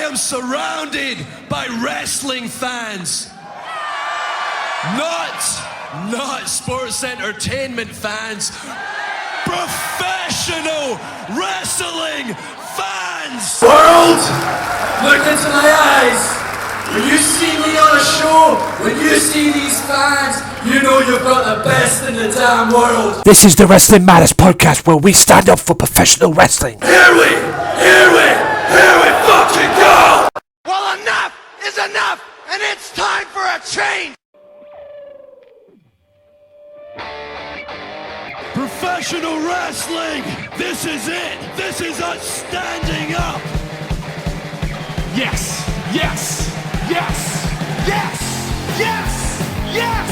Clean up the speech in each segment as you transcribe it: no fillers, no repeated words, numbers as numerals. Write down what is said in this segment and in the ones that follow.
am surrounded by wrestling fans. Not sports entertainment fans. Professional wrestling fans! World, look into my eyes. When you see me on a show, when you see these fans, you know you've got the best in the damn world. This is the Wrestling Matters podcast where we stand up for professional wrestling. Here we fucking go! Well, enough is enough, and it's time for a change! Professional wrestling! This is it! This is us standing up! Yes, yes, yes, yes, yes, yes!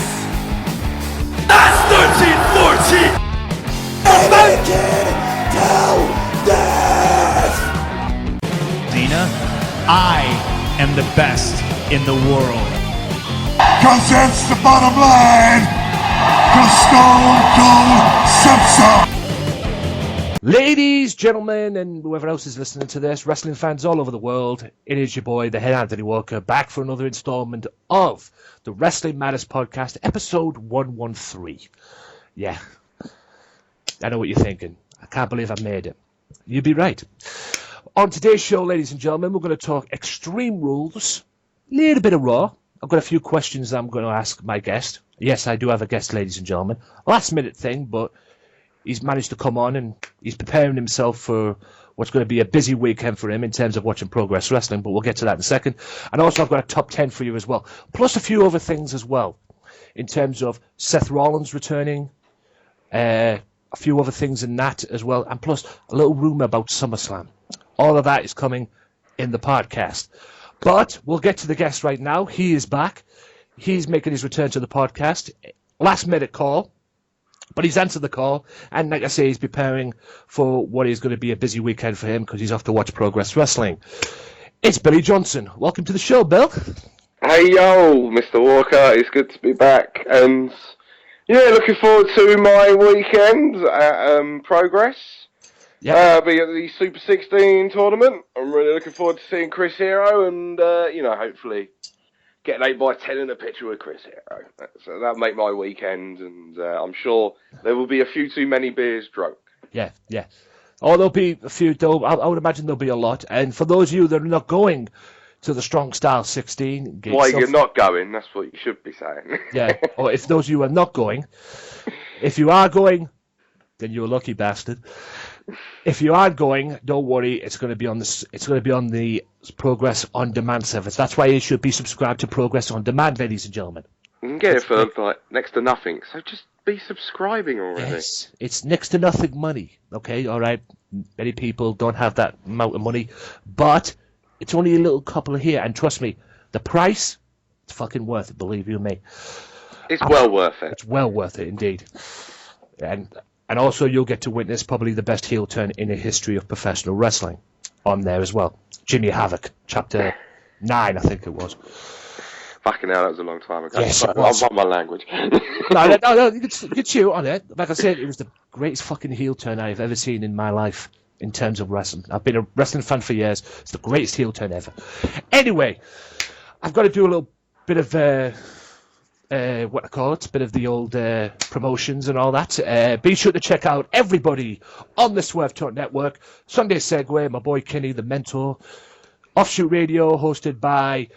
That's 13-14! Make it till death! Dina, I am the best in the world. Cause that's the bottom line. Cause Stone Cold Simpson. Ladies, gentlemen, and whoever else is listening to this, wrestling fans all over the world, it is your boy, the head Anthony Walker, back for another installment of the Wrestling Matters podcast, episode 113. Yeah, I know what you're thinking. I can't believe I made it. You'd be right. On today's show, ladies and gentlemen, we're going to talk Extreme Rules, a little bit of Raw. I've got a few questions I'm going to ask my guest. Yes, I do have a guest, ladies and gentlemen. Last minute thing, but he's managed to come on and he's preparing himself for what's going to be a busy weekend for him in terms of watching Progress Wrestling, but we'll get to that in a second. And also I've got a top 10 for you as well, plus a few other things as well, in terms of Seth Rollins returning, a few other things in that as well, and plus a little rumour about SummerSlam. All of that is coming in the podcast. But we'll get to the guest right now. He is back. He's making his return to the podcast. Last minute call. But he's answered the call, and like I say, he's preparing for what is going to be a busy weekend for him because he's off to watch Progress Wrestling. It's Billy Johnson. Welcome to the show, Bill. Hey, yo, Mr. Walker. It's good to be back. And, yeah, looking forward to my weekend at Progress. Yeah. Be at the Super 16 tournament. I'm really looking forward to seeing Chris Hero and, hopefully get an 8x10 in a picture with Chris Hero. So that'll make my weekend, and I'm sure there will be a few too many beers drunk. Yeah. Oh, there'll be a few, though. I would imagine there'll be a lot. And for those of you that are not going to the Strong Style 16... Why you're not going, that's what you should be saying. Yeah, or if those of you are not going, if you are going, then you're a lucky bastard. If you aren't going, don't worry. It's going to be on the Progress On Demand service. That's why you should be subscribed to Progress On Demand, ladies and gentlemen. You can get it for like next to nothing. So just be subscribing already. Yes, it's next to nothing money. Okay, all right. Many people don't have that amount of money, but it's only a little couple here. And trust me, the price, it's fucking worth it. Believe you me. It's well worth it. It's well worth it indeed. And also, you'll get to witness probably the best heel turn in the history of professional wrestling on there as well. Jimmy Havoc, chapter 9, I think it was. Fucking hell, that was a long time ago. Yes, it was. I want my language. No, you could chew on it. Like I said, it was the greatest fucking heel turn I've ever seen in my life in terms of wrestling. I've been a wrestling fan for years. It's the greatest heel turn ever. Anyway, I've got to do a little bit of... a bit of the old promotions and all that. Be sure to check out everybody on the Swerve Talk Network. Sunday Segway, my boy Kenny, the mentor. Offshoot Radio, hosted by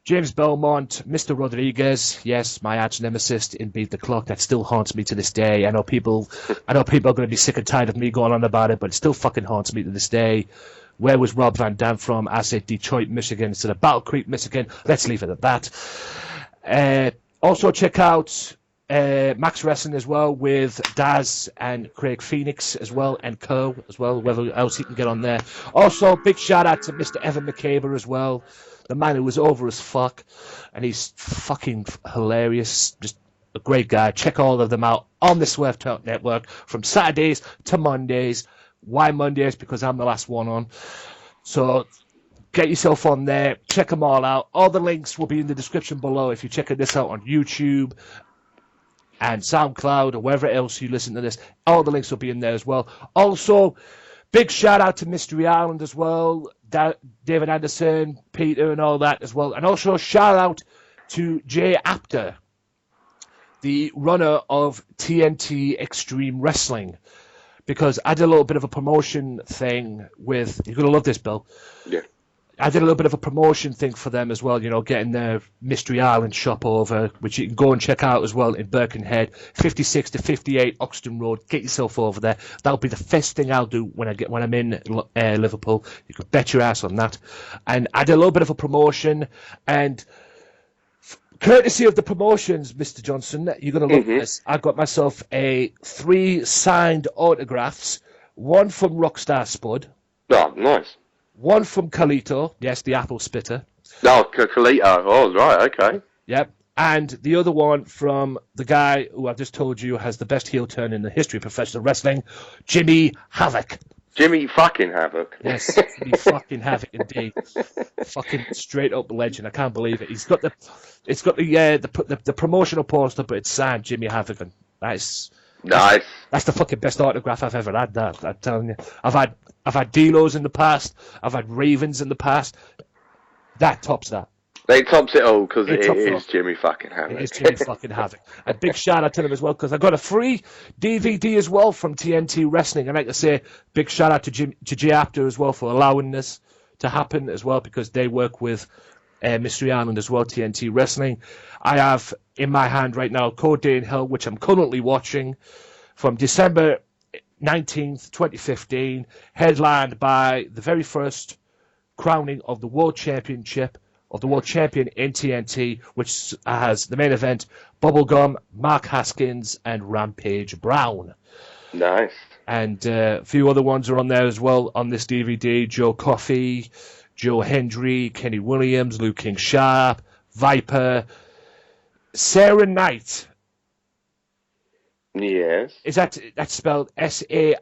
James Belmont, Mr. Rodriguez. Yes, my arch nemesis in Beat the Clock. That still haunts me to this day. I know people are going to be sick and tired of me going on about it, but it still fucking haunts me to this day. Where was Rob Van Dam from? I said Detroit, Michigan, instead of Battle Creek, Michigan. Let's leave it at that. Also check out Max Wrestling as well with Daz and Craig Phoenix as well and Co as well, whoever else you can get on there. Also, big shout out to Mr. Evan McCaber as well, the man who was over as fuck, and he's fucking hilarious, just a great guy. Check all of them out on the Swerve Talk Network from Saturdays to Mondays. Why Mondays? Because I'm the last one on. So get yourself on there. Check them all out. All the links will be in the description below if you're checking this out on YouTube and SoundCloud or wherever else you listen to this. All the links will be in there as well. Also, Big shout out to Mystery Island as well, David Anderson, Peter, and all that as well. And also shout out to Jay Apter, the runner of TNT Extreme Wrestling, because I did a little bit of a promotion thing with, you're going to love this, Bill. Yeah. I did a little bit of a promotion thing for them as well, getting their Mystery Island shop over, which you can go and check out as well in Birkenhead, 56 to 58 Oxton Road. Get yourself over there. That'll be the first thing I'll do when I'm in Liverpool. You can bet your ass on that. And I did a little bit of a promotion, and courtesy of the promotions, Mr. Johnson, you're going to love this. I got myself 3 signed autographs, one from Rockstar Spud. Oh, nice. One from Carlito, yes, the apple spitter. Oh, Carlito. Oh, right, okay. Yep. And the other one from the guy who I've just told you has the best heel turn in the history of professional wrestling, Jimmy Havoc. Jimmy fucking Havoc. Yes, Jimmy fucking Havoc indeed. Fucking straight up legend. I can't believe it. It's got the promotional poster, but it's signed Jimmy Havoc, and nice. That's the fucking best autograph I've ever had. That I'm telling you. I've had Delos in the past. I've had Ravens in the past. That tops that. It tops it all because it is Jimmy fucking Havoc. It is Jimmy fucking Havoc. A big shout out to them as well, because I got a free DVD as well from TNT Wrestling. And like I say, big shout out to Jay Apter as well for allowing this to happen as well, because they work with Mystery Island as well, TNT Wrestling. I have in my hand right now Code Day in Hell, which I'm currently watching, from December 19th, 2015, headlined by the very first crowning of the World Championship, of the World Champion in TNT, which has the main event, Bubblegum, Mark Haskins, and Rampage Brown. Nice. And a few other ones are on there as well on this DVD. Joe Coffey, Joe Hendry, Kenny Williams, Luke King Sharp, Viper, Sarah Knight. Yes. Is that's spelled Saray?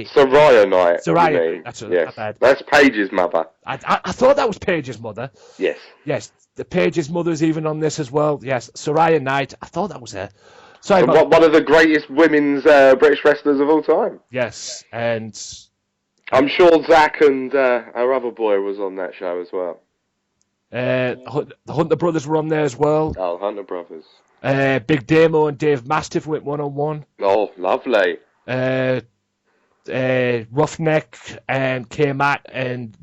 Soraya Knight. Soraya. That's yes. not bad. That's Paige's mother. I thought that was Paige's mother. Yes. Yes. The Paige's mother's even on this as well. Yes. Soraya Knight. I thought that was her. Sorry, one of the greatest women's British wrestlers of all time. Yes, and I'm sure Zach and our other boy was on that show as well. The Hunter Brothers were on there as well. Oh, Hunter Brothers. Big Damo and Dave Mastiff went 1-on-1. Oh, lovely. Roughneck and K-Matt and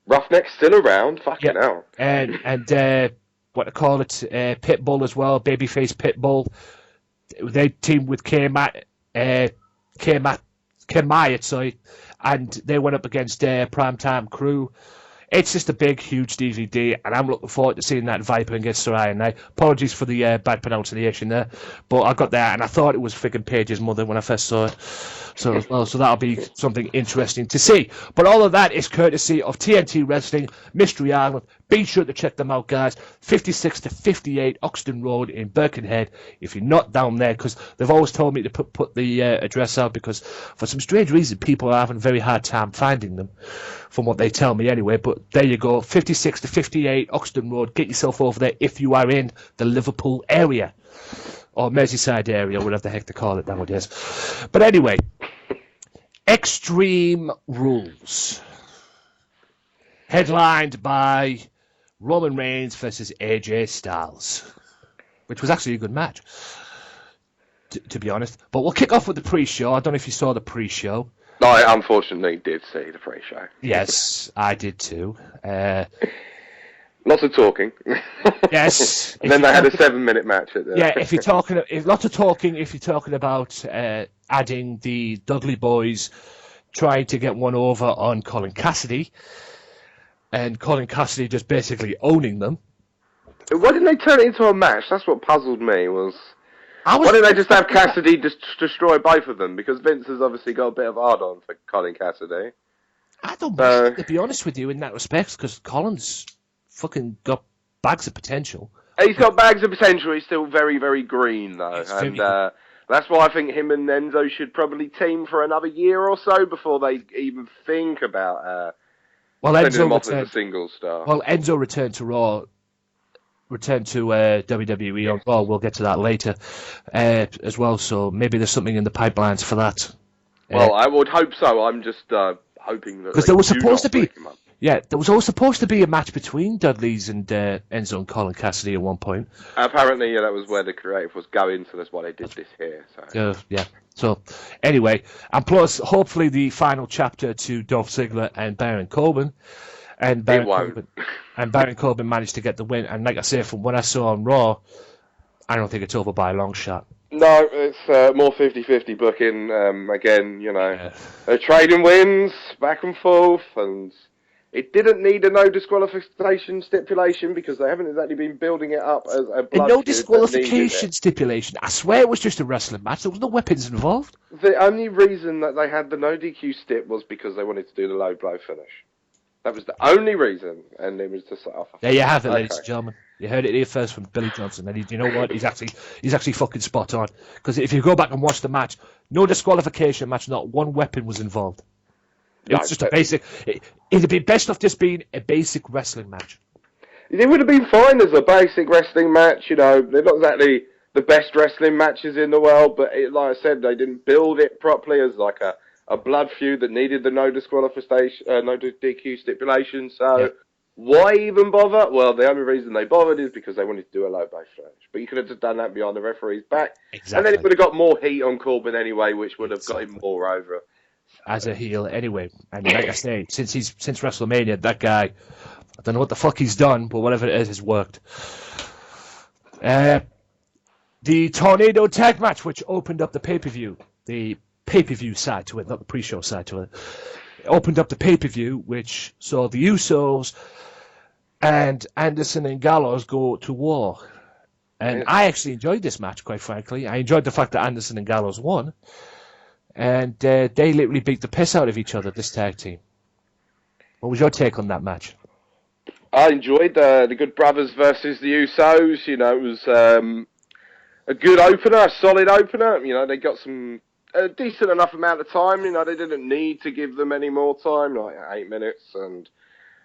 Roughneck's still around. Fucking hell. And what they call it, Pitbull as well, Babyface Pitbull. They teamed with K-Matt, sorry, and they went up against Primetime Crew. It's just a big, huge DVD, and I'm looking forward to seeing that Viper against Soraya Knight. Apologies for the bad pronunciation there, but I got that, and I thought it was freaking Paige's mother when I first saw it. So that'll be something interesting to see. But all of that is courtesy of TNT Wrestling, Mystery Island. Be sure to check them out, guys. 56 to 58 Oxton Road in Birkenhead. If you're not down there, because they've always told me to put the address out, because for some strange reason, people are having a very hard time finding them, from what they tell me anyway. But there you go, 56 to 58 Oxton Road. Get yourself over there if you are in the Liverpool area, or Merseyside area, whatever the heck they call it nowadays. But anyway, Extreme Rules, headlined by Roman Reigns versus AJ Styles, which was actually a good match, to be honest. But we'll kick off with the pre-show. I don't know if you saw the pre-show. I unfortunately did see the pre-show. Yes, I did too. Lots of talking. Yes. And then they had a 7-minute match at the... Yeah, if you're talking about adding the Dudley Boys trying to get one over on Colin Cassidy, and Colin Cassidy just basically owning them. Why didn't they turn it into a match? That's what puzzled me. Why didn't they just have Cassidy destroy both of them? Because Vince has obviously got a bit of hard-on for Colin Cassidy. I don't know, to be honest with you, in that respect, because Colin's fucking got bags of potential. He's got bags of potential. He's still very, very green, though. And that's why I think him and Enzo should probably team for another year or so before they even think about sending him off as a single star. Well, Enzo returned to Raw, returned to WWE on Raw. We'll get to that later as well. So maybe there's something in the pipelines for that. Well, I would hope so. I'm just hoping that because there was supposed to be. Yeah, there was always supposed to be a match between Dudley's and Enzo and Colin Cassidy at one point. Apparently, that was where the creative was going, so that's why they did this here. So. Yeah. So, anyway, and plus, hopefully, the final chapter to Dolph Ziggler and Baron Corbin. And Baron Corbin managed to get the win. And like I say, from what I saw on Raw, I don't think it's over by a long shot. No, it's more 50-50 booking. Again, they're trading wins back and forth, and it didn't need a no disqualification stipulation because they haven't exactly been building it up as a blood no disqualification stipulation. I swear it was just a wrestling match. There was no weapons involved. The only reason that they had the no DQ stip was because they wanted to do the low blow finish. That was the only reason, and it was just like, oh, there you have it, ladies and gentlemen. You heard it here first from Billy Johnson, and you know what? He's actually fucking spot on. Because if you go back and watch the match, no disqualification match, not one weapon was involved. It was just a basic. It'd be best off just being a basic wrestling match. It would have been fine as a basic wrestling match. They're not exactly the best wrestling matches in the world, but like I said, they didn't build it properly as like a blood feud that needed the no disqualification, no DQ stipulation. So why even bother? Well, the only reason they bothered is because they wanted to do a low blow finish. But you could have just done that behind the referee's back, and then it would have got more heat on Corbin anyway, which would have got him more over. As a heel, anyway. And like I say, since WrestleMania, that guy, I don't know what the fuck he's done, but whatever it is, has worked. The Tornado Tag match, which opened up the pay-per-view, the pay-per-view side to it, not the pre-show side to it, opened up the pay-per-view, which saw the Usos and Anderson and Gallows go to war. And I actually enjoyed this match, quite frankly. I enjoyed the fact that Anderson and Gallows won. And they literally beat the piss out of each other, this tag team. What was your take on that match? I enjoyed the Good Brothers versus the Usos. It was a good opener, a solid opener. They got a decent enough amount of time. They didn't need to give them any more time, like 8 minutes, and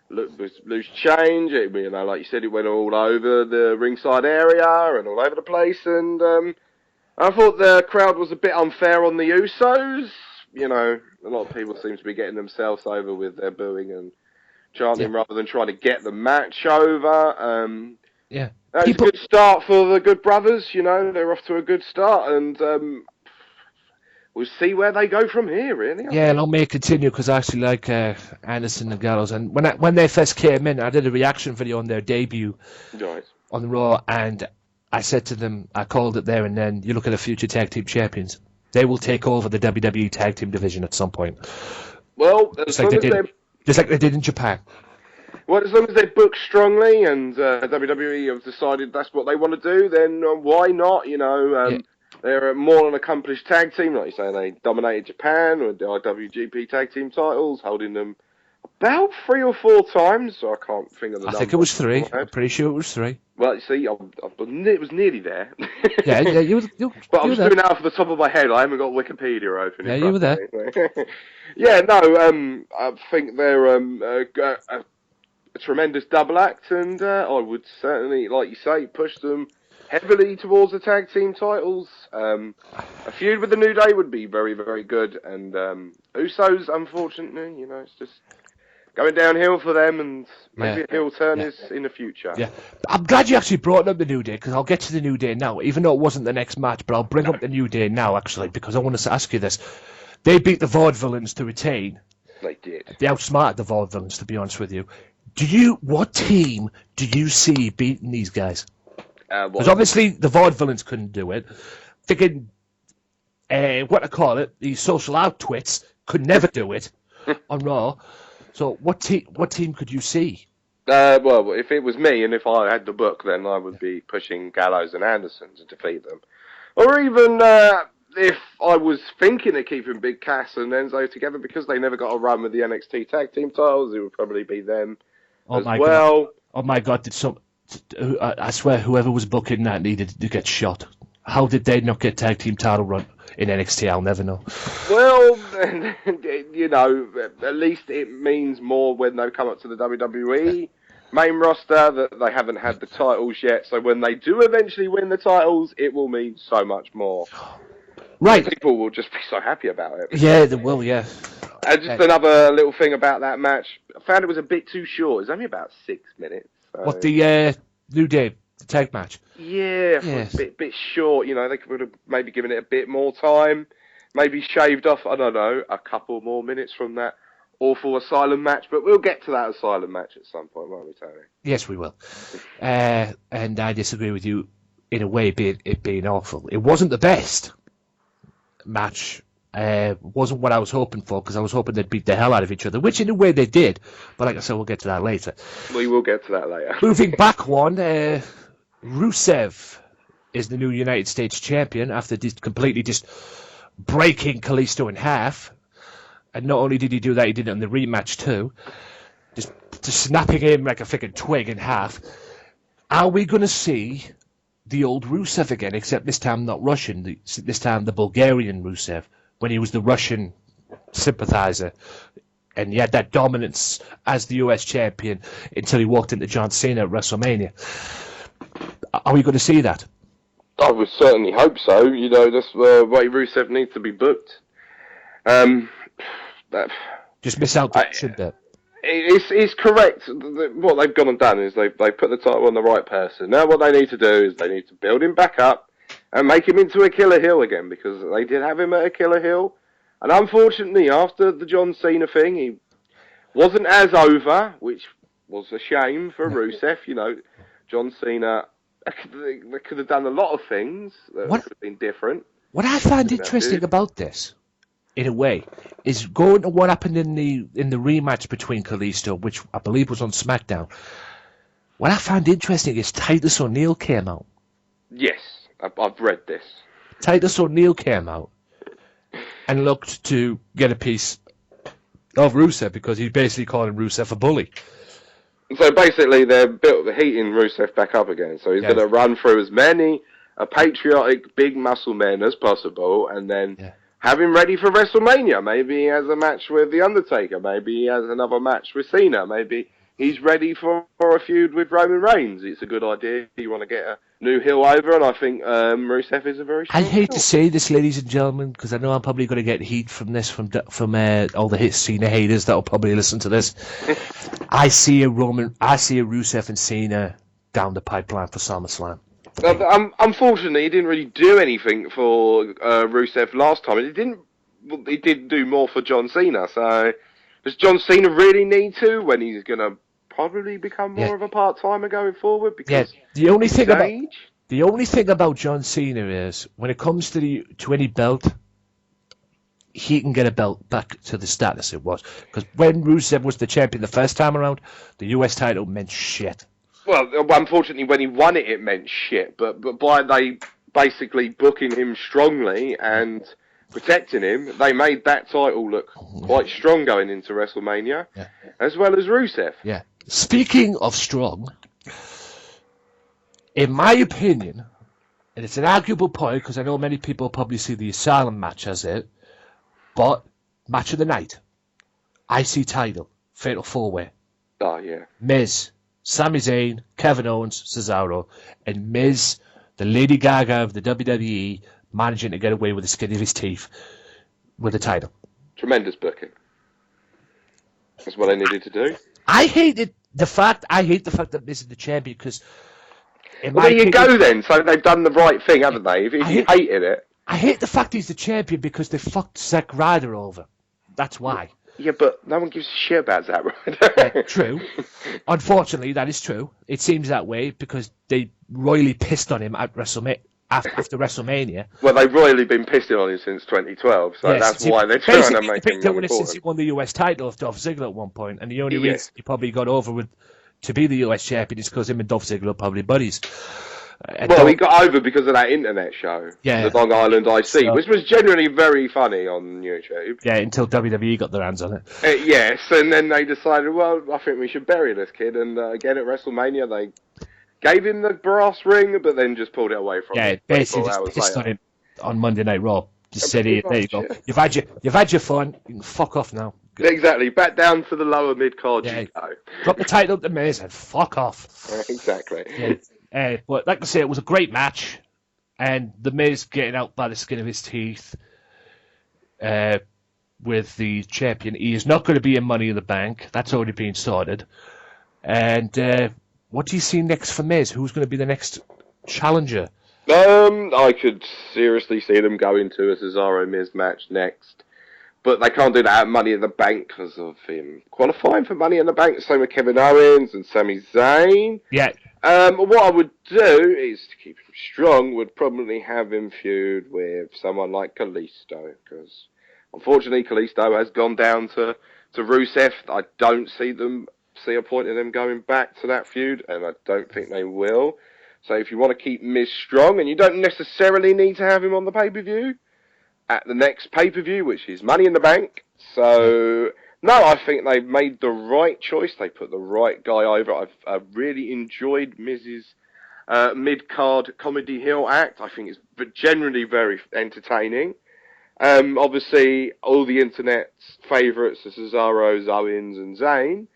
loose change. Like you said, it went all over the ringside area and all over the place, and I thought the crowd was a bit unfair on the Usos. A lot of people seem to be getting themselves over with their booing and chanting rather than trying to get the match over. It's a good start for the Good Brothers. They're off to a good start, and we'll see where they go from here, really. Yeah, and I may continue because I actually like Anderson and Gallows. And when they first came in, I did a reaction video on their debut on Raw, and I said to them, I called it there and then, you look at the future tag team champions. They will take over the WWE tag team division at some point. Well, just like they did in Japan. Well, as long as they book strongly and WWE have decided that's what they want to do, then why not? They're a more an accomplished tag team. Like you say, they dominated Japan with the IWGP tag team titles, holding them about 3 or 4 times. So I can't think of the number. I think it was 3. I'm pretty sure it was 3. Well, you see, it was nearly there. Yeah, you but I'm just doing it off the top of my head. I haven't got Wikipedia open. Yeah, you were there. I think they're a tremendous double act, and I would certainly, like you say, push them heavily towards the tag team titles. A feud with the New Day would be very, very good, and Usos, unfortunately, it's just going downhill for them, and maybe a heel turn is in the future. Yeah, I'm glad you actually brought up the New Day, because I'll get to the New Day now, even though it wasn't the next match, but I'll bring up the New Day now, actually, because I want to ask you this. They beat the Vaudevillains to retain. They did. They outsmarted the Vaudevillains, to be honest with you. What team do you see beating these guys? Because obviously the Vaudevillains couldn't do it. Thinking, these social out-twits could never do it on Raw. So what team could you see? Well, if it was me and if I had the book, then I would be pushing Gallows and Anderson to defeat them. Or even if I was thinking of keeping Big Cass and Enzo together because they never got a run with the NXT tag team titles, it would probably be them as well. God. Oh my God, I swear whoever was booking that needed to get shot. How did they not get tag team title run in NXT? I'll never know. Well, at least it means more when they come up to the WWE main roster that they haven't had the titles yet. So when they do eventually win the titles, it will mean so much more. Right. People will just be so happy about it. Yeah, they will, yeah. And just another little thing about that match. I found it was a bit too short. It's only about 6 minutes. So. What, the New Day, the tag match? Yeah, Yes. a bit short. You know, they could have maybe given it a bit more time. Maybe shaved off, I don't know, a couple more minutes from that awful Asylum match. But we'll get to that Asylum match at some point, won't we, Tony? Yes, we will. And I disagree with you in a way, it being awful. It wasn't the best match. Wasn't what I was hoping for, because I was hoping they'd beat the hell out of each other, which in a way they did. But like I said, we'll get to that later. We will get to that later. Moving back one, Rusev is the new United States champion after completely just breaking Kalisto in half. And not only did he do that, he did it in the rematch too. Just snapping him like a freaking twig in half. Are we going to see the old Rusev again, except this time not Russian, this time the Bulgarian Rusev, when he was the Russian sympathizer, and he had that dominance as the US champion until he walked into John Cena at WrestleMania? Are we going to see that? I would certainly hope so. You know, that's the way Rusev needs to be booked. Just miss out the shit bit. It's correct. What they've gone and done is they put the title on the right person. Now what they need to do is they need to build him back up and make him into a killer heel again, because they did have him at a killer heel. And unfortunately, after the John Cena thing, he wasn't as over, which was a shame for Rusev. You know, John Cena, they could have done a lot of things that could have been different. What I find interesting about this, in a way, is going to what happened in the rematch between Kalisto, which I believe was on SmackDown. What I found interesting is Titus O'Neil came out. Yes, I've read this. Titus O'Neil came out and looked to get a piece of Rusev, because he's basically calling Rusev a bully. So basically, they're heating Rusev back up again. So he's going to run through as many patriotic, big muscle men as possible, and then have him ready for WrestleMania. Maybe he has a match with The Undertaker. Maybe he has another match with Cena. Maybe he's ready for a feud with Roman Reigns. It's a good idea. You want to get a new heel over, and I think Rusev is a very strong I hate heel. to say this, ladies and gentlemen, because I know I'm probably going to get heat from this from all the Cena haters that will probably listen to this. I see a Rusev and Cena down the pipeline for SummerSlam. Unfortunately, he didn't really do anything for Rusev last time. He did do more for John Cena. So does John Cena really need to, when he's going to probably become more of a part-timer going forward? Because the only thing about John Cena is, when it comes to any belt, he can get a belt back to the status it was. Because when Rusev was the champion the first time around, the US title meant shit. Well, unfortunately, when he won it, it meant shit. But by they basically booking him strongly and protecting him, they made that title look quite strong going into WrestleMania, as well as Rusev. Yeah. Speaking of strong, in my opinion, and it's an arguable point, because I know many people probably see the Asylum match as it, but match of the night, IC title, Fatal 4-Way. Oh, yeah. Miz, Sami Zayn, Kevin Owens, Cesaro, and Miz, the Lady Gaga of the WWE, managing to get away with the skin of his teeth with the title. Tremendous booking. That's what I needed to do. I hate the fact that Miz is the champion, because there you go then. So they've done the right thing, haven't they? If you hated it. I hate the fact he's the champion because they fucked Zack Ryder over. That's why. Yeah, but no one gives a shit about Zack Ryder. True. Unfortunately, that is true. It seems that way because they royally pissed on him at WrestleMania. After WrestleMania. Well, they've royally been pissing on him since 2012, so that's why they're trying to make him doing it since he won the US title of Dolph Ziggler at one point, and the only reason he probably got over to be the US champion is because him and Dolph Ziggler are probably buddies. He got over because of that internet show, the Long Island IC, which was generally very funny on YouTube. Yeah, until WWE got their hands on it. Yes, and then they decided, well, I think we should bury this kid, and again at WrestleMania they gave him the brass ring, but then just pulled it away from him. Yeah, basically just pissed on him on Monday Night Raw. Just said, "Here, there you go. You've had your fun. You can fuck off now." Exactly. Back down to the lower mid card. Yeah. Drop the title to Miz and fuck off. Exactly. Yeah. But like I say, it was a great match. And The Miz getting out by the skin of his teeth with the champion. He is not going to be in Money in the Bank. That's already been sorted. And what do you see next for Miz? Who's going to be the next challenger? I could seriously see them go into a Cesaro Miz match next. But they can't do that at Money in the Bank because of him qualifying for Money in the Bank. Same with Kevin Owens and Sami Zayn. Yeah. What I would do is, to keep him strong, would probably have him feud with someone like Kalisto. Because, unfortunately, Kalisto has gone down to Rusev. I don't see a point in them going back to that feud, and I don't think they will. So if you want to keep Miz strong, and you don't necessarily need to have him on the pay-per-view, at the next pay-per-view, which is Money in the Bank. So, no, I think they've made the right choice. They put the right guy over. I've really enjoyed Miz's mid-card comedy heel act. I think it's generally very entertaining. Obviously, all the internet's favourites are Cesaro, Owens, and Zayn.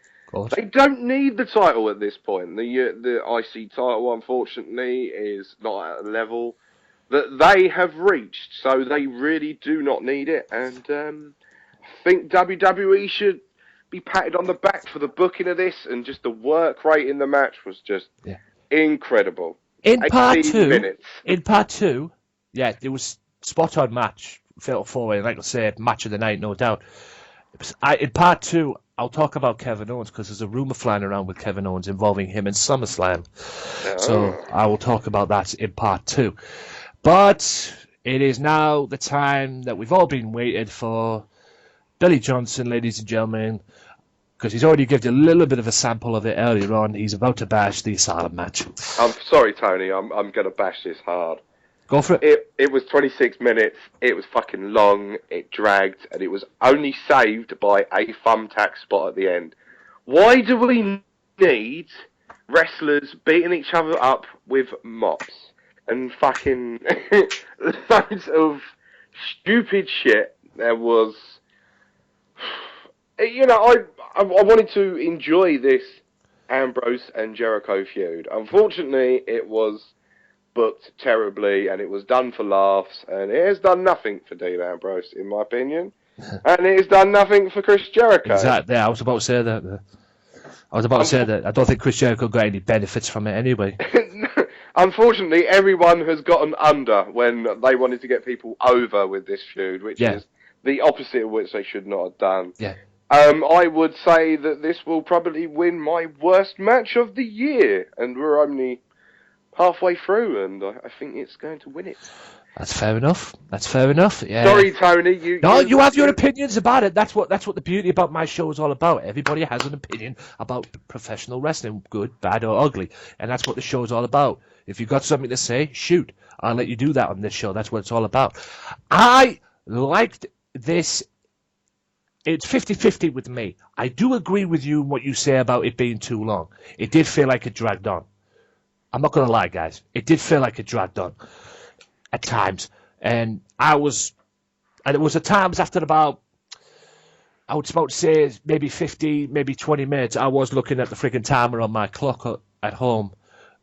They don't need the title at this point. The IC title, unfortunately, is not at a level that they have reached, so they really do not need it. And I think WWE should be patted on the back for the booking of this, and just the work rate in the match was just incredible. In part 18 minutes. In part two, yeah, it was spot on match, fatal four-way, like I said, match of the night, no doubt. In part two, I'll talk about Kevin Owens because there's a rumor flying around with Kevin Owens involving him in SummerSlam. So I will talk about that in part two. But it is now the time that we've all been waiting for. Billy Johnson, ladies and gentlemen, because he's already given you a little bit of a sample of it earlier on. He's about to bash the Asylum match. I'm sorry, Tony. I'm going to bash this hard. Go for it. It was 26 minutes. It was fucking long. It dragged, and it was only saved by a thumbtack spot at the end. Why do we need wrestlers beating each other up with mops and fucking loads of stupid shit? There was, you know, I wanted to enjoy this Ambrose and Jericho feud. Unfortunately, it was booked terribly, and it was done for laughs, and it has done nothing for Dean Ambrose, in my opinion, and it has done nothing for Chris Jericho. Exactly. I was about to say that. I don't think Chris Jericho got any benefits from it anyway. Unfortunately, everyone has gotten under when they wanted to get people over with this feud, which is the opposite of which they should not have done. Yeah. I would say that this will probably win my worst match of the year, and we're only halfway through, and I think it's going to win it. That's fair enough. Yeah. Sorry, Tony. You have your opinions about it. That's what the beauty about my show is all about. Everybody has an opinion about professional wrestling, good, bad, or ugly, and that's what the show is all about. If you've got something to say, shoot. I'll let you do that on this show. That's what it's all about. I liked this. It's 50-50 with me. I do agree with you in what you say about it being too long. It did feel like it dragged on. I'm not going to lie, guys. It did feel like it dragged on at times. And it was at times after about, I would about to say maybe 50, maybe 20 minutes, I was looking at the freaking timer on my clock at home.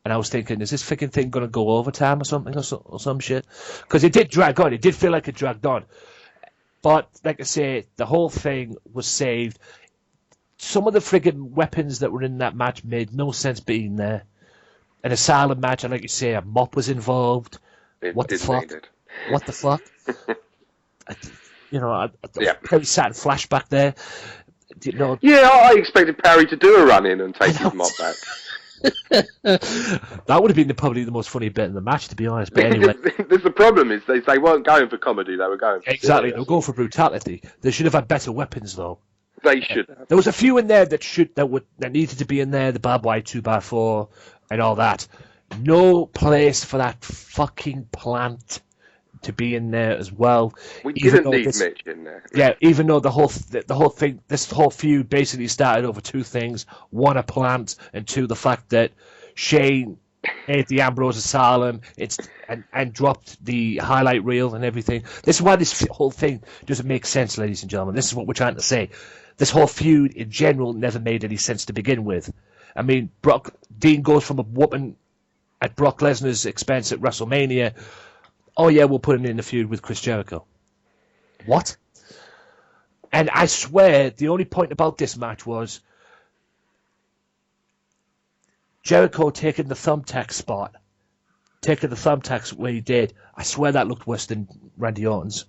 And I was thinking, is this freaking thing going to go overtime or something or some shit? Because it did drag on. It did feel like it dragged on. But, like I say, the whole thing was saved. Some of the friggin' weapons that were in that match made no sense being there. An Asylum match, and like you say, a mop was involved. What the fuck? What the fuck? Perry sat in flashback there. Yeah, I expected Perry to do a run-in and take his mop back. That would have been probably the most funny bit in the match, to be honest. But anyway, the problem is they weren't going for comedy; they were going for exactly. They were going for brutality. They should have had better weapons, though. They should have. There was a few in there that needed to be in there. The barbed wire 2x4 and all that. No place for that fucking plant to be in there as well. We didn't need Mitch in there. Yeah, even though the whole thing, this whole feud basically started over two things: one, a plant, and two, the fact that Shane ate the Ambrose Asylum and dropped the highlight reel and everything. This is why this whole thing doesn't make sense, ladies and gentlemen. This is what we're trying to say. This whole feud in general never made any sense to begin with. I mean, Dean goes from a whooping at Brock Lesnar's expense at WrestleMania, oh yeah, we'll put him in the feud with Chris Jericho. What? And I swear, the only point about this match was Jericho taking the thumbtack spot, taking the thumbtacks where he did. I swear that looked worse than Randy Orton's.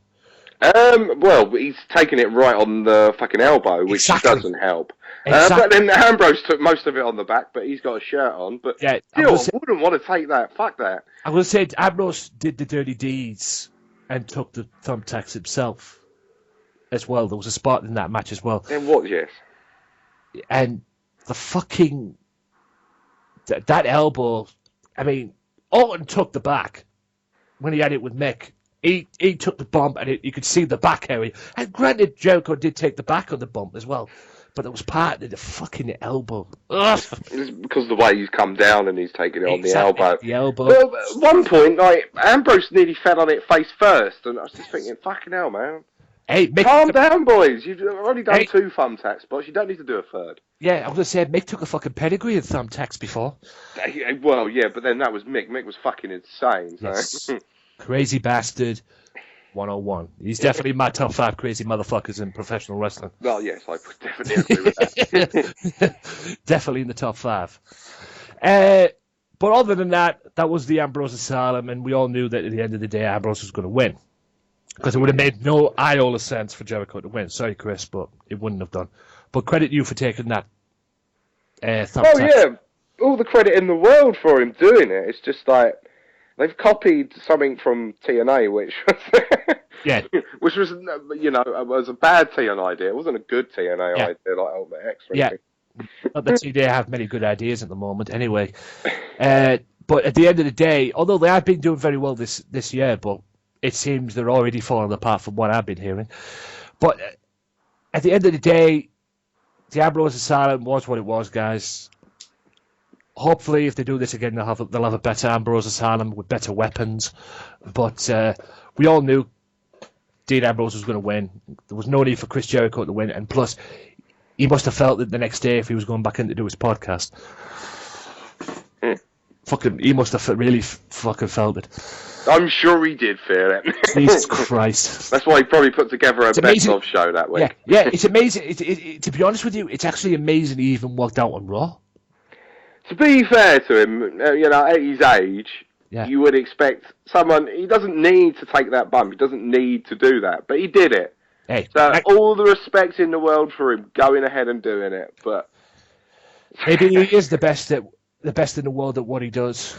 Well, he's taking it right on the fucking elbow, which Exactly. doesn't help. Exactly. But then Ambrose took most of it on the back, but he's got a shirt on. But Yeah, still, I wouldn't want to take that. Fuck that. I'm going to say Ambrose did the dirty deeds and took the thumbtacks himself as well. There was a spot in that match as well. And what, yes? And the fucking... That elbow... I mean, Orton took the back when he had it with Mick. He took the bump and you could see the back area. And granted, Jericho did take the back on the bump as well. But it was part of the fucking elbow. Ugh. It's because of the way he's come down and he's taken it on the elbow. The elbow. Well, at one point, like, Ambrose nearly fell on it face first, and I was just thinking, fucking hell, man. Hey, Mick, Calm down, boys. You've already done 2 thumbtack spots. You don't need to do a third. Yeah, I was going to say, Mick took a fucking pedigree of thumbtacks before. Well, yeah, but then that was Mick. Mick was fucking insane. So. Yes. Crazy bastard 101. He's definitely my top 5 crazy motherfuckers in professional wrestling. Well, yes, I would definitely agree with that. Definitely in the top 5. But other than that, that was the Ambrose Asylum, and we all knew that at the end of the day, Ambrose was going to win. Because it would have made no iota sense for Jericho to win. Sorry, Chris, but it wouldn't have done. But credit you for taking that thumbtack. Oh, yeah. All the credit in the world for him doing it. It's just like, they've copied something from TNA, which was... Yeah. Which was, you know, was a bad TNA idea. It wasn't a good TNA idea like Ultimate X. Really. Yeah. Not that TNA have many good ideas at the moment, anyway. But at the end of the day, although they have been doing very well this year, but it seems they're already falling apart from what I've been hearing. But at the end of the day, the Ambrose Asylum was what it was, guys. Hopefully, if they do this again, they'll have a better Ambrose Asylum with better weapons. But we all knew Dean Ambrose was going to win. There was no need for Chris Jericho to win. And plus, he must have felt it the next day if he was going back in to do his podcast. He must have really fucking felt it. I'm sure he did feel it. Jesus Christ. That's why he probably put together a best-of show that week. Yeah, it's amazing. To be honest with you, it's actually amazing he even worked out on Raw. To be fair to him, you know, at his age, you would expect someone... He doesn't need to take that bump. He doesn't need to do that. But he did it. Hey, so all the respect in the world for him going ahead and doing it. But maybe he is the best in the world at what he does.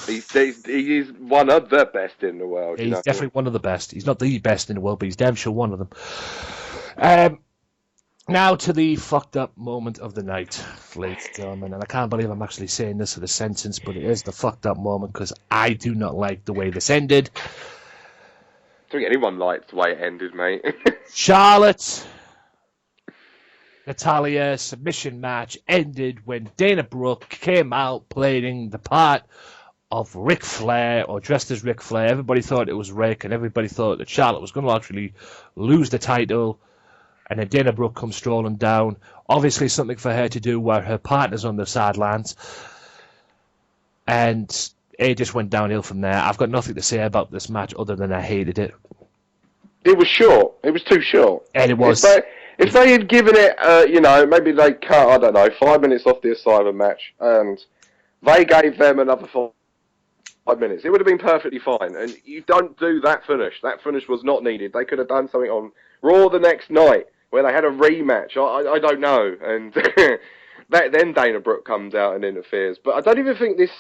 He is one of the best in the world. He's definitely one of the best. He's not the best in the world, but he's damn sure one of them. Now to the fucked up moment of the night, ladies and gentlemen. And I can't believe I'm actually saying this with a sentence, but it is the fucked up moment because I do not like the way this ended. I don't think anyone liked the way it ended, mate. Charlotte, Natalya submission match ended when Dana Brooke came out playing the part of Ric Flair, or dressed as Ric Flair. Everybody thought it was Rick, and everybody thought that Charlotte was going to actually lose the title. And then Dana Brooke comes strolling down. Obviously something for her to do while her partner's on the sidelines. And it just went downhill from there. I've got nothing to say about this match other than I hated it. It was short. It was too short. And it was. If they had given it, you know, maybe they cut, I don't know, 5 minutes off the Asylum match, and they gave them another 5 minutes, it would have been perfectly fine. And you don't do that finish. That finish was not needed. They could have done something on Raw the next night where they had a rematch. I don't know. And then Dana Brooke comes out and interferes. But I don't even think this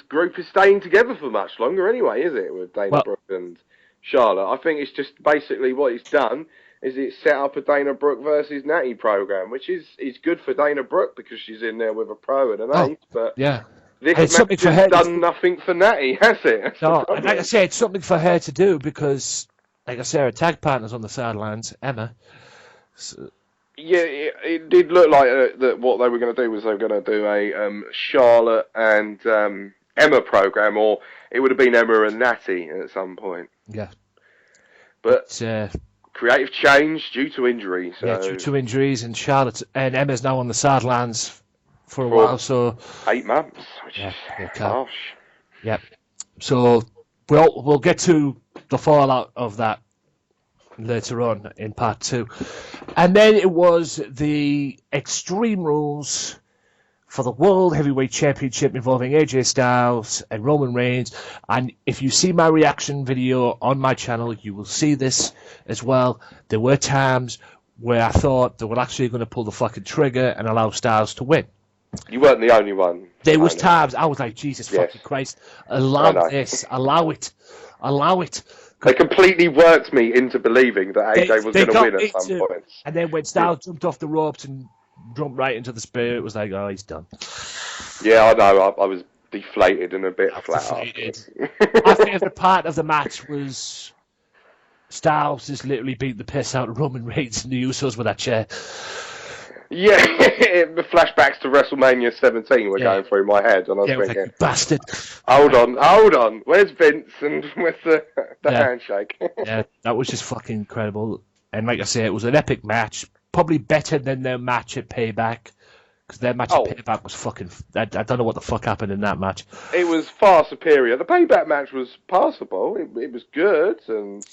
group is staying together for much longer anyway, is it, with Dana Brooke and Charlotte? I think it's just basically what it's done is it's set up a Dana Brooke versus Natty program, which is good for Dana Brooke because she's in there with a pro and an ace. But yeah. This match has done nothing for Natty, has it? No, and like I said, it's something for her to do because, like I said, her tag partner's on the sidelines, Emma. So... Yeah, it did look like that. What they were going to do was they were going to do a Charlotte and Emma program, or it would have been Emma and Natty at some point. Yeah, but creative change due to injury. So. Yeah, due to injuries, and Charlotte and Emma's now on the sidelines for a while. So 8 months, which yeah, is harsh. Yep. So we'll get to the fallout of that later on in part 2. And then it was the Extreme Rules for the World Heavyweight Championship involving AJ Styles and Roman Reigns. And if you see my reaction video on my channel, you will see this as well. There were times where I thought they were actually going to pull the fucking trigger and allow Styles to win. You weren't the only one. There was times I was like, Jesus Yes. fucking Christ, allow this, allow it. They completely worked me into believing that AJ was going to win at some point. And then when Styles jumped off the ropes and jumped right into the spear, it was like, oh, he's done. Yeah, I know. I was deflated and a bit flat. My favourite part of the match was Styles just literally beat the piss out of Roman Reigns and the Usos with that chair. Yeah, the flashbacks to WrestleMania 17 were going through my head, and I was thinking, like, bastard. Hold on, where's Vince and where's the handshake? Yeah, that was just fucking incredible. And like I say, it was an epic match, probably better than their match at Payback, because their match at Payback was fucking... I don't know what the fuck happened in that match. It was far superior. The Payback match was passable. It was good.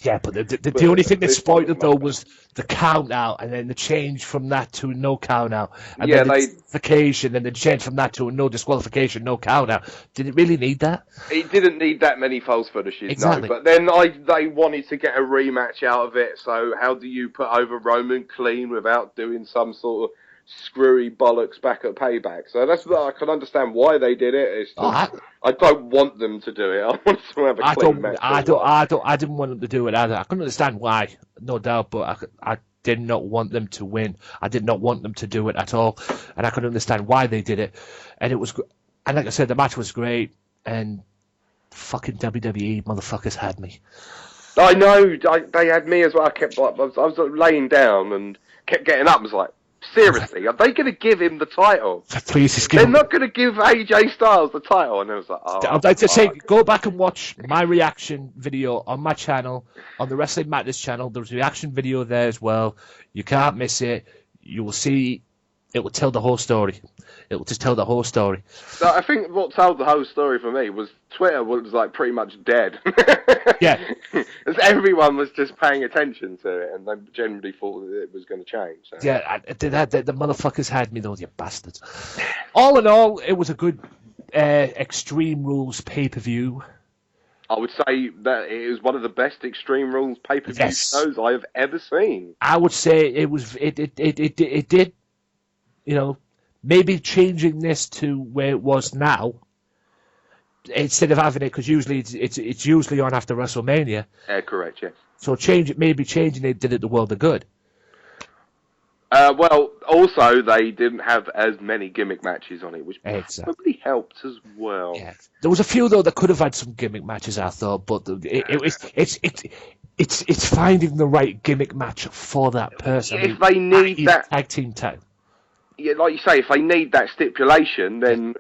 Yeah, but the only thing that spoiled it, though, was the count-out, and then the change from that to a no count-out. And then the disqualification, and then the change from that to a no disqualification, no count-out. Did it really need that? It didn't need that many false finishes, exactly. No. But then they wanted to get a rematch out of it, so how do you put over Roman clean without doing some sort of screwy bollocks back at Payback? So that's I can understand why they did it. It's just, I don't want them to do it. I want to have a clean match. I didn't want them to do it either. I couldn't understand why, no doubt, but I did not want them to win. I did not want them to do it at all, and I couldn't understand why they did it. And it was, and like I said, the match was great, and fucking WWE motherfuckers had me. I know, they had me as well. I was laying down and kept getting up. I was like, seriously, are they going to give him the title? Please, just They're not going to give AJ Styles the title. And I was like, I'd like to say, go back and watch my reaction video on my channel, on the Wrestling Madness channel. There's a reaction video there as well. You can't miss it. You will see. It will tell the whole story. It will just tell the whole story. So I think what told the whole story for me was Twitter was like pretty much dead. Yeah. As everyone was just paying attention to it, and they generally thought that it was going to change. So. Yeah, the motherfuckers had me, those you bastards. All in all, it was a good Extreme Rules pay-per-view. I would say that it was one of the best Extreme Rules pay-per-view shows I have ever seen. I would say it was. It did. You know, maybe changing this to where it was now, instead of having it, because usually it's usually on after WrestleMania. Yeah, correct, yes. So maybe changing it did it the world of good. Well, also, they didn't have as many gimmick matches on it, which probably helped as well. Yeah. There was a few, though, that could have had some gimmick matches, I thought, but it's finding the right gimmick match for that person. If they need that tag team time. Yeah, like you say, if they need that stipulation, then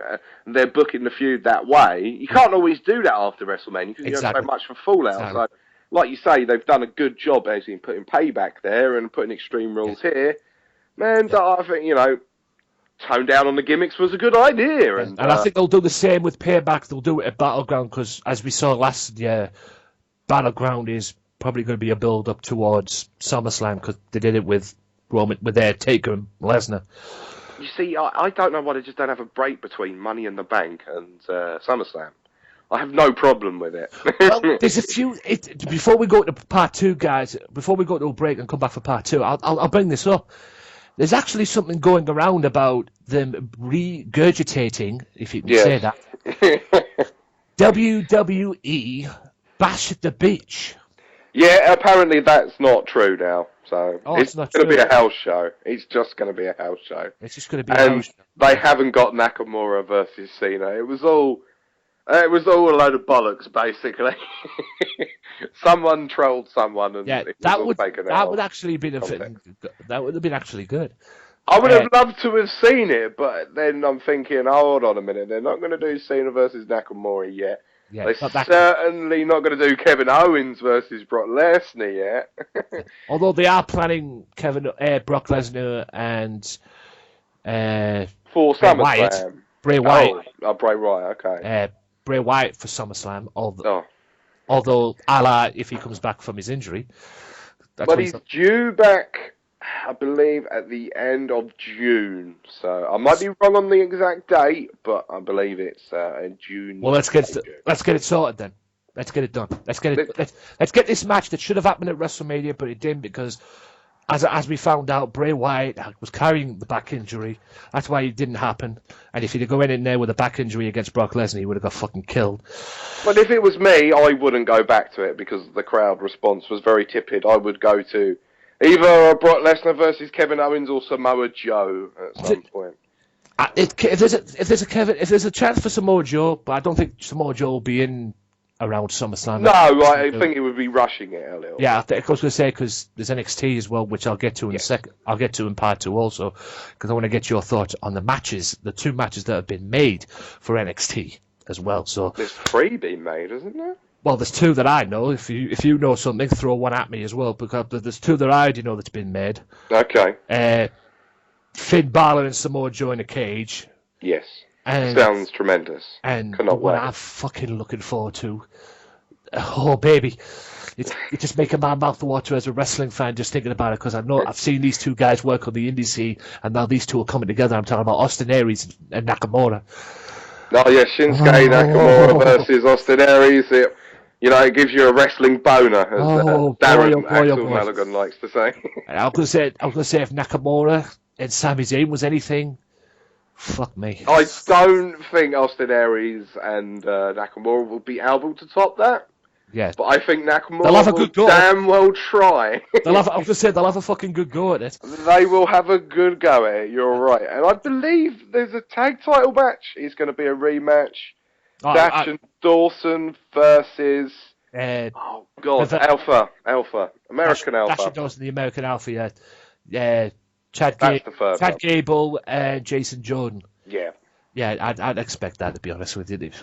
they're booking the feud that way. You can't always do that after WrestleMania because you have so much for Fallout. Exactly. So, like you say, they've done a good job as in putting Payback there and putting Extreme Rules here. Man, I think, tone down on the gimmicks was a good idea. And I think they'll do the same with Payback. They'll do it at Battleground because, as we saw last year, Battleground is probably going to be a build-up towards SummerSlam because they did it with Roman, with their Taker and Lesnar. You see, I don't know why they just don't have a break between Money in the Bank and SummerSlam. I have no problem with it. Well, there's a few. Before we go to part 2, guys, before we go to a break and come back for part 2, I'll bring this up. There's actually something going around about them regurgitating, if you can say that, WWE Bash at the Beach. Yeah, apparently that's not true now. So it's going to be a house show. It's just going to be a house show. It's just going to be a house show. They haven't got Nakamura versus Cena. It was all a load of bollocks, basically. Someone trolled someone, and that would actually be that would have been actually good. I would have loved to have seen it, but then I'm thinking, hold on a minute, they're not going to do Cena versus Nakamura yet. Yeah, they're certainly not going to do Kevin Owens versus Brock Lesnar yet. Although they are planning Brock Lesnar and For Bray Wyatt. SummerSlam. Bray Wyatt. Oh, Bray Wyatt, okay. Bray Wyatt for SummerSlam. Oh. Although, if he comes back from his injury. But he's due back, I believe, at the end of June. So I might be wrong on the exact date, but I believe it's in June. Well, let's get it sorted then. Let's get it done. Let's get this match that should have happened at WrestleMania, but it didn't because, as we found out, Bray Wyatt was carrying the back injury. That's why it didn't happen. And if he'd go in there with a back injury against Brock Lesnar, he would have got fucking killed. But if it was me, I wouldn't go back to it because the crowd response was very tepid. I would go to either Brock Lesnar versus Kevin Owens or Samoa Joe at some point. If there's a chance for Samoa Joe, but I don't think Samoa Joe will be in around SummerSlam. No, I think it would be rushing it a little. Yeah, I was going to say because there's NXT as well, which I'll get to in a second. I'll get to in part 2 also, because I want to get your thoughts on the matches, the 2 matches that have been made for NXT as well. So there's 3 being made, isn't there? Well, there's 2 that I know. If you know something, throw one at me as well, because there's 2 that I already know that's been made. Okay. Finn Balor and Samoa Joe in a cage. Yes. Sounds tremendous. And Cannot what wait. I'm fucking looking forward to. Oh, baby. It's just making my mouth water as a wrestling fan just thinking about it, because I know I've seen these 2 guys work on the indie scene, and now these 2 are coming together. I'm talking about Austin Aries and Nakamura. Oh, yeah, Shinsuke Nakamura versus Austin Aries. It gives you a wrestling boner, as Darren Axel Mulligan likes to say. I was going to say if Nakamura and Sami Zayn was anything, fuck me. I don't think Austin Aries and Nakamura will be able to top that. Yeah. But I think Nakamura will damn well try. I was going to say, they'll have a fucking good go at it. They will have a good go at it, you're right. And I believe there's a tag title match. It's going to be a rematch. Dash and Dawson versus... Alpha. American Alpha. Dash and Dawson, the American Alpha, yeah. Chad Gable and Jason Jordan. Yeah. Yeah, I'd expect that, to be honest with you. Team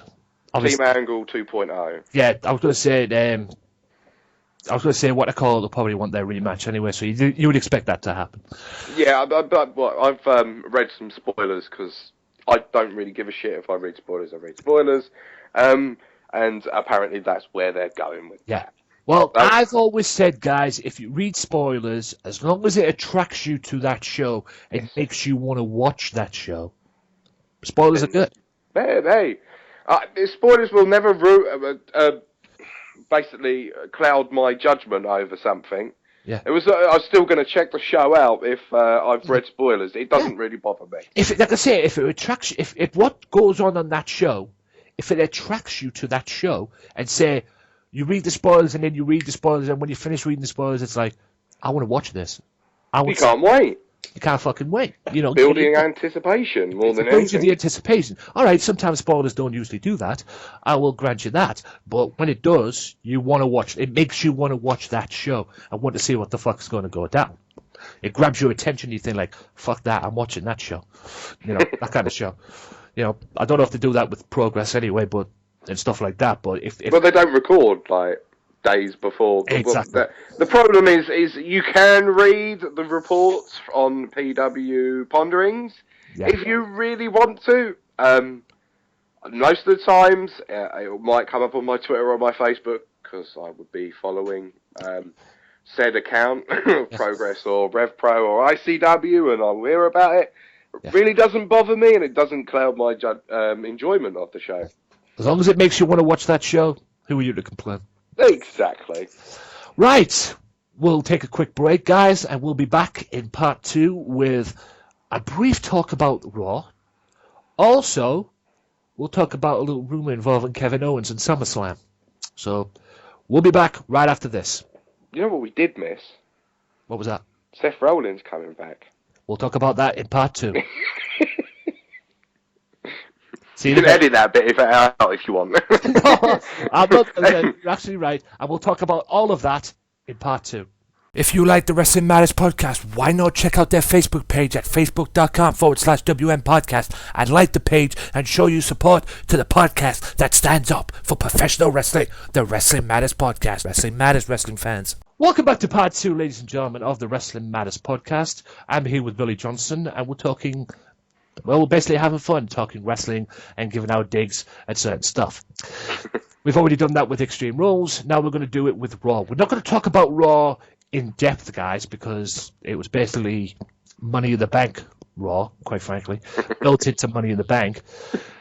Angle 2.0. Yeah, I was going to say what I call it, they'll probably want their rematch anyway, so you would expect that to happen. Yeah, but I've read some spoilers, because I don't really give a shit if I read spoilers. I read spoilers. And apparently that's where they're going with that. Well, I've always said, guys, if you read spoilers, as long as it attracts you to that show, it makes you want to watch that show. Spoilers are good. Hey. Spoilers will never basically cloud my judgment over something. Yeah. I was still going to check the show out if I've read spoilers. It doesn't really bother me. Like I say, if it attracts, if what goes on that show, if it attracts you to that show, and say you read the spoilers and then you read the spoilers, and when you finish reading the spoilers, it's like, I want to watch this. You can't wait. You can't fucking wait. Building anticipation more than anything. The anticipation. All right, sometimes spoilers don't usually do that. I will grant you that. But when it does, you want to watch. It makes you want to watch that show and want to see what the fuck's going to go down. It grabs your attention. You think like, fuck that, I'm watching that show. That kind of show. I don't know if they do that with Progress anyway, and stuff like that. But if they don't record like days before. Exactly. The problem is you can read the reports on PW Ponderings if you really want to. Most of the times, it might come up on my Twitter or my Facebook, because I would be following said account, Progress or RevPro or ICW, and I'll hear about it. It really doesn't bother me, and it doesn't cloud my enjoyment of the show. As long as it makes you want to watch that show, who are you to complain? Exactly. Right. We'll take a quick break, guys, and we'll be back in part 2 with a brief talk about Raw. Also, we'll talk about a little rumor involving Kevin Owens and SummerSlam. So, we'll be back right after this. You know what we did miss? What was that? Seth Rollins coming back. We'll talk about that in part 2. You can edit that bit out if you want. No, I'm not. You're absolutely right. And we'll talk about all of that in part 2. If you like the Wrestling Matters podcast, why not check out their Facebook page at facebook.com/WMPodcast and like the page and show your support to the podcast that stands up for professional wrestling, the Wrestling Matters podcast. Wrestling Matters, wrestling fans. Welcome back to part 2, ladies and gentlemen, of the Wrestling Matters podcast. I'm here with Billy Johnson, and we're talking Well, we're basically having fun talking wrestling and giving our digs at certain stuff. We've already done that with Extreme Rules. Now we're going to do it with Raw. We're not going to talk about Raw in depth, guys, because it was basically Money in the Bank Raw, quite frankly, built into Money in the Bank.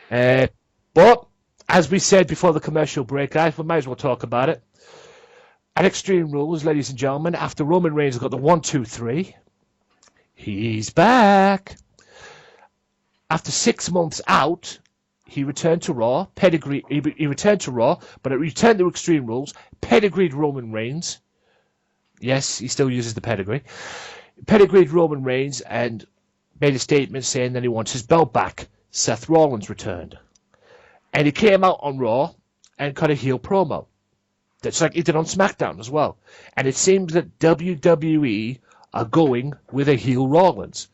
But as we said before the commercial break, guys, we might as well talk about it. At Extreme Rules, ladies and gentlemen, after Roman Reigns got the 1, 2, 3, he's back. After 6 months out, he returned to Raw. He returned to Raw, but it returned to Extreme Rules. Pedigreed Roman Reigns. Yes, he still uses the pedigree. Pedigreed Roman Reigns and made a statement saying that he wants his belt back. Seth Rollins returned. And he came out on Raw and cut a heel promo. That's like he did on SmackDown as well. And it seems that WWE are going with a heel Rollins,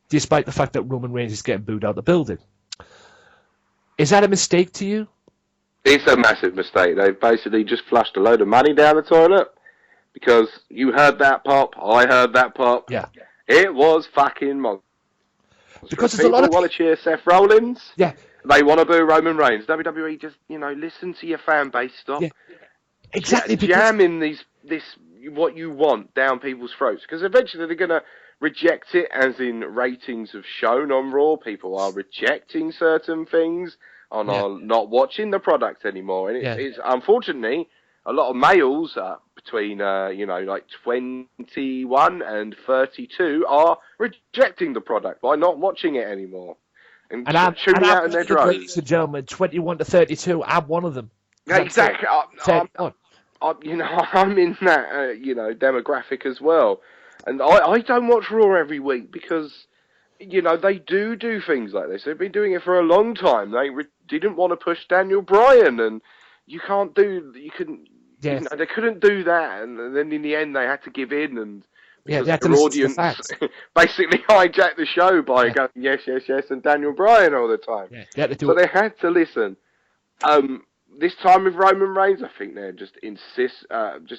despite the fact that Roman Reigns is getting booed out the building. Is that a mistake to you? It's a massive mistake. They've basically just flushed a load of money down the toilet because you heard that pop, I heard that pop. Yeah. It was fucking monstrous. Because there's people a lot of want to cheer Seth Rollins. Yeah. They want to boo Roman Reigns. WWE just, listen to your fan base. Stop. Yeah. Exactly. Jamming this what you want down people's throats, because eventually they're going to reject it, as in ratings have shown on Raw. People are rejecting certain things and are not watching the product anymore. And it's unfortunately, a lot of males between, like 21 and 32 are rejecting the product by not watching it anymore. And tuning out in their droves. Ladies and gentlemen, 21 to 32, I'm one of them. Yeah, exactly. I'm in that, demographic as well. And I don't watch Raw every week because, they do things like this. They've been doing it for a long time. They didn't want to push Daniel Bryan, and they couldn't do that. And then in the end, they had to give in, and because their audience basically hijacked the show by going, yes, and Daniel Bryan all the time. Yeah, they had to listen. This time with Roman Reigns, I think they're just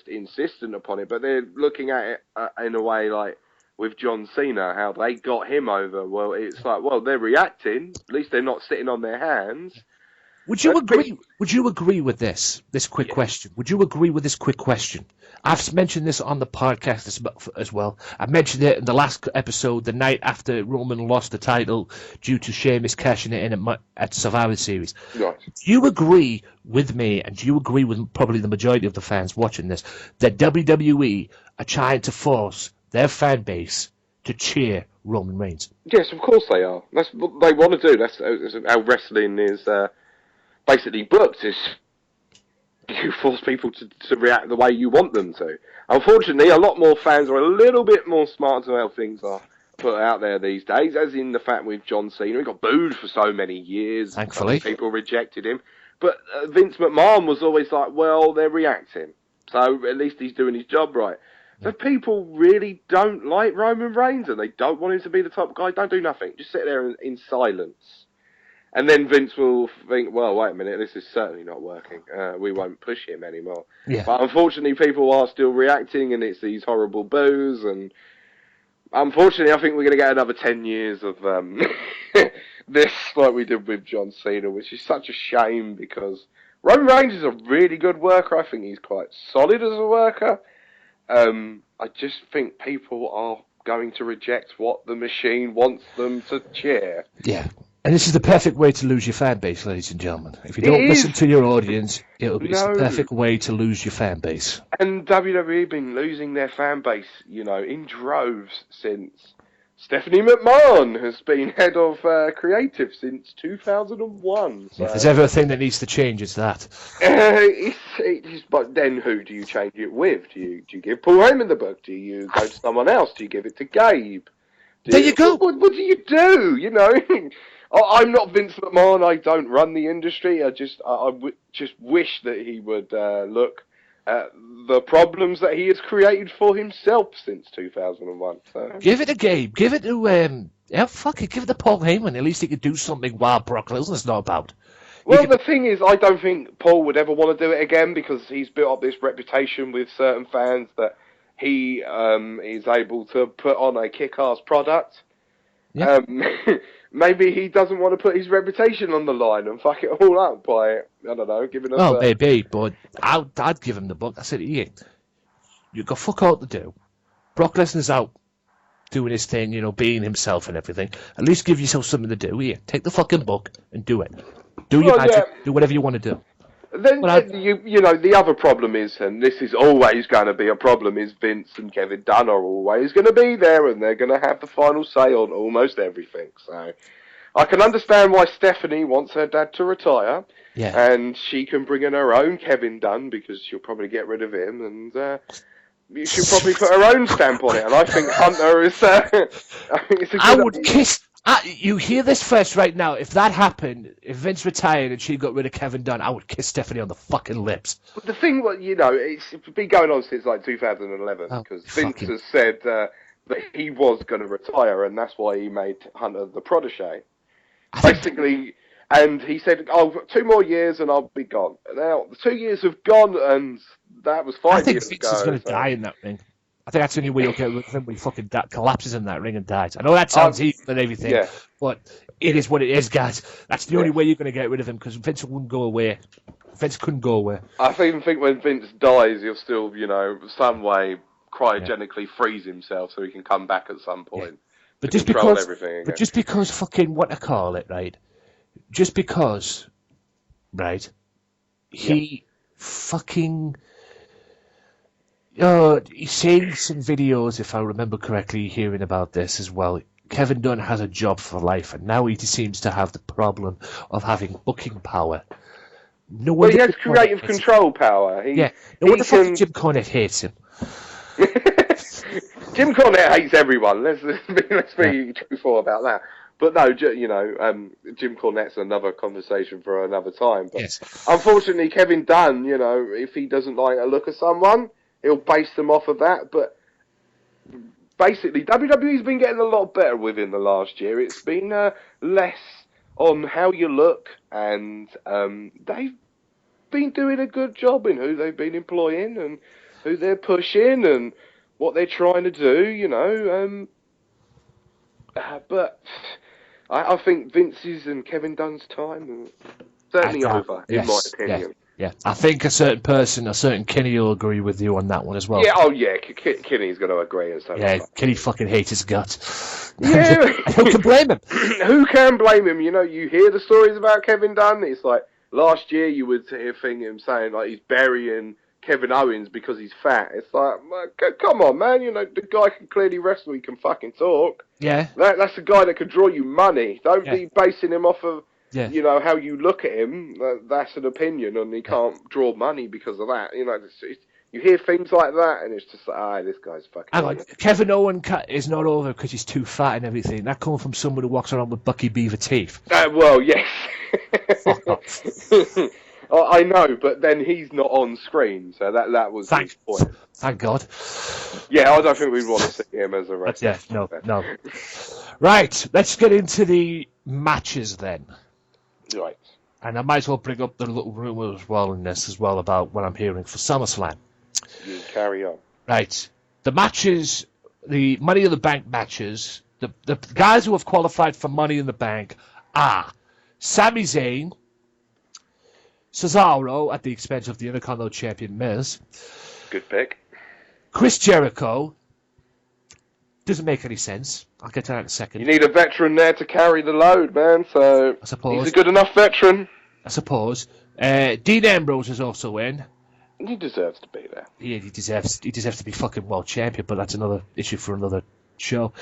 insistent upon it, but they're looking at it in a way like with John Cena, how they got him over. Well, it's like, they're reacting. At least they're not sitting on their hands. Would you agree? Would you agree with this quick question? Would you agree with this quick question? I've mentioned this on the podcast as well. I mentioned it in the last episode, the night after Roman lost the title due to Sheamus cashing it in at Survivor Series. Right. Do you agree with me, and do you agree with probably the majority of the fans watching this, that WWE are trying to force their fan base to cheer Roman Reigns? Yes, of course they are. That's what they want to do. That's how wrestling is basically booked, is you force people to react the way you want them to. Unfortunately, a lot more fans are a little bit more smart to how things are put out there these days, as in the fact with John Cena. He got booed for so many years. Thankfully. People rejected him. But Vince McMahon was always like, well, they're reacting, so at least he's doing his job right. So people really don't like Roman Reigns, and they don't want him to be the top guy. Don't do nothing. Just sit there in silence. And then Vince will think, well, wait a minute, this is certainly not working. We won't push him anymore. Yeah. But unfortunately, people are still reacting, and it's these horrible boos. And unfortunately, I think we're going to get another 10 years of this, like we did with John Cena, which is such a shame because Roman Reigns is a really good worker. I think he's quite solid as a worker. I just think people are going to reject what the machine wants them to cheer. Yeah. And this is the perfect way to lose your fan base, ladies and gentlemen. If you don't listen to your audience, it's the perfect way to lose your fan base. And WWE have been losing their fan base, in droves since Stephanie McMahon has been head of creative since 2001. So. If there's ever a thing that needs to change, it's that. But then who do you change it with? Do you give Paul Heyman the book? Do you go to someone else? Do you give it to Gabe? There you go. What do you do? I'm not Vince McMahon. I don't run the industry. I just wish that he would look at the problems that he has created for himself since 2001. So. Give it to Gabe. Give it to give it to Paul Heyman. At least he could do something while Brock Lesnar's not about. Well, the thing is, I don't think Paul would ever want to do it again because he's built up this reputation with certain fans that he is able to put on a kick-ass product. Yeah. maybe he doesn't want to put his reputation on the line and fuck it all up by, I don't know, giving us. Well, maybe, but I'd give him the book. I said, here, you've got fuck all to do. Brock Lesnar's out doing his thing, you know, being himself and everything. At least give yourself something to do. Here, take the fucking book and do it. Do your magic. Do whatever you want to do. Then you know, the other problem is, and this is always going to be a problem, is Vince and Kevin Dunn are always going to be there, and they're going to have the final say on almost everything. So I can understand why Stephanie wants her dad to retire, and she can bring in her own Kevin Dunn because she'll probably get rid of him, and she'll probably put her own stamp on it. And I think Hunter is. I think it's a good I would idea. kiss. You hear this first right now. If that happened, if Vince retired and she got rid of Kevin Dunn, I would kiss Stephanie on the fucking lips. But the thing, you know, it's been going on since like 2011 because Vince has said that he was going to retire, and that's why he made Hunter the protege. Basically, and he said, "Oh, 2 more years and I'll be gone." Now the 2 years have gone, and that was 5 years ago. I think Vince is going to die in that ring. I think that's the only way you'll get rid of him when he fucking collapses in that ring and dies. I know that sounds evil and everything, but it is what it is, guys. That's the only way you're going to get rid of him because Vince wouldn't go away. Vince couldn't go away. I even think when Vince dies, he'll still, you know, some way cryogenically freeze himself so he can come back at some point. But just because fucking what I call it, right? Just because, right? He fucking. He's seen some videos, if I remember correctly, hearing about this as well. Kevin Dunn has a job for life, and now he seems to have the problem of having booking power. No he has creative control power. No wonder the fucking Jim Cornette hates him. Jim Cornette hates everyone. Let's be truthful about that. But no, you know, Jim Cornette's another conversation for another time. But unfortunately, Kevin Dunn, you know, if he doesn't like a look of someone, he'll base them off of that, but basically, WWE's been getting a lot better within the last year. It's been less on how you look, and they've been doing a good job in who they've been employing and who they're pushing and what they're trying to do, you know. But I think Vince's and Kevin Dunn's time certainly over, in my opinion. Yeah, I think a certain person, a certain Kenny will agree with you on that one as well. Yeah, Kenny's going to agree. And so Kenny fucking hates his guts. Yeah. Who can blame him? Who can blame him? You know, you hear the stories about Kevin Dunn. It's like, last year you would hear him saying, like, he's burying Kevin Owens because he's fat. It's like, come on, man. You know, the guy can clearly wrestle. He can fucking talk. Yeah. That's the guy that can draw you money. Don't be basing him off of... you know, how you look at him, that's an opinion, and he can't draw money because of that. You know, you hear things like that, and it's just like, this guy's fucking... Hang on, Kevin Owens is not over because he's too fat and everything. That comes from someone who walks around with Bucky Beaver teeth. Well, yes. Fuck off. I know, but then he's not on screen, so that was his point. Thank God. Yeah, I don't think we'd want to see him as a wrestler. No. Right, let's get into the matches then. Right. And I might as well bring up the little rumour as well in this as well about what I'm hearing for SummerSlam. You carry on. Right. The matches, the Money in the Bank matches, the guys who have qualified for Money in the Bank are Sami Zayn, Cesaro at the expense of the Intercontinental Champion Miz. Good pick. Chris Jericho. Doesn't make any sense. I'll get to that in a second. You need a veteran there to carry the load, man, so I suppose he's a good enough veteran. I suppose. Dean Ambrose is also in. He deserves to be there. Yeah, he deserves to be fucking world champion, but that's another issue for another show.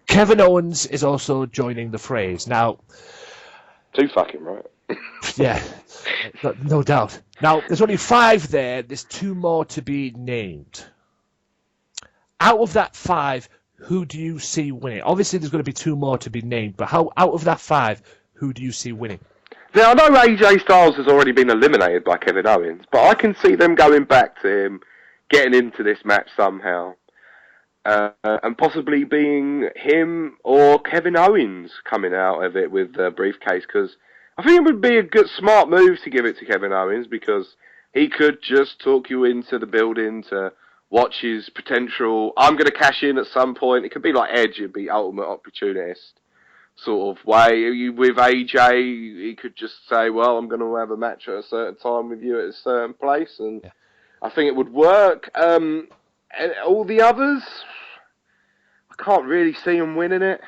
Kevin Owens is also joining the phrase. Now... Too fucking right. Yeah, no doubt. Now, there's only 5 there. There's 2 more to be named. Out of that 5, who do you see winning? Obviously, there's going to be 2 more to be named, but out of that 5, who do you see winning? Now, I know AJ Styles has already been eliminated by Kevin Owens, but I can see them going back to him, getting into this match somehow, and possibly being him or Kevin Owens coming out of it with the briefcase, because I think it would be a good, smart move to give it to Kevin Owens, because he could just talk you into the building to watch his potential, I'm going to cash in at some point. It could be like Edge, it'd be ultimate opportunist. sort of way. With AJ, he could just say, well, I'm going to have a match at a certain time with you at a certain place, and I think it would work. And all the others, I can't really see them winning it.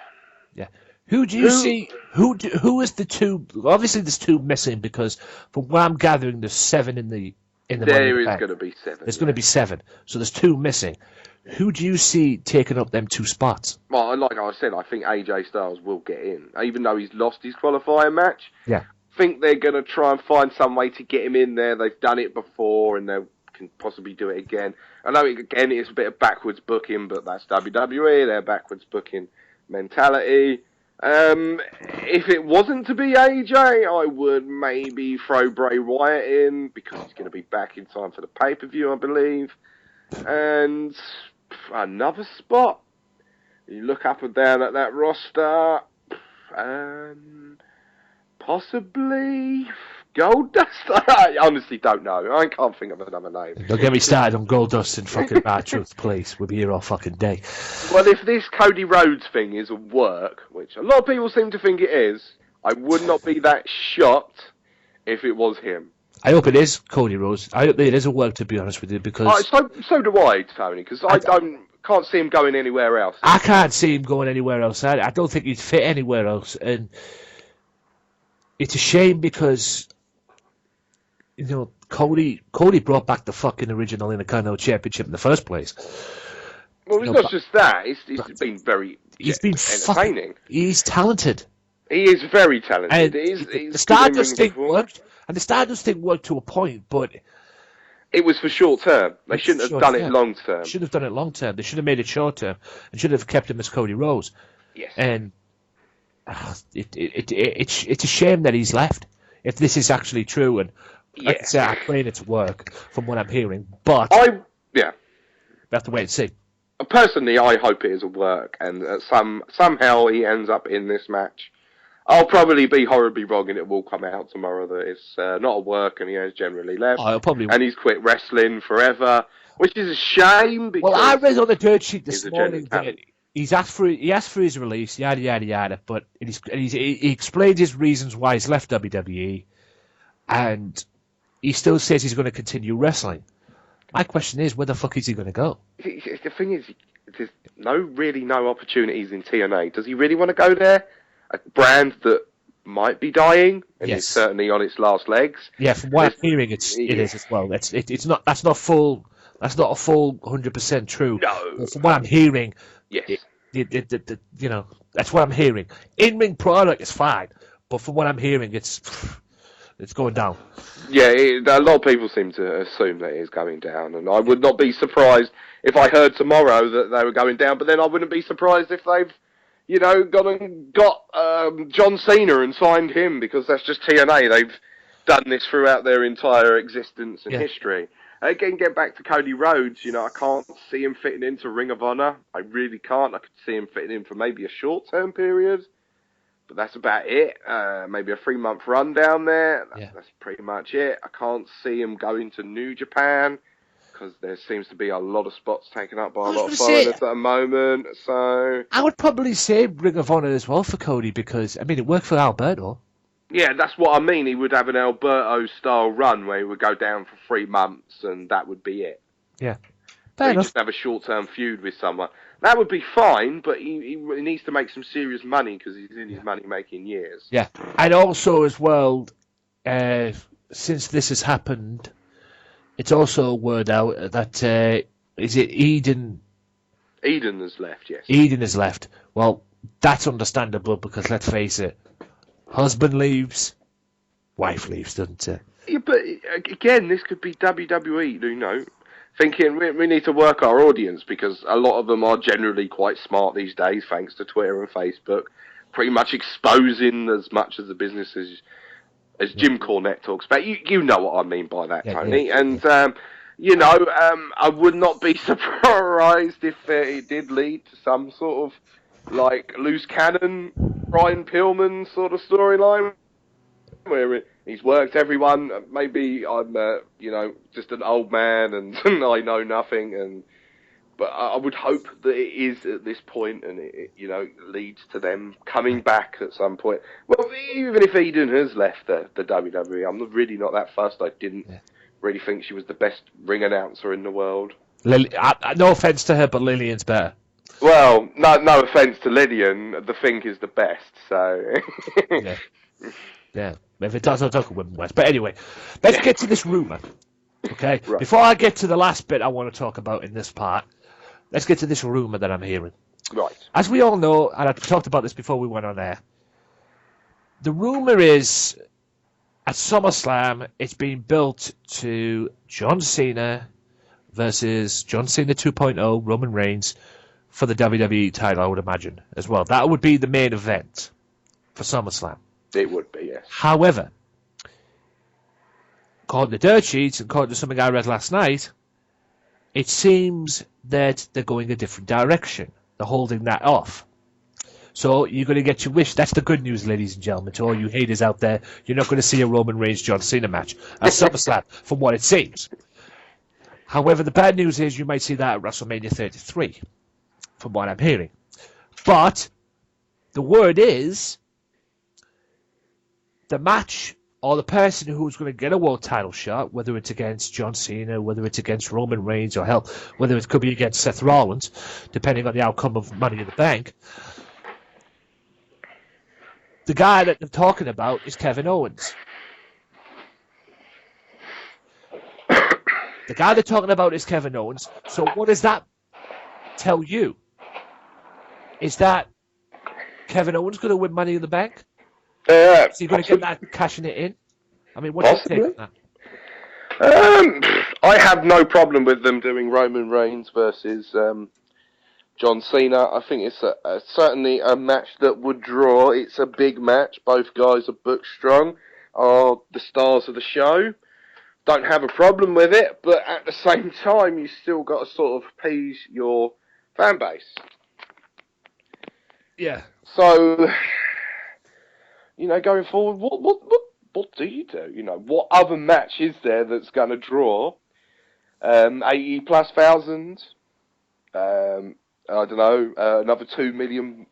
Yeah. Who do you see? Who is the two? Obviously, there's two missing because, from what I'm gathering, there's 7 in the. There is going to be 7. There's going to be 7, so there's 2 missing. Who do you see taking up them 2 spots? Well, like I said, I think AJ Styles will get in, even though he's lost his qualifying match. Yeah. I think they're going to try and find some way to get him in there. They've done it before, and they can possibly do it again. I know, again, it's a bit of backwards booking, but that's WWE, their backwards booking mentality. If it wasn't to be AJ, I would maybe throw Bray Wyatt in, because he's going to be back in time for the pay-per-view, I believe. And another spot. You look up and down at that roster, possibly Goldust? I honestly don't know. I can't think of another name. Don't get me started on Goldust and fucking R-Truth, please. We'll be here all fucking day. Well, if this Cody Rhodes thing is a work, which a lot of people seem to think it is, I would not be that shocked if it was him. I hope it is Cody Rhodes. I hope it is a work, to be honest with you, because... So do I, Tony, because I can't see him going anywhere else. I can't see him going anywhere else. I don't think he'd fit anywhere else, and it's a shame because... You know, Cody brought back the fucking original Intercontinental Championship in the first place. Well, it's not just that. He's been very entertaining. He's talented. He is very talented. And the Stardust thing worked, and the Stardust thing worked to a point, but... It was for short term. They shouldn't have done it long term. Should have done it long term. They should have made it short term, and should have kept him as Cody Rhodes. Yes. And it's a shame that he's left. If this is actually true, and... Like I say, I claim it to work from what I'm hearing, but we have to wait and see. Personally, I hope it is a work, and somehow he ends up in this match. I'll probably be horribly wrong, and it will come out tomorrow that it's not a work, and he has generally left, and he's quit wrestling forever, which is a shame. Because I read on the dirt sheet this morning that he asked for his release, yada yada yada, but he explained his reasons why he's left WWE, and he still says he's going to continue wrestling. My question is, where the fuck is he going to go? The thing is, there's no opportunities in TNA. Does he really want to go there? A brand that might be dying and is certainly on its last legs. Yeah, from what I'm hearing, it is as well. It's not. That's not full. That's not a full 100% true. No. But from what I'm hearing, yes, you know, that's what I'm hearing. In-ring product is fine, but from what I'm hearing, it's going down. Yeah, a lot of people seem to assume that it is going down, and I would not be surprised if I heard tomorrow that they were going down, but then I wouldn't be surprised if they've, got John Cena and signed him, because that's just TNA. They've done this throughout their entire existence and history. Again, get back to Cody Rhodes, I can't see him fitting into Ring of Honor. I really can't. I could see him fitting in for maybe a short-term period. But that's about it. Maybe a 3-month run down there. That's pretty much it. I can't see him going to New Japan, because there seems to be a lot of spots taken up by a lot of foreigners at the moment. So I would probably say Ring of Honor as well for Cody, because it worked for Alberto. Yeah, that's what I mean. He would have an Alberto-style run where he would go down for 3 months, and that would be it. Yeah. He just have a short-term feud with someone. That would be fine, but he needs to make some serious money, because he's in his money-making years. Yeah, and also as well, since this has happened, it's also word out that is it Eden? Eden has left, yes. Eden has left. Well, that's understandable, because let's face it, husband leaves, wife leaves, doesn't it? Yeah, but again, this could be WWE, thinking we need to work our audience, because a lot of them are generally quite smart these days, thanks to Twitter and Facebook, pretty much exposing as much of the business as Jim Cornette talks about. You know what I mean by that, Tony. Yeah. And, I would not be surprised if it did lead to some sort of, loose cannon, Brian Pillman sort of storyline, where he's worked everyone. Maybe I'm, just an old man and I know nothing, and But I would hope that it is at this point, and it leads to them coming back at some point. Well, even if Eden has left the WWE, I'm really not that fussed. I didn't really think she was the best ring announcer in the world. No offense to her, but Lillian's better. Well, no offense to Lillian, the Fink is the best. So yeah. If it does, I'll talk about West. But anyway, let's get to this rumor. Okay. Right. Before I get to the last bit I want to talk about in this part, let's get to this rumor that I'm hearing. Right. As we all know, and I talked about this before we went on air, the rumor is at SummerSlam it's being built to John Cena versus John Cena 2.0, Roman Reigns, for the WWE title, I would imagine, as well. That would be the main event for SummerSlam. It would be, yes. However, according to dirt sheets and according to something I read last night, it seems that they're going a different direction. They're holding that off. So you're going to get your wish. That's the good news, ladies and gentlemen. To all you haters out there, you're not going to see a Roman Reigns John Cena match at SummerSlam, from what it seems. However, the bad news is you might see that at WrestleMania 33, from what I'm hearing. But the word is the match or the person who's going to get a world title shot, whether it's against John Cena, whether it's against Roman Reigns, or hell, whether it could be against Seth Rollins, depending on the outcome of Money in the Bank. The guy that they're talking about is Kevin Owens. The guy they're talking about is Kevin Owens. So what does that tell you? Is that Kevin Owens going to win Money in the Bank? Is he going to get that, cashing it in? I mean, what's your take on that? I have no problem with them doing Roman Reigns versus John Cena. I think it's certainly a match that would draw. It's a big match. Both guys are booked strong, are the stars of the show. Don't have a problem with it, but at the same time, you still got to sort of appease your fan base. Yeah. So, going forward, what do you do? What other match is there that's going to draw 80 plus thousand? I don't know, another 2 million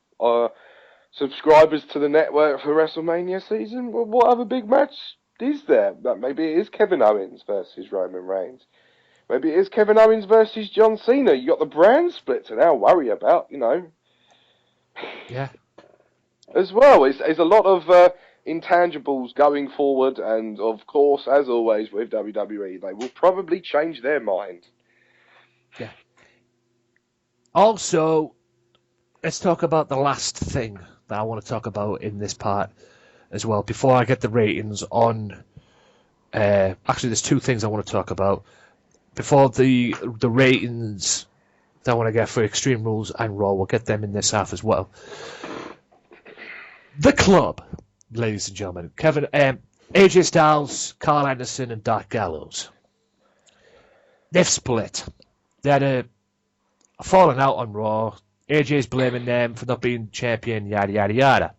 subscribers to the network for WrestleMania season? Well, what other big match is there? Maybe it is Kevin Owens versus Roman Reigns. Maybe it is Kevin Owens versus John Cena. You got the brand split to now worry about, Yeah. As well, it's a lot of intangibles going forward, and of course, as always with WWE, they will probably change their mind. Yeah. Also, let's talk about the last thing that I want to talk about in this part as well, before I get the ratings on... actually, there's two things I want to talk about. Before the ratings that I want to get for Extreme Rules and Raw, we'll get them in this half as well. The Club, ladies and gentlemen. AJ Styles, Carl Anderson, and Dark Gallows. They've split. They had a falling out on Raw. AJ's blaming them for not being champion, yada, yada, yada.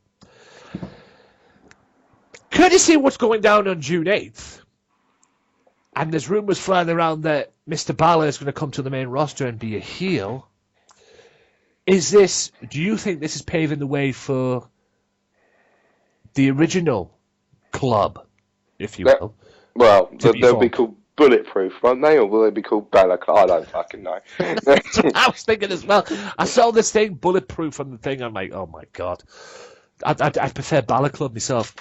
Courtesy what's going down on June 8th, and there's rumours flying around that Mr. Balor is going to come to the main roster and be a heel. Do you think this is paving the way for the original Club, if you will? Well, they'll be called Bulletproof, won't they? Or will they be called Balor Club? I don't fucking know. I was thinking as well. I saw this thing, Bulletproof, on the thing. I'm like, oh my God. I prefer Balor Club myself,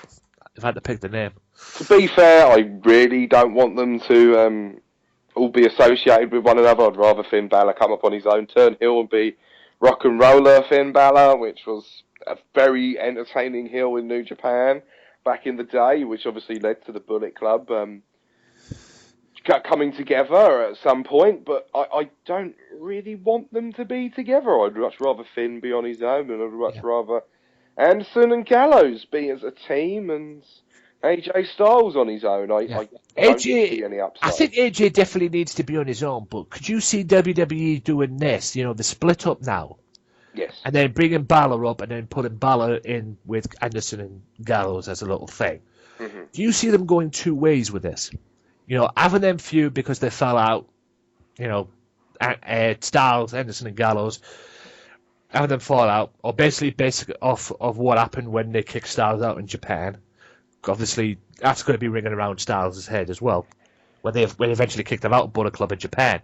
if I had to pick the name. To be fair, I really don't want them to all be associated with one another. I'd rather Finn Balor come up on his own, turn heel, and be rock and roller Finn Balor, which was a very entertaining heel in New Japan back in the day, which obviously led to the Bullet Club coming together at some point. But I don't really want them to be together. I'd much rather Finn be on his own, and I'd much rather Anderson and Gallows be as a team, and AJ Styles on his own. I don't see any upside. I think AJ definitely needs to be on his own, but could you see WWE doing this? The split up now. Yes. And then bringing Balor up and then putting Balor in with Anderson and Gallows as a little thing. Mm-hmm. Do you see them going two ways with this? Having them feud because they fell out, Styles, Anderson, and Gallows, having them fall out, or basically off of what happened when they kicked Styles out in Japan. Obviously, that's going to be ringing around Styles' head as well, when they eventually kicked him out of Bullet Club in Japan.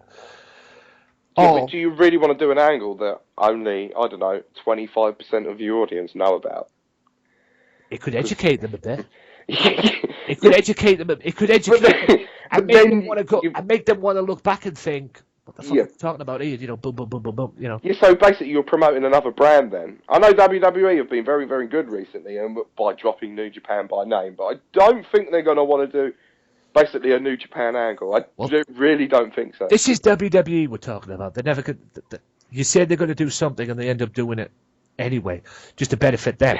But do you really want to do an angle that only, 25% of your audience know about? It could educate them a bit. It could educate them. It could educate them and make them want to go and make them want to look back and think, "What the fuck are you talking about here?" Boom, boom, boom, boom, boom. Yeah, so basically, you're promoting another brand. Then I know WWE have been very, very good recently, and by dropping New Japan by name, but I don't think they're going to want to do basically a New Japan angle. I really don't think so. This is WWE we're talking about. They never could. You said they're going to do something, and they end up doing it anyway, just to benefit them.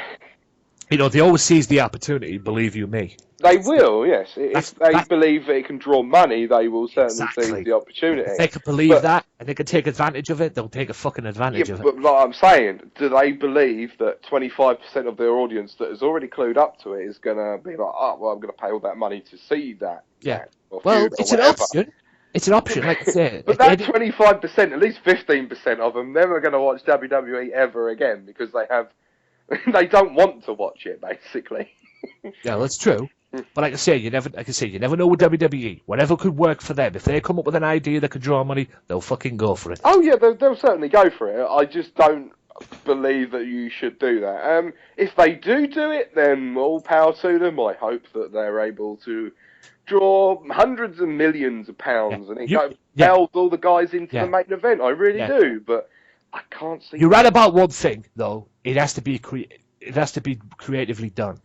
They always seize the opportunity, believe you me. They will, yes. If they believe that it can draw money, they will certainly seize the opportunity. If they can believe that, and they can take advantage of it, they'll take a fucking advantage of it. But like I'm saying, do they believe that 25% of their audience that is already clued up to it is going to be like, oh, well, I'm going to pay all that money to see that? Yeah. Well, it's an option. It's an option, like I say. But that 25%, at least 15% of them, never going to watch WWE ever again because they don't want to watch it, basically. Yeah, that's true. But like I say, you never know with WWE. Whatever could work for them. If they come up with an idea that could draw money, they'll fucking go for it. Oh yeah, they'll certainly go for it. I just don't believe that you should do that. If they do it, then all power to them. I hope that they're able to draw hundreds of millions of pounds and propels all the guys into the main event. I really do, but I can't see. You're right about one thing, though. It has to be creatively done.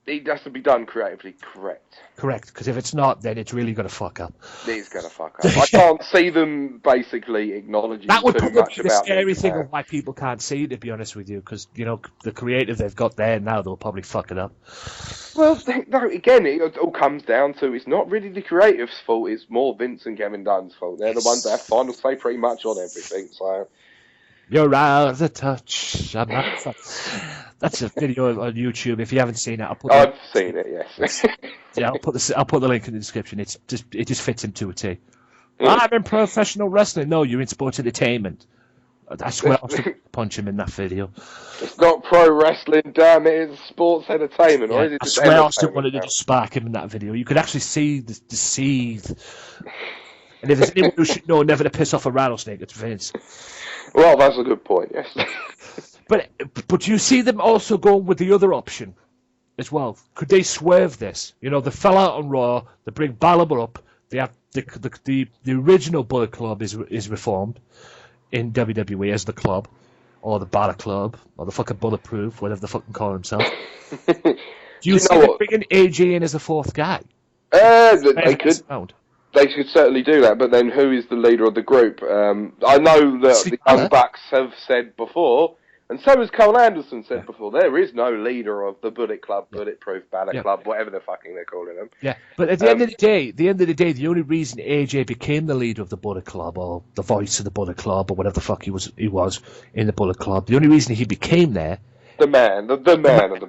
It has to be done creatively, correct. Correct, because if it's not, then it's really going to fuck up. It's going to fuck up. I can't see them basically acknowinging that would too probably much be the about scary thing of why people can't see it, to be honest with you, because, the creative they've got there now, they'll probably fuck it up. Well, no, again, it all comes down to it's not really the creative's fault, it's more Vince and Kevin Dunn's fault. They're the ones that have final say pretty much on everything, so... You're out of touch. That's a video on YouTube. If you haven't seen it, I've seen it. Yes. Yeah, I'll put the link in the description. It just fits into a T. I'm in professional wrestling. No, you're in sports entertainment. I swear I'll punch him in that video. It's not pro wrestling, damn it! It's sports entertainment, or is it? I swear I still wanted to just spark him in that video. You could actually see the seethe. And if there's anyone who should know never to piss off a rattlesnake, it's Vince. Well, that's a good point, yes. But you see them also going with the other option as well. Could they swerve this? They fell out on Raw, they bring Balor up, they have the original Bullet Club is reformed in WWE as the club, or the Balor Club, or the fucking Bulletproof, whatever the fucking call themselves. Do you see them bringing AJ in as a fourth guy? They could. They could certainly do that, but then who is the leader of the group? I know that the Young Bucks have said before, and so has Cole Anderson said before, there is no leader of the Bullet Club, Bulletproof, Balor Club, whatever the fucking they're calling them. Yeah, but at the end of the day, the only reason AJ became the leader of the Bullet Club, or the voice of the Bullet Club, or whatever the fuck he was in the Bullet Club, the only reason he became there... The man of the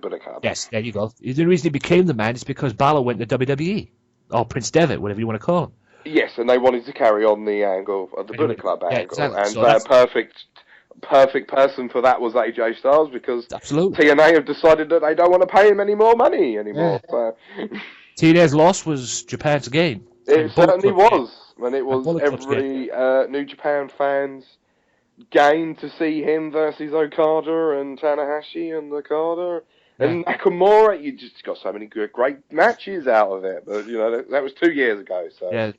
Bullet Club. Yes, there you go. The only reason he became the man is because Balor went to WWE. Or Prince Devitt, whatever you want to call him. Yes, and they wanted to carry on the angle of the Bullet Club angle. Exactly. And so perfect person for that was AJ Styles, because absolutely. TNA have decided that they don't want to pay him any more money anymore. Yeah. So. TNA's loss was Japan's gain. It certainly was. And it was every New Japan fan's gain to see him versus Okada and Tanahashi and Okada. And Nakamura, you just got so many great matches out of it. But, that was 2 years ago. So yeah,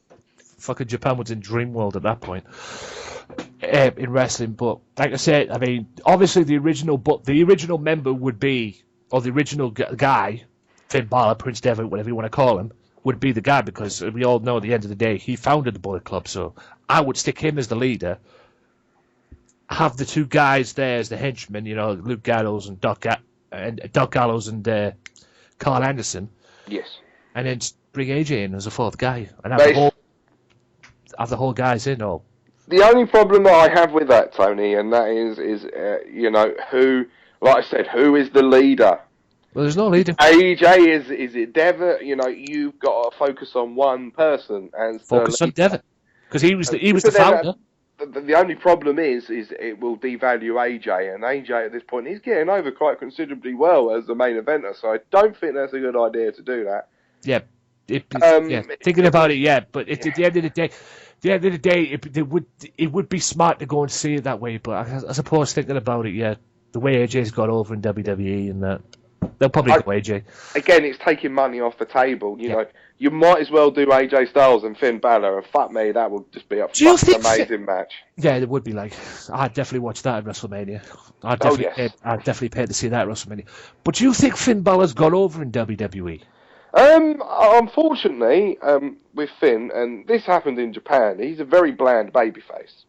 fucking Japan was in dream world at that point in wrestling. But like I said, I mean, obviously the original member would be, or the original guy, Finn Balor, Prince Devitt, whatever you want to call him, would be the guy, because we all know at the end of the day, he founded the Bullet Club. So I would stick him as the leader. Have the two guys there as the henchmen, Luke Gallows and Doc Gallows and Carl Anderson. Yes. And then bring AJ in as a fourth guy and have the whole guys in. Or the only problem that I have with that, Tony, and that is who, like I said, who is the leader? Well, there's no leader. AJ is it Devitt? You've got to focus on one person as focus on Devitt, because he was the founder. the only problem is it will devalue AJ, and AJ at this point he's getting over quite considerably well as the main eventer. So I don't think that's a good idea to do that. Yeah, thinking about it, yeah. But at the end of the day, it would be smart to go and see it that way. But I suppose thinking about it, yeah, the way AJ's got over in WWE and that, they'll probably go AJ. Again, it's taking money off the table. You know, you might as well do AJ Styles and Finn Balor, and fuck me, that would just be a fucking amazing match. Yeah, it would be like. I'd definitely watch that at WrestleMania. I'd definitely pay to see that at WrestleMania. But do you think Finn Balor's got over in WWE? Unfortunately, with Finn, and this happened in Japan, he's a very bland babyface.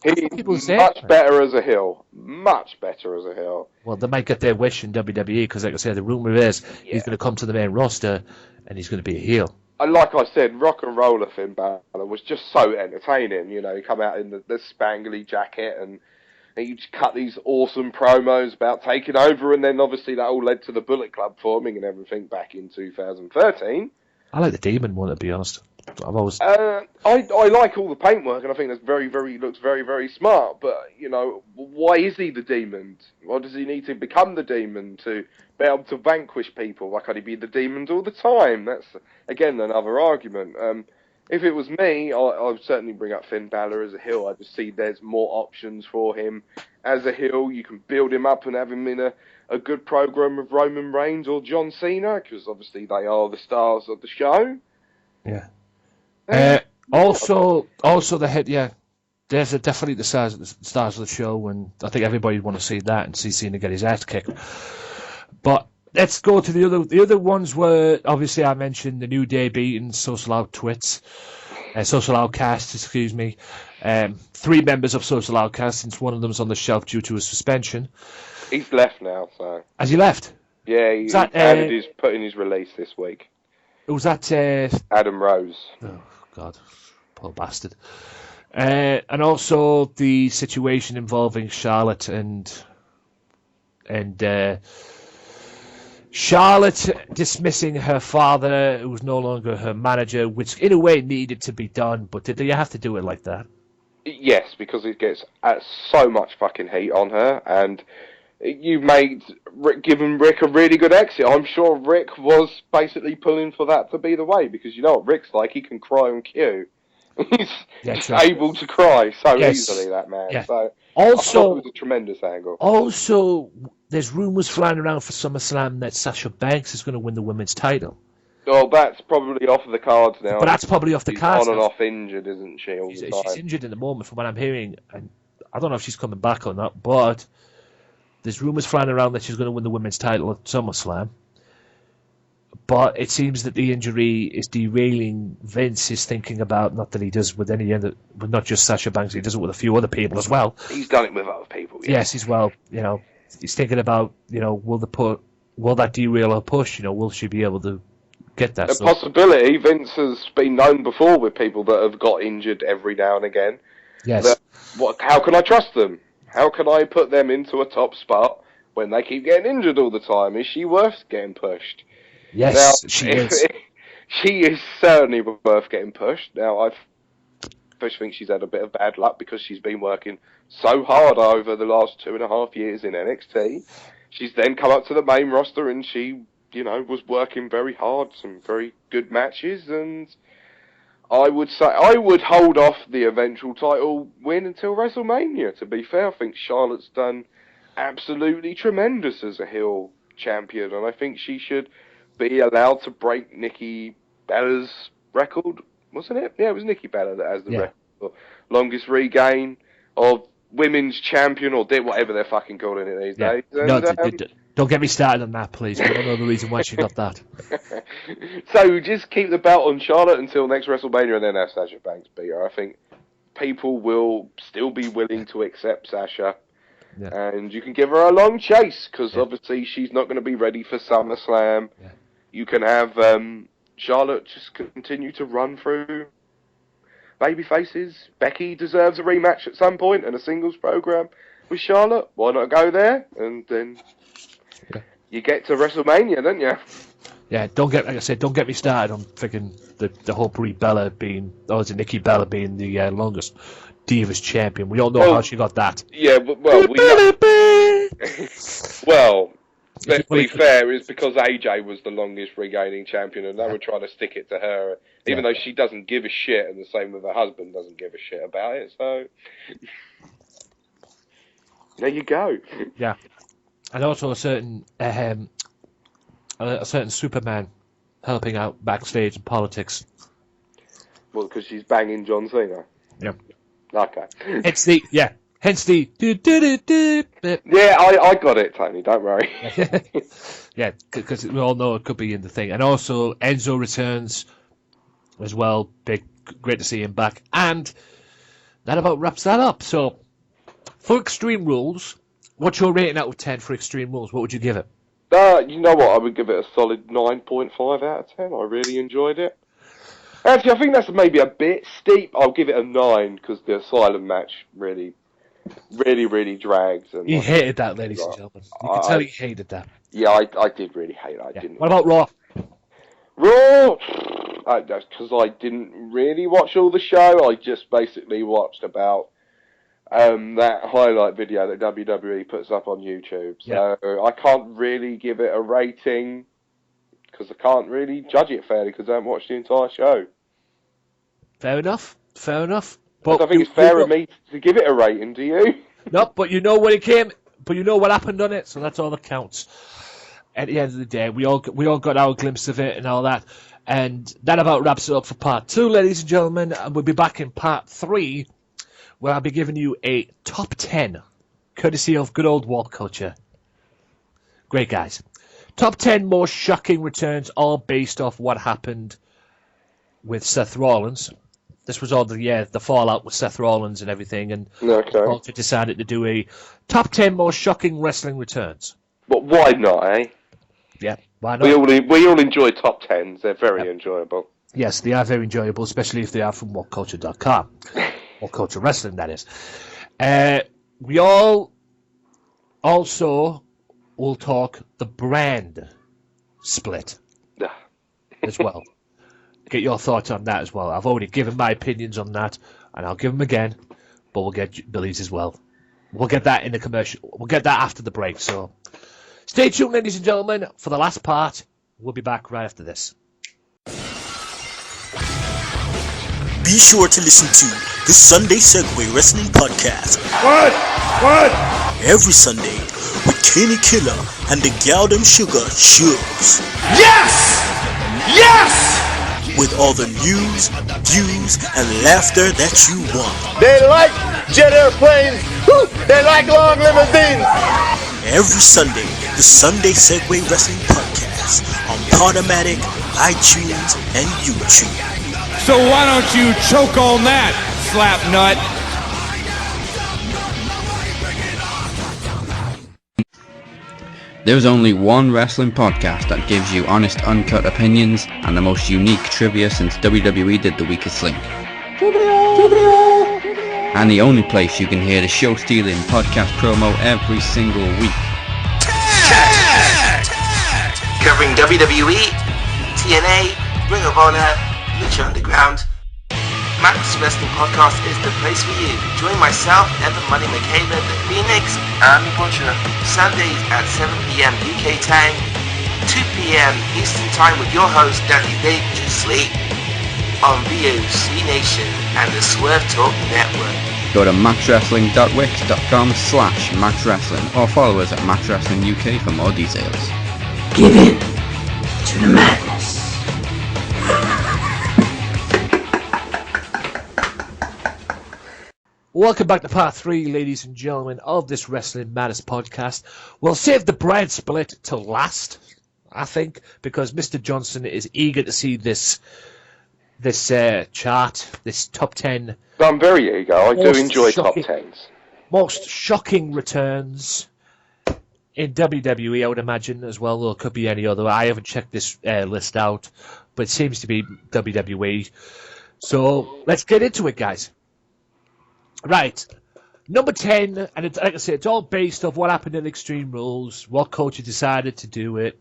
He's much better as a heel. Much better as a heel. Well, they might get their wish in WWE because, like I said, the rumor is he's going to come to the main roster and he's going to be a heel. And like I said, Rock and Roller Finn Balor was just so entertaining. You know, he come out in the spangly jacket and he just cut these awesome promos about taking over, and then obviously that all led to the Bullet Club forming and everything back in 2013. I like the Demon one, to be honest. I've always... I like all the paintwork, and I think that's looks very, very smart. But you know, why is he the Demon? Why does he need to become the Demon to be able to vanquish people? Why can't he be the Demon all the time? That's again another argument. If it was me, I would certainly bring up Finn Balor as a heel. I just see there's more options for him as a heel. You can build him up and have him in a good program of Roman Reigns or John Cena, because obviously they are the stars of the show. Yeah. Also the head. Yeah, there's definitely the stars of the show, and I think everybody would want to see that and see Cena get his ass kicked. But let's go to the other ones. Were obviously I mentioned the New Day beating Social Outcasts, excuse me. 3 members of Social Outcasts, since one of them's on the shelf due to a suspension. He's left now, so. Has he left? Yeah, he's put in his release this week. Was that Adam Rose? Oh God, poor bastard. And also the situation involving Charlotte and Charlotte dismissing her father, who was no longer her manager, which in a way needed to be done, but did you have to do it like that? Yes, because it gets so much fucking heat on her, and you've given Rick a really good exit. I'm sure Rick was basically pulling for that to be the way, because you know what Rick's like, he can cry on cue. He's able to cry so easily, that man. Yeah. So also, it was a tremendous angle. Also, there's rumours flying around for SummerSlam that Sasha Banks is going to win the women's title. Well, that's probably off the cards now. But that's probably off the cards. She's on and off injured, isn't she, all the time? She's injured at the moment, from what I'm hearing. And I don't know if she's coming back or not, but there's rumours flying around that she's going to win the women's title at SummerSlam. But it seems that the injury is derailing Vince's thinking about, not that he does with any other, with not just Sasha Banks, he does it with a few other people as well. He's done it with other people, yeah. Yes, he's he's thinking about, will that derail her push? Will she be able to get that? A possibility. Vince has been known before with people that have got injured every now and again. Yes. How can I trust them? How can I put them into a top spot when they keep getting injured all the time? Is she worth getting pushed? Yes, now, she is. She is certainly worth getting pushed. Now, I first think she's had a bit of bad luck because she's been working so hard over the last 2.5 years in NXT. She's then come up to the main roster and she, was working very hard, some very good matches, and I would say I would hold off the eventual title win until WrestleMania, to be fair. I think Charlotte's done absolutely tremendous as a heel champion, and I think she should be allowed to break Nikki Bella's record, wasn't it? Yeah, it was Nikki Bella that has the record for longest regain of women's champion, or whatever they're fucking calling it these days. And, no, don't get me started on that, please. I don't know the reason why she got that. So just keep the belt on Charlotte until next WrestleMania, and then have Sasha Banks beat her. I think people will still be willing to accept Sasha. Yeah. And you can give her a long chase, because obviously she's not going to be ready for SummerSlam. Yeah. You can have Charlotte just continue to run through baby faces. Becky deserves a rematch at some point and a singles program with Charlotte. Why not go there? And then you get to WrestleMania, don't you? Yeah, don't get me started on freaking the whole Brie Bella being, or is it Nikki Bella being the longest Divas champion? We all know how she got that. Yeah, well, we know. Well, let's be fair, it's because AJ was the longest regaining champion, and they were trying to stick it to her, even though she doesn't give a shit, and the same with her husband doesn't give a shit about it. So there you go. Yeah, and also a certain Superman helping out backstage in politics. Well, because she's banging John Cena. Yep. Okay. Hence the. Yeah, I got it, Tony. Don't worry. Yeah, because we all know it could be in the thing, and also Enzo returns as well. Great to see him back, and that about wraps that up. So, for Extreme Rules, what's your rating out of 10 for Extreme Rules? What would you give it? You know what? I would give it a solid 9.5 out of 10. I really enjoyed it. Actually, I think that's maybe a bit steep. I'll give it a 9 because the Asylum match really drags. And you hated that, ladies and gentlemen. You can tell you hated that. Yeah, I did really hate it. I didn't. What about Raw? Raw? That's because I didn't really watch all the show. I just basically watched about that highlight video that WWE puts up on YouTube. So I can't really give it a rating because I can't really judge it fairly because I haven't watched the entire show. Fair enough. But I think it's fair of me to give it a rating, do you? No, but you know when it came, but you know what happened on it, so that's all that counts. At the end of the day, we all got our glimpse of it and all that. And that about wraps it up for part 2, ladies and gentlemen. And we'll be back in part 3, where I'll be giving you a top 10, courtesy of good old Walt Culture. Great, guys. Top 10 most shocking returns, all based off what happened with Seth Rollins. This was all the fallout with Seth Rollins and everything, and Culture decided to do a top 10 most shocking wrestling returns. But why not, eh? Yeah, why not? We all enjoy top 10s. They're very enjoyable. Yes, they are very enjoyable, especially if they are from WhatCulture.com. What Culture Wrestling, that is. We all also will talk the brand split as well. Get your thoughts on that as well. I've already given my opinions on that, and I'll give them again, but we'll get Billy's as well. We'll get that in the commercial. We'll get that after the break, so stay tuned, ladies and gentlemen, for the last part. We'll be back right after this. Be sure to listen to the Sunday Segway Wrestling Podcast. What? Every Sunday with Kenny Killer and the Galdem Sugar Shuggs. Yes! With all the news, views, and laughter that you want. They like jet airplanes. They like long limousines. Every Sunday, the Sunday Segway Wrestling Podcast on Podomatic, iTunes, and YouTube. So why don't you choke on that, slap nut? There's only one wrestling podcast that gives you honest, uncut opinions and the most unique trivia since WWE did The Weakest Link. And the only place you can hear the show-stealing podcast promo every single week. Covering WWE, TNA, Ring of Honor, Lucha Underground. Matt's Wrestling Podcast is the place for you. Join myself, Evan Money McCabe, the Phoenix, and the Butcher. Sundays at 7 p.m. UK time, 2 p.m. Eastern time with your host, Danny Dangerously, on VOC Nation and the Swerve Talk Network. Go to matchwrestling.wix.com/matchwrestling or follow us at Match Wrestling UK for more details. Give in to the madness. Welcome back to part 3, ladies and gentlemen, of this Wrestling Madness podcast. We'll save the brand split till last, I think, because Mr. Johnson is eager to see this chart, this top 10. I'm very eager. I do enjoy top 10s. Most shocking returns in WWE, I would imagine, as well. Or it could be any other. I haven't checked this list out, but it seems to be WWE. So let's get into it, guys. Right. Number 10, and like I said, it's all based off what happened in Extreme Rules, what coach decided to do it,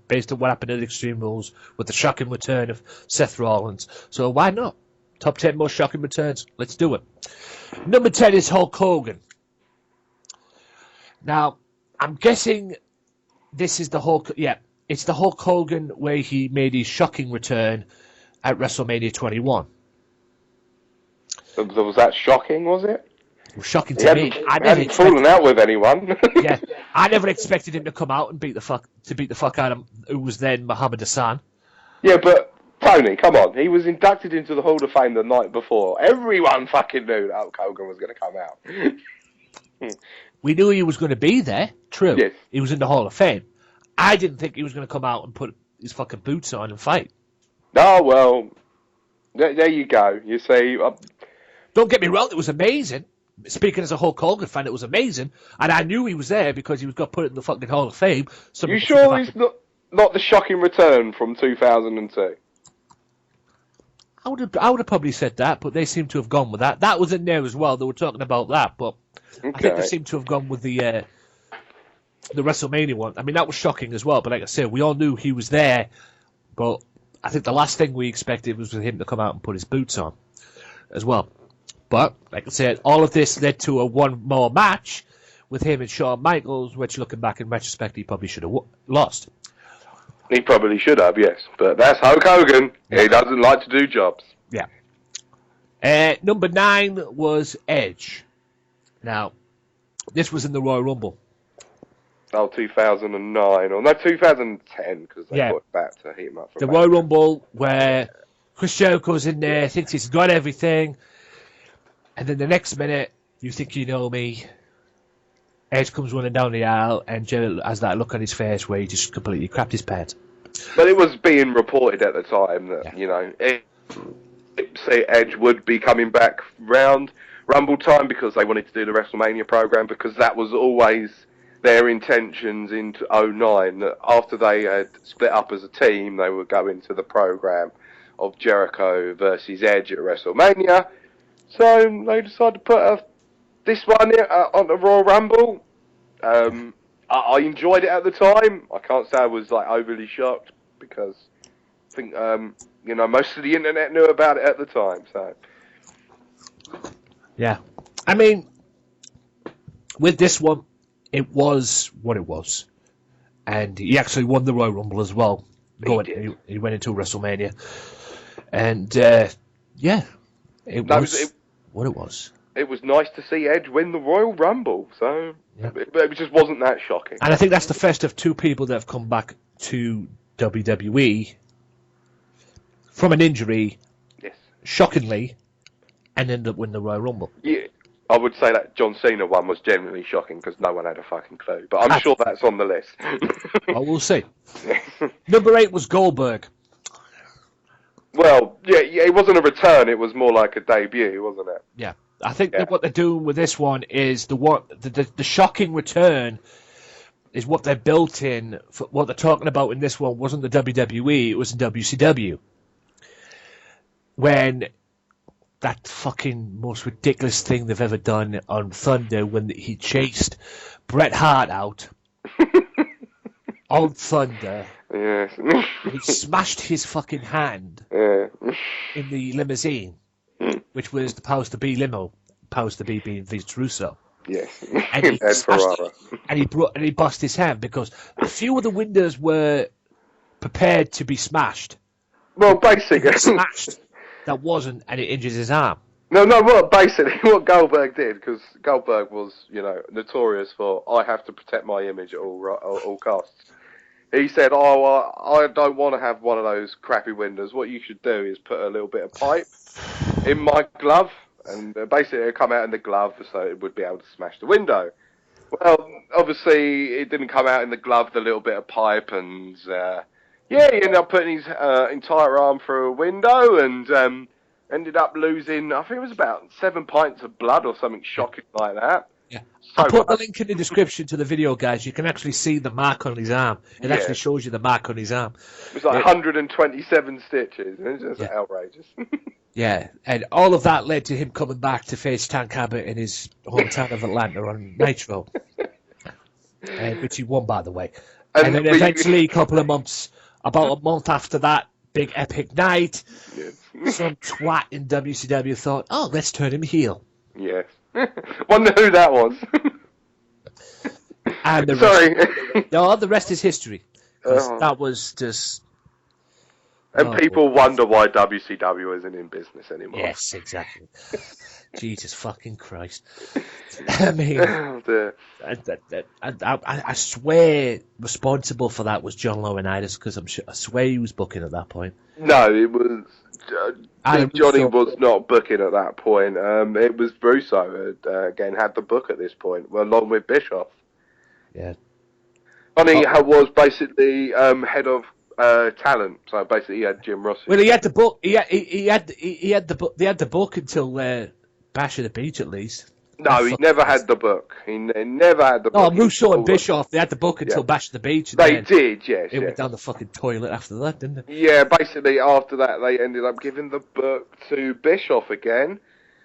based on what happened in Extreme Rules with the shocking return of Seth Rollins. So why not? Top 10 most shocking returns. Let's do it. Number 10 is Hulk Hogan. Now, I'm guessing this is the Hulk... Yeah, it's the Hulk Hogan where he made his shocking return at WrestleMania 21. Was that shocking, was it? It was shocking to me. I hadn't fallen out with anyone. Yeah, I never expected him to come out and beat the fuck out of who was then Muhammad Hassan. Yeah, but Tony, come on. He was inducted into the Hall of Fame the night before. Everyone fucking knew that Hulk Hogan was going to come out. We knew he was going to be there. True. Yes. He was in the Hall of Fame. I didn't think he was going to come out and put his fucking boots on and fight. Oh, well, there you go. You see... Don't get me wrong, it was amazing. Speaking as a Hulk Hogan fan, it was amazing. And I knew he was there because he was got put in the fucking Hall of Fame. You sure he's not the shocking return from 2002? I would have probably said that, but they seem to have gone with that. That was in there as well. They were talking about that, but okay. I think they seem to have gone with the WrestleMania one. I mean, that was shocking as well, but like I said, we all knew he was there, but I think the last thing we expected was for him to come out and put his boots on as well. But, like I said, all of this led to a one more match with him and Shawn Michaels, which, looking back in retrospect, he probably should have lost. He probably should have, yes. But that's Hulk Hogan. Yeah. He doesn't like to do jobs. Yeah. Number 9 was Edge. Now, this was in the Royal Rumble. Oh, 2009. Or no, 2010, because they put it back to heat him up. The Royal Rumble, where Chris Jericho's in there, thinks he's got everything, and then the next minute, you think you know me, Edge comes running down the aisle, and Jericho has that look on his face where he just completely crapped his pants. But it was being reported at the time that, say Edge would be coming back round Rumble time because they wanted to do the WrestleMania program, because that was always their intentions into 2009, that after they had split up as a team, they would go into the program of Jericho versus Edge at WrestleMania. So they decided to put this one on the Royal Rumble. I enjoyed it at the time. I can't say I was overly shocked, because I think most of the internet knew about it at the time. So yeah, I mean, with this one, it was what it was, and he actually won the Royal Rumble as well. He went into WrestleMania, and it was what it was. It was nice to see Edge win the Royal Rumble, so it just wasn't that shocking. And I think that's the first of two people that have come back to WWE from an injury, shockingly, and ended up winning the Royal Rumble. Yeah, I would say that John Cena one was genuinely shocking because no one had a fucking clue. But I'm sure that's on the list. Well, we'll see. Number 8 was Goldberg. Well, yeah, it wasn't a return. It was more like a debut, wasn't it? Yeah. I think that what they're doing with this one is the shocking return is what they're built in. For what they're talking about in this one wasn't the WWE, it was in WCW. When that fucking most ridiculous thing they've ever done on Thunder, when he chased Bret Hart out on Thunder. Yes. He smashed his fucking hand in the limousine, which was the powers to be limo, powers to be being Vince Russo. Yes. And he and he bust his hand because a few of the windows were prepared to be smashed. Well, basically, smashed. That wasn't, and it injures his arm. No. What what Goldberg did, because Goldberg was, notorious for I have to protect my image at all costs. He said, I don't want to have one of those crappy windows. What you should do is put a little bit of pipe in my glove, and basically it'll come out in the glove so it would be able to smash the window. Well, obviously it didn't come out in the glove, the little bit of pipe, and he ended up putting his entire arm through a window and ended up losing, I think it was about 7 pints of blood or something shocking like that. Yeah. I'll put the link in the description to the video, guys. You can actually see the mark on his arm. It actually shows you the mark on his arm. It was 127 stitches. It's just outrageous. Yeah, and all of that led to him coming back to face Tank Abbott in his hometown of Atlanta on Nitro, which he won, by the way. And then eventually, about a month after that big epic night, some twat in WCW thought, "Oh, let's turn him heel." Yes. Wonder who that was. And the rest is history. That was just... And people wonder why WCW isn't in business anymore. Yes, exactly. Jesus fucking Christ. I mean, I swear responsible for that was John Laurinaitis, because I swear he was booking at that point. No, it was... Johnny was not booking at that point. It was Russo again had the book at this point, along with Bischoff. Yeah. Johnny was basically head of talent, so basically he had Jim Ross. Well, he had the book. He had the book. They had the book until Bash of the Beach, at least. No, he never had the book. He never had the book. No, Russo and Bischoff, they had the book until Bash of the Beach. And they did, yes. It went down the fucking toilet after that, didn't it? Yeah, basically after that they ended up giving the book to Bischoff again.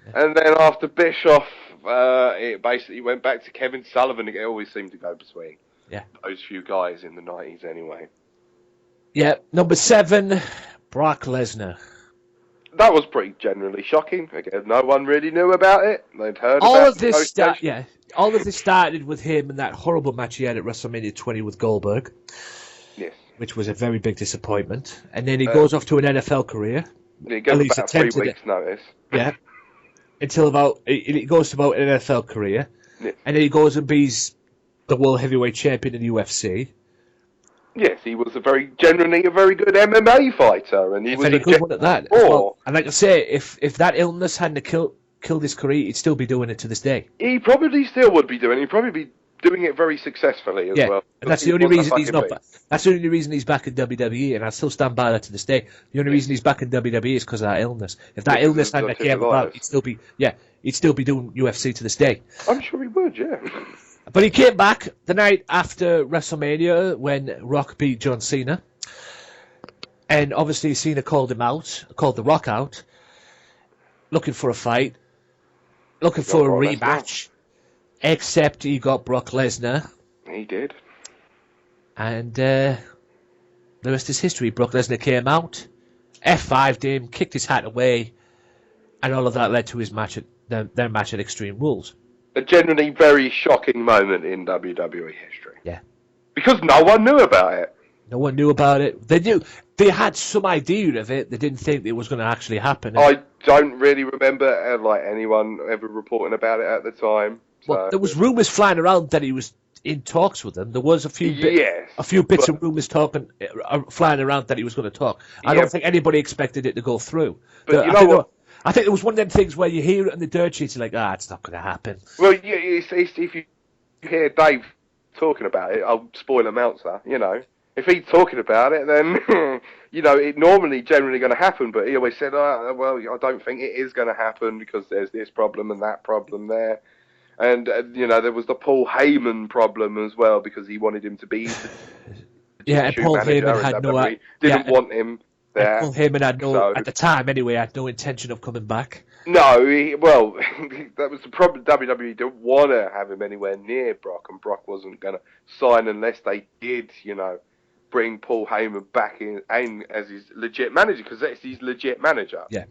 Yeah. And then after Bischoff, it basically went back to Kevin Sullivan. It always seemed to go between those few guys in the 90s anyway. Yeah, number 7, Brock Lesnar. That was pretty generally shocking. Again, no one really knew about it. They'd heard all about of this. All of this started with him and that horrible match he had at WrestleMania 20 with Goldberg. Yes. Which was a very big disappointment. And then he goes off to an NFL career. He gets about 3 weeks' notice. Yeah. He goes to about an NFL career. Yes. And then he goes and beats the World Heavyweight Champion in the UFC. Yes, he was generally a very good MMA fighter, and he was a good one at that. Well. And like I say, if that illness hadn't killed his career, he'd still be doing it to this day. He probably still would be doing it. He'd probably be doing it very successfully as well. And that's the only reason he's not back. That's the only reason he's back in WWE, and I still stand by that to this day. The only reason he's back in WWE is because of that illness. If that illness hadn't came about, he'd still be doing UFC to this day. I'm sure he would, yeah. But he came back the night after WrestleMania when Rock beat John Cena. And obviously Cena called The Rock out, looking for a fight, looking for a rematch, except he got Brock Lesnar. He did. And the rest is history. Brock Lesnar came out, F5'd him, kicked his hat away, and all of that led to his match their match at Extreme Rules. A generally very shocking moment in WWE history. Yeah. Because no one knew about it. No one knew about it. They knew. They had some idea of it. They didn't think it was going to actually happen. I don't really remember anyone ever reporting about it at the time. Well, there was rumours flying around that he was in talks with them. There was a few bits of rumours flying around that he was going to talk. I don't think anybody expected it to go through. But I think it was one of them things where you hear it in the dirt sheets, you're like, it's not going to happen. Well, if you hear Dave talking about it, I'll spoil him out, sir, If he's talking about it, then, it normally generally going to happen, but he always said, I don't think it is going to happen because there's this problem and that problem there. And, there was the Paul Heyman problem as well because he wanted him to be and Paul Heyman had didn't want him there. Paul Heyman had at the time anyway, had no intention of coming back. No, that was the problem. WWE didn't want to have him anywhere near Brock, and Brock wasn't going to sign unless they did, bring Paul Heyman back in as his legit manager, because that's his legit manager. Yeah.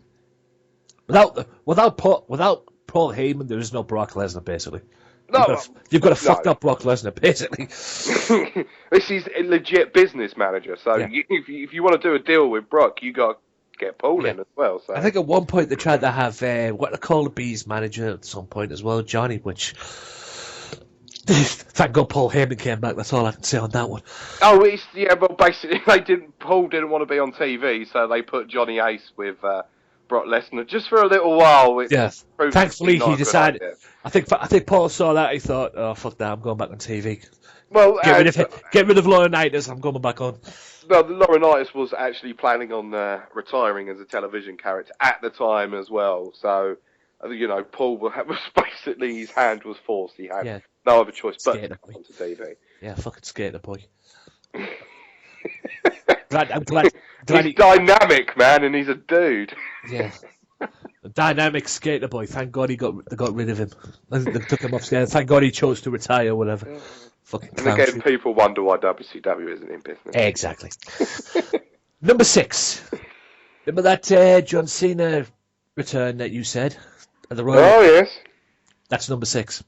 Without Paul Heyman, there is no Brock Lesnar, basically. No, you've got a fucked up Brock Lesnar, basically. This is a legit business manager, so if you want to do a deal with Brock, you got to get Paul in as well. So. I think at one point they tried to have what they call a Bees manager at some point as well, Johnny, which... Thank God Paul Heyman came back, that's all I can say on that one. Oh, but basically Paul didn't want to be on TV, so they put Johnny Ace with Brock Lesnar just for a little while. Yes. Thankfully he decided... I think Paul saw that, he thought, oh, fuck that, I'm going back on TV. Well, get rid of Laurinaitis, I'm going back on. Well, Laurinaitis was actually planning on retiring as a television character at the time as well, so, Paul was basically, his hand was forced, he had no other choice but to come onto TV. Yeah, fucking skater boy. I'm glad he's dynamic, man, and he's a dude. Yeah. A dynamic skater boy. Thank God they got rid of him. They took him upstairs. Thank God he chose to retire, whatever. Fucking And clown again, shit. people wonder why WCW isn't in business. Exactly. Number 6. Remember that John Cena return that you said at the Royal? Oh, yes. That's number 6.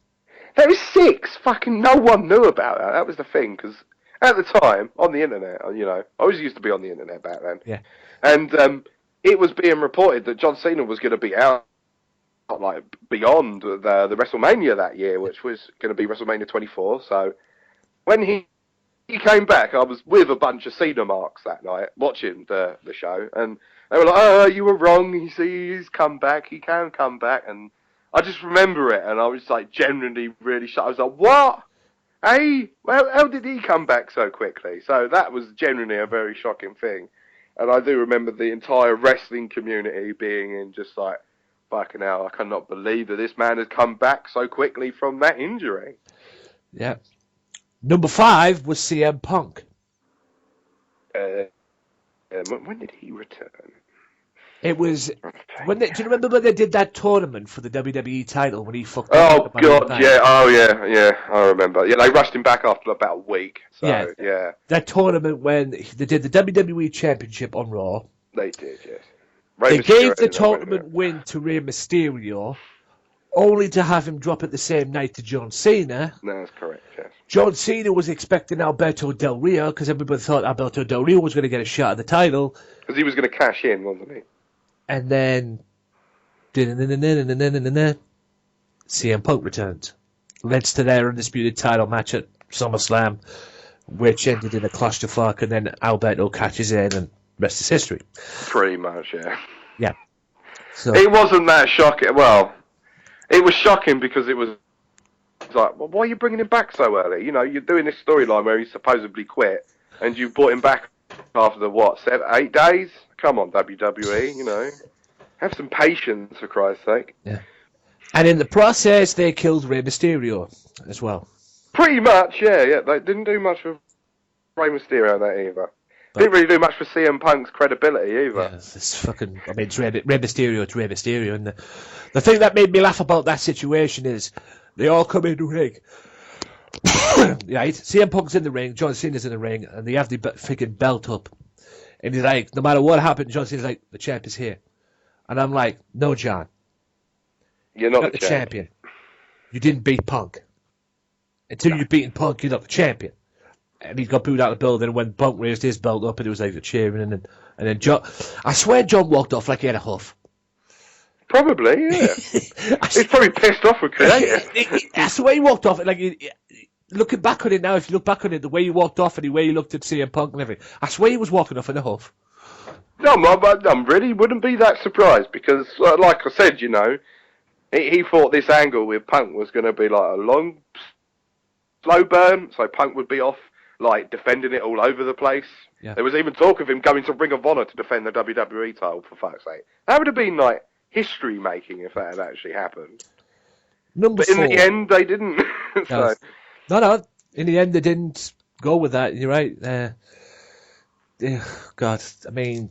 That was 6. Fucking no one knew about that. That was the thing, because at the time, on the internet, I always used to be on the internet back then. Yeah. And it was being reported that John Cena was going to be out, like, beyond the WrestleMania that year, which was going to be WrestleMania 24. So when he came back, I was with a bunch of Cena marks that night watching the show, and they were like, "Oh, you were wrong. He's come back. He can come back." And I just remember it, and I was like genuinely really shocked. I was like, "What? Hey, well, how did he come back so quickly?" So that was genuinely a very shocking thing. And I do remember the entire wrestling community being in just like, fucking hell, I cannot believe that this man has come back so quickly from that injury. Yeah. Number 5 was CM Punk. When did he return? It was do you remember when they did that tournament for the WWE title when he fucked Oh up? God, yeah, I remember. Yeah, they rushed him back after about a week. So yeah. That tournament when they did the WWE Championship on Raw. They did, yes. They gave the tournament win to Rey Mysterio, only to have him drop it the same night to John Cena. No, that's correct, yes. John Cena was expecting Alberto Del Rio, because everybody thought Alberto Del Rio was going to get a shot at the title. Because he was going to cash in, wasn't he? And then CM Punk returned. Leads to their undisputed title match at SummerSlam, which ended in a clusterfuck, and then Alberto catches in, and rest is history. Pretty much, yeah. Yeah. So it wasn't that shocking. Well, it was shocking because it was like, well, why are you bringing him back so early? You know, you're doing this storyline where he supposedly quit, and you brought him back after, 8 days? Come on, WWE, you know. Have some patience, for Christ's sake. Yeah. And in the process, they killed Rey Mysterio as well. Pretty much, yeah. They didn't do much for Rey Mysterio on that either. Didn't really do much for CM Punk's credibility either. Yeah, it's fucking... I mean, it's Rey Mysterio, it's Rey Mysterio. And the thing that made me laugh about that situation is they all come in the ring. Right? CM Punk's in the ring, John Cena's in the ring, and they have the freaking belt up. And he's like, no matter what happened, John Cena's like, the champ is here. And I'm like, no, John. You're not the champion. You didn't beat Punk. Until you've beaten Punk, you're not the champion. And he got booed out of the building, and when Punk raised his belt up, and it was like the cheering, and then John... I swear John walked off like he had a huff. Probably, yeah. He's probably pissed off with creative. That's the way he walked off. Like, looking back on it now, if you look back on it, the way he walked off and the way he looked at CM Punk and everything, I swear he was walking off in a huff. No, I really wouldn't be that surprised because, like I said, you know, he thought this angle with Punk was going to be like a long, slow burn, so Punk would be off, like, defending it all over the place. Yeah. There was even talk of him going to Ring of Honor to defend the WWE title, for fuck's sake. That would have been, like, history-making if that had actually happened. Number 4. In the end, they didn't. So. No. In the end, they didn't go with that. You're right. God, I mean,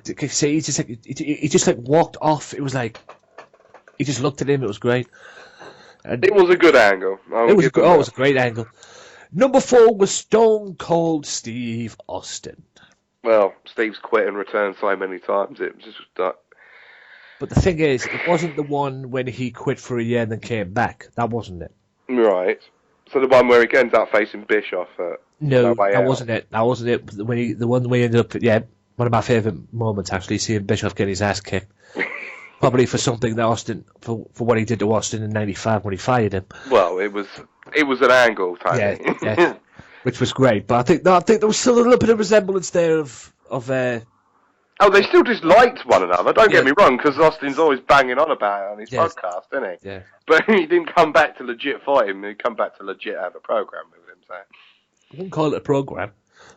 he just like walked off. It was like he just looked at him. It was great. And it was a good angle. It was a great angle. Number 4 was Stone Cold Steve Austin. Well, Steve's quit and returned so many times. It was just. But the thing is, it wasn't the one when he quit for a year and then came back. That wasn't it. Right. So the one where he ends up facing Bischoff. No, that wasn't it. That wasn't it. The one where he ended up, one of my favourite moments actually, seeing Bischoff get his ass kicked. Probably for something that Austin, for what he did to Austin in '95 when he fired him. Well, it was an angle, Tony. Yeah, which was great. But I think there was still a little bit of resemblance there of. Oh, they still disliked one another. Don't get me wrong, because Austin's always banging on about it on his podcast, isn't he? Yeah. But he didn't come back to legit fight him. He come back to legit have a program with him. So I wouldn't call it a program,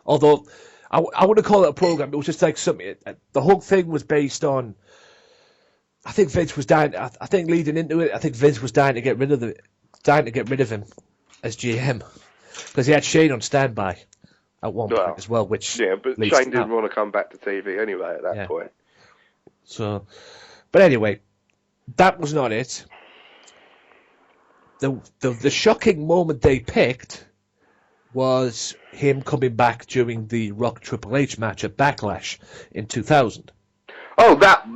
although I wouldn't call it a program. It was just like something. The whole thing was based on. I think Vince was dying. I think leading into it, I think Vince was dying to get rid of him as GM because he had Shane on standby at one point as well. Which but Shane didn't want to come back to TV anyway at that point. So, But anyway, that was not it. The shocking moment they picked was him coming back during the Rock Triple H match at Backlash in 2000. Oh, that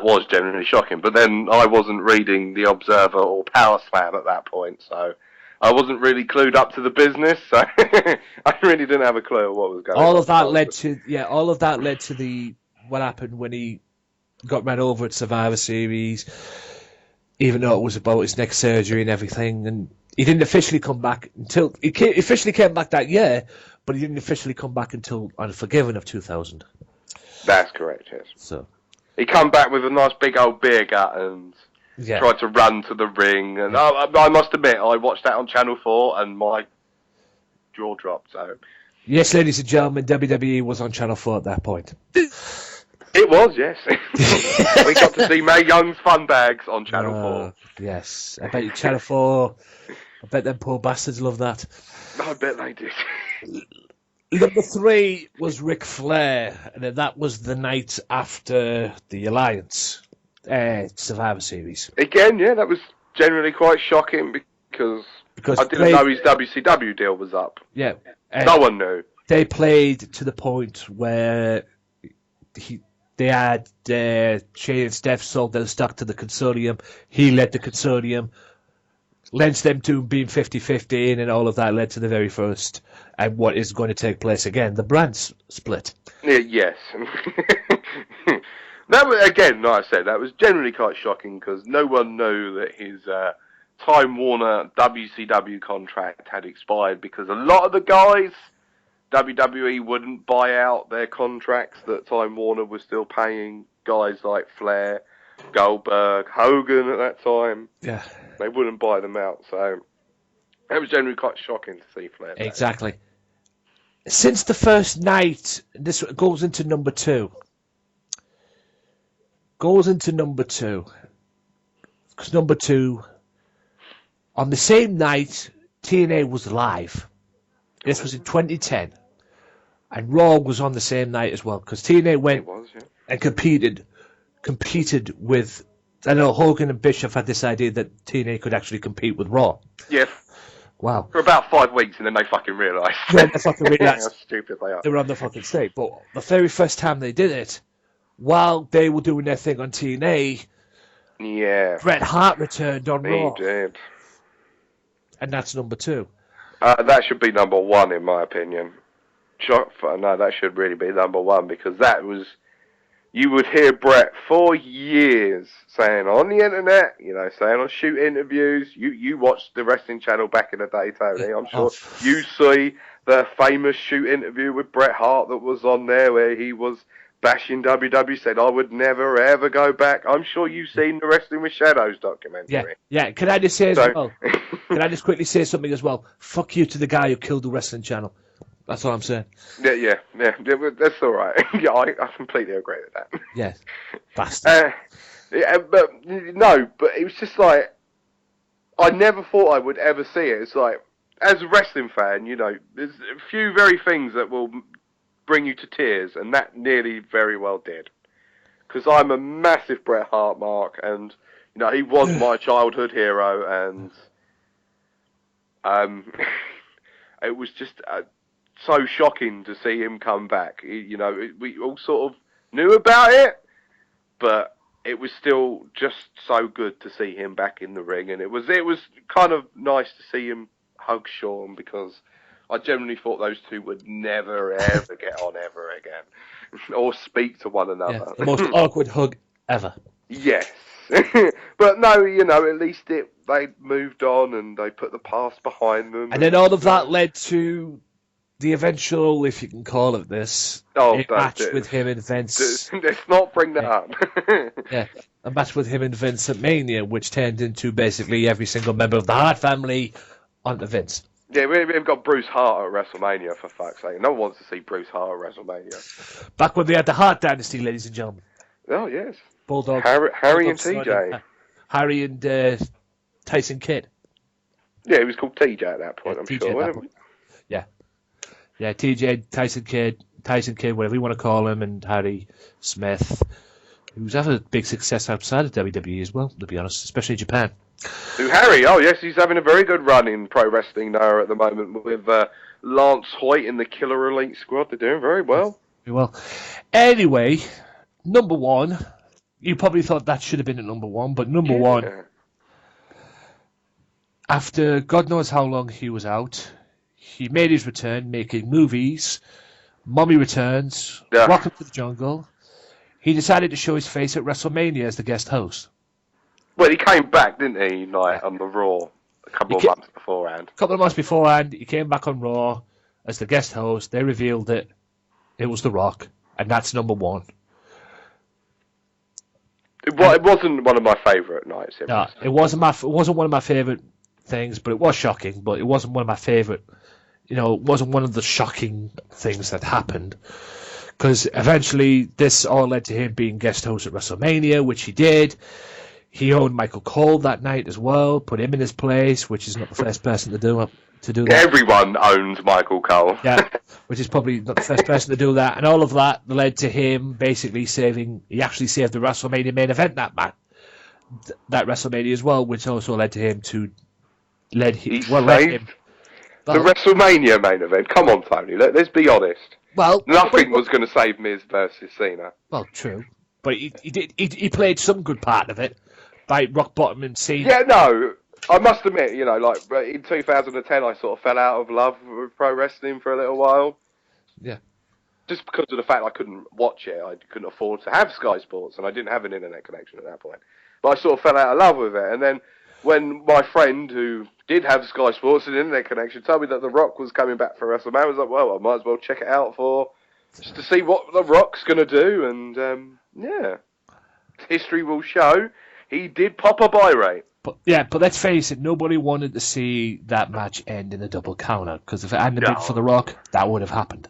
was genuinely shocking. But then I wasn't reading The Observer or Power Slam at that point, so I wasn't really clued up to the business. So I really didn't have a clue what was going on. All of that led to the what happened when he got ran over at Survivor Series, even though it was about his neck surgery and everything, and he didn't officially come back until officially came back that year, but he didn't officially come back until Unforgiven of 2000. That's correct, yes. So he come back with a nice big old beer gut and tried to run to the ring, and I must admit, I watched that on Channel 4, and my jaw dropped. So yes, ladies and gentlemen, WWE was on Channel 4 at that point. It was, yes. We got to see Mae Young's fun bags on Channel 4. Yes, I bet you Channel 4. I bet them poor bastards love that. I bet they did. Number 3 was Ric Flair, and then that was the night after the Alliance Survivor Series. Again, yeah, that was generally quite shocking because I didn't know his WCW deal was up. Yeah. No one knew. They played to the point where they had Shane and Steph sold their stock to the consortium. He led the consortium. Led them to being 50-50, and all of that led to the very first and what is going to take place again, the brand split. Yes. That was, again, like I said, that was generally quite shocking because no one knew that his Time Warner WCW contract had expired because a lot of the guys, WWE wouldn't buy out their contracts that Time Warner was still paying guys like Flair, Goldberg, Hogan at that time. Yeah. They wouldn't buy them out, so it was generally quite shocking to see Flair. Exactly. Since the first night, this goes into number 2. Because number 2, on the same night, TNA was live. This was in 2010. And Raw was on the same night as well, because TNA went and competed with... I know Hogan and Bischoff had this idea that TNA could actually compete with Raw. Yeah. Wow. For about 5 weeks, and then they fucking realised. Yeah, they fucking realised. How stupid they are. They were on the fucking stage. But the very first time they did it, while they were doing their thing on TNA, Bret Hart returned on Raw. He did. And that's number 2. That should be number 1, in my opinion. No, that should really be number 1, because that was... You would hear Bret for years saying on the internet, saying on shoot interviews. You watched the Wrestling Channel back in the day, Tony. I'm sure you see the famous shoot interview with Bret Hart that was on there where he was bashing WWE, said, I would never ever go back. I'm sure you've seen the Wrestling with Shadows documentary. Yeah. Can I just say as well? Can I just quickly say something as well? Fuck you to the guy who killed the Wrestling Channel. That's what I'm saying. Yeah, that's all right. Yeah, I completely agree with that. Yeah, bastard. But it was just like, I never thought I would ever see it. It's like, as a wrestling fan, there's a few very things that will bring you to tears, and that nearly very well did. Because I'm a massive Bret Hart mark, and he was my childhood hero, and it was just so shocking to see him come back. We all sort of knew about it, but it was still just so good to see him back in the ring, and it was kind of nice to see him hug Shawn, because I generally thought those two would never ever get on ever again, or speak to one another. Yeah, the most awkward hug ever. Yes. But no, at least they moved on and they put the past behind them. And then all of that led to the eventual, if you can call it this, match with him and Vince. Let's not bring that up. A match with him and Vince at Mania, which turned into basically every single member of the Hart family onto Vince. Yeah, we've got Bruce Hart at WrestleMania, for fuck's sake. No one wants to see Bruce Hart at WrestleMania. Back when they had the Hart Dynasty, ladies and gentlemen. Oh, yes. Bulldog. Harry and TJ. Harry and Tyson Kidd. Yeah, he was called TJ at that point, I'm sure. Yeah, TJ, Tyson Kidd, whatever you want to call him, and Harry Smith. who's had a big success outside of WWE as well, to be honest, especially Japan. Who, Harry? Oh, yes, he's having a very good run in pro wrestling now at the moment with Lance Hoyt in the Killer Elite squad. They're doing very well. Very well. Anyway, number one, you probably thought that should have been at number one, but number one, after God knows how long he was out, he made his return, making movies, Mommy Returns, Welcome to the Jungle. He decided to show his face at WrestleMania as the guest host. Well, he came back, didn't he, like on the Raw a couple of months beforehand. A couple of months beforehand, he came back on Raw as the guest host. They revealed it. It was The Rock, and that's number one. It wasn't one of my favourite nights. No, it wasn't one of my favourite things, but it was shocking. But it wasn't one of my favourite. It wasn't one of the shocking things that happened. Because eventually, this all led to him being guest host at WrestleMania, which he did. He owned Michael Cole that night as well, put him in his place, which is not the first person to do that. Everyone owns Michael Cole. Yeah, which is probably not the first person to do that. And all of that led to him basically he actually saved the WrestleMania main event that WrestleMania as well, which also led to him to the WrestleMania main event. Come on, Tony, let's be honest. Well, nothing was going to save Miz versus Cena. Well, true, but he played some good part of it by rock bottom and Cena. Yeah, no, I must admit, like in 2010, I sort of fell out of love with pro wrestling for a little while. Yeah. Just because of the fact I couldn't watch it, I couldn't afford to have Sky Sports, and I didn't have an internet connection at that point. But I sort of fell out of love with it, and then when my friend who did have Sky Sports and internet connection told me that The Rock was coming back for WrestleMania, I was like, well, I might as well check it out just to see what The Rock's going to do, and history will show he did pop a buy rate. But let's face it, nobody wanted to see that match end in a double counter, because if it hadn't been for The Rock, that would have happened.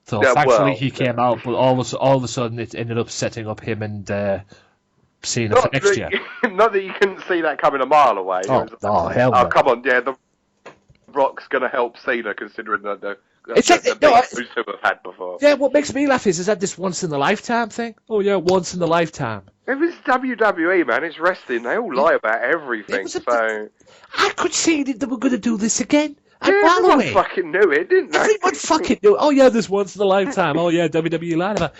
So thankfully he came out, but all of a sudden it ended up setting up him and Cena for next year. Not that you couldn't see that coming a mile away. Hell no. Come on, The Rock's going to help Cena, considering the it's big moves who have had before. Yeah, what makes me laugh is that this once in a lifetime thing? Oh yeah, once in a lifetime. It was WWE, man. It's wrestling. They all lie about everything. I could see that they were going to do this again. Everyone fucking knew it, didn't they? Everyone fucking knew it. Oh yeah, this once in a lifetime. Oh yeah, WWE lied about it.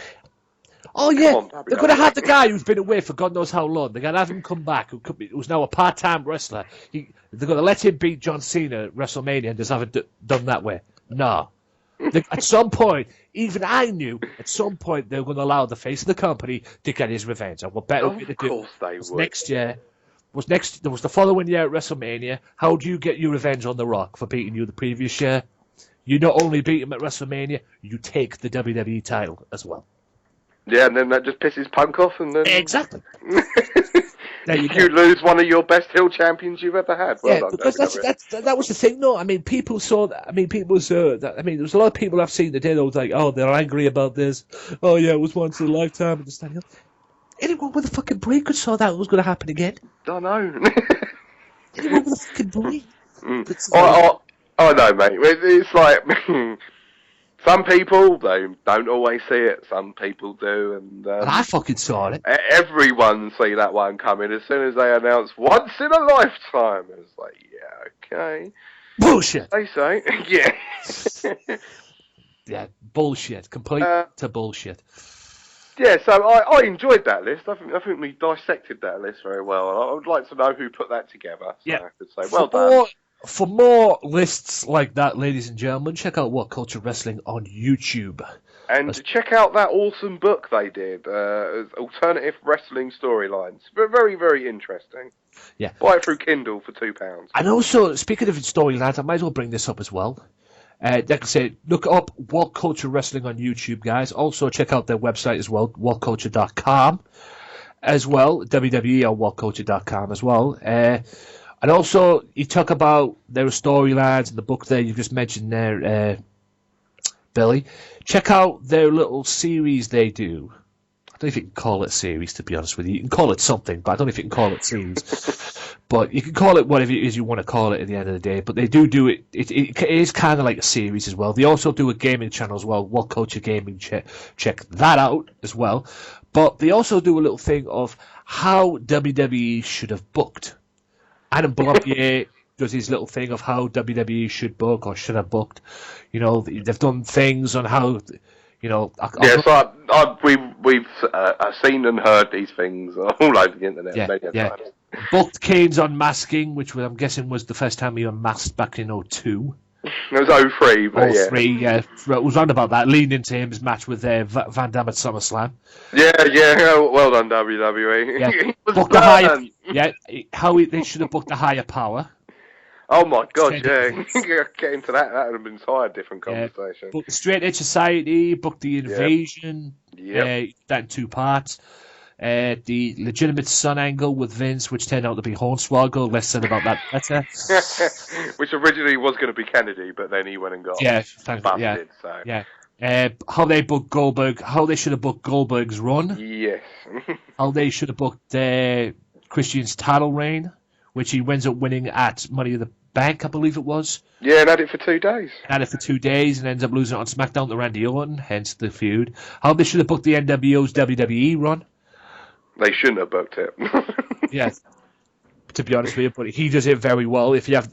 Oh yeah, they're going to have the guy who's been away for God knows how long. They're going to have him come back, who's now a part-time wrestler. They're going to let him beat John Cena at WrestleMania and just have it done that way. No. At some point, even I knew, at some point they were going to allow the face of the company to get his revenge. And what better way to do it next year? There was the following year at WrestleMania. How do you get your revenge on The Rock for beating you the previous year? You not only beat him at WrestleMania, you take the WWE title as well. Yeah, and then that just pisses Punk off, and then exactly. You lose one of your best heel champions you've ever had. Well done, because that was the thing, though. I mean, people saw that. I mean, people saw that. I mean, there was a lot of people I've seen that did. I was like, oh, they're angry about this. Oh yeah, it was once in a lifetime. And anyone with a fucking brain could saw that it was going to happen again. I know. Anyone with a fucking brain. I know, mate. It's like. Some people, they don't always see it. Some people do, and I fucking saw it. Everyone see that one coming as soon as they announce once in a lifetime. It's like, yeah, okay. Bullshit. They say, yeah. Yeah, bullshit. Complete to bullshit. Yeah, so I enjoyed that list. I think we dissected that list very well. I would like to know who put that together. So I could say, well done. For more lists like that, ladies and gentlemen, check out What Culture Wrestling on YouTube. And check out that awesome book they did, Alternative Wrestling Storylines. Very, very interesting. Yeah. Buy it through Kindle for £2. And also, speaking of storylines, I might as well bring this up as well. Like I say, look up What Culture Wrestling on YouTube, guys. Also, check out their website as well, whatculture.com as well, WWE on whatculture.com as well. And also, you talk about their storylines in the book there, you've just mentioned there, Billy. Check out their little series they do. don't know if you can call it a series, to be honest with you. You can call it something, but I don't know if you can call it series. But you can call it whatever it is you want to call it at the end of the day. But they do it. It is kind of like a series as well. They also do a gaming channel as well, What Culture Gaming. Check that out as well. But they also do a little thing of how WWE should have booked. Adam Blompier does his little thing of how WWE should book or should have booked. You know, they've done things on how, you know... we've seen and heard these things all over the internet. Yeah. Booked Kane's unmasking, which I'm guessing was the first time he unmasked back in 2002. It was 03, but 03, yeah. It was round about that, leading into his match with Van Damme at SummerSlam. Yeah, well done, WWE. Yeah. Booked the higher, they should have booked a higher power. Oh my God, yeah. Get into that would have been an entire different conversation. Booked the Straight Edge Society, booked the Invasion, that in 2 parts. The legitimate son angle with Vince, which turned out to be Hornswoggle. Less said about that better. Which originally was going to be Kennedy, but then he went and got busted. How they booked Goldberg, how they should have booked Goldberg's run. Yes. How they should have booked Christian's title reign, which he ends up winning at Money in the Bank, I believe it was. Yeah, and had it for 2 days. Had it for 2 days and ends up losing it on SmackDown to Randy Orton, hence the feud. How they should have booked the NWO's WWE run. They shouldn't have booked it. Yes, to be honest with you, but he does it very well. If you have,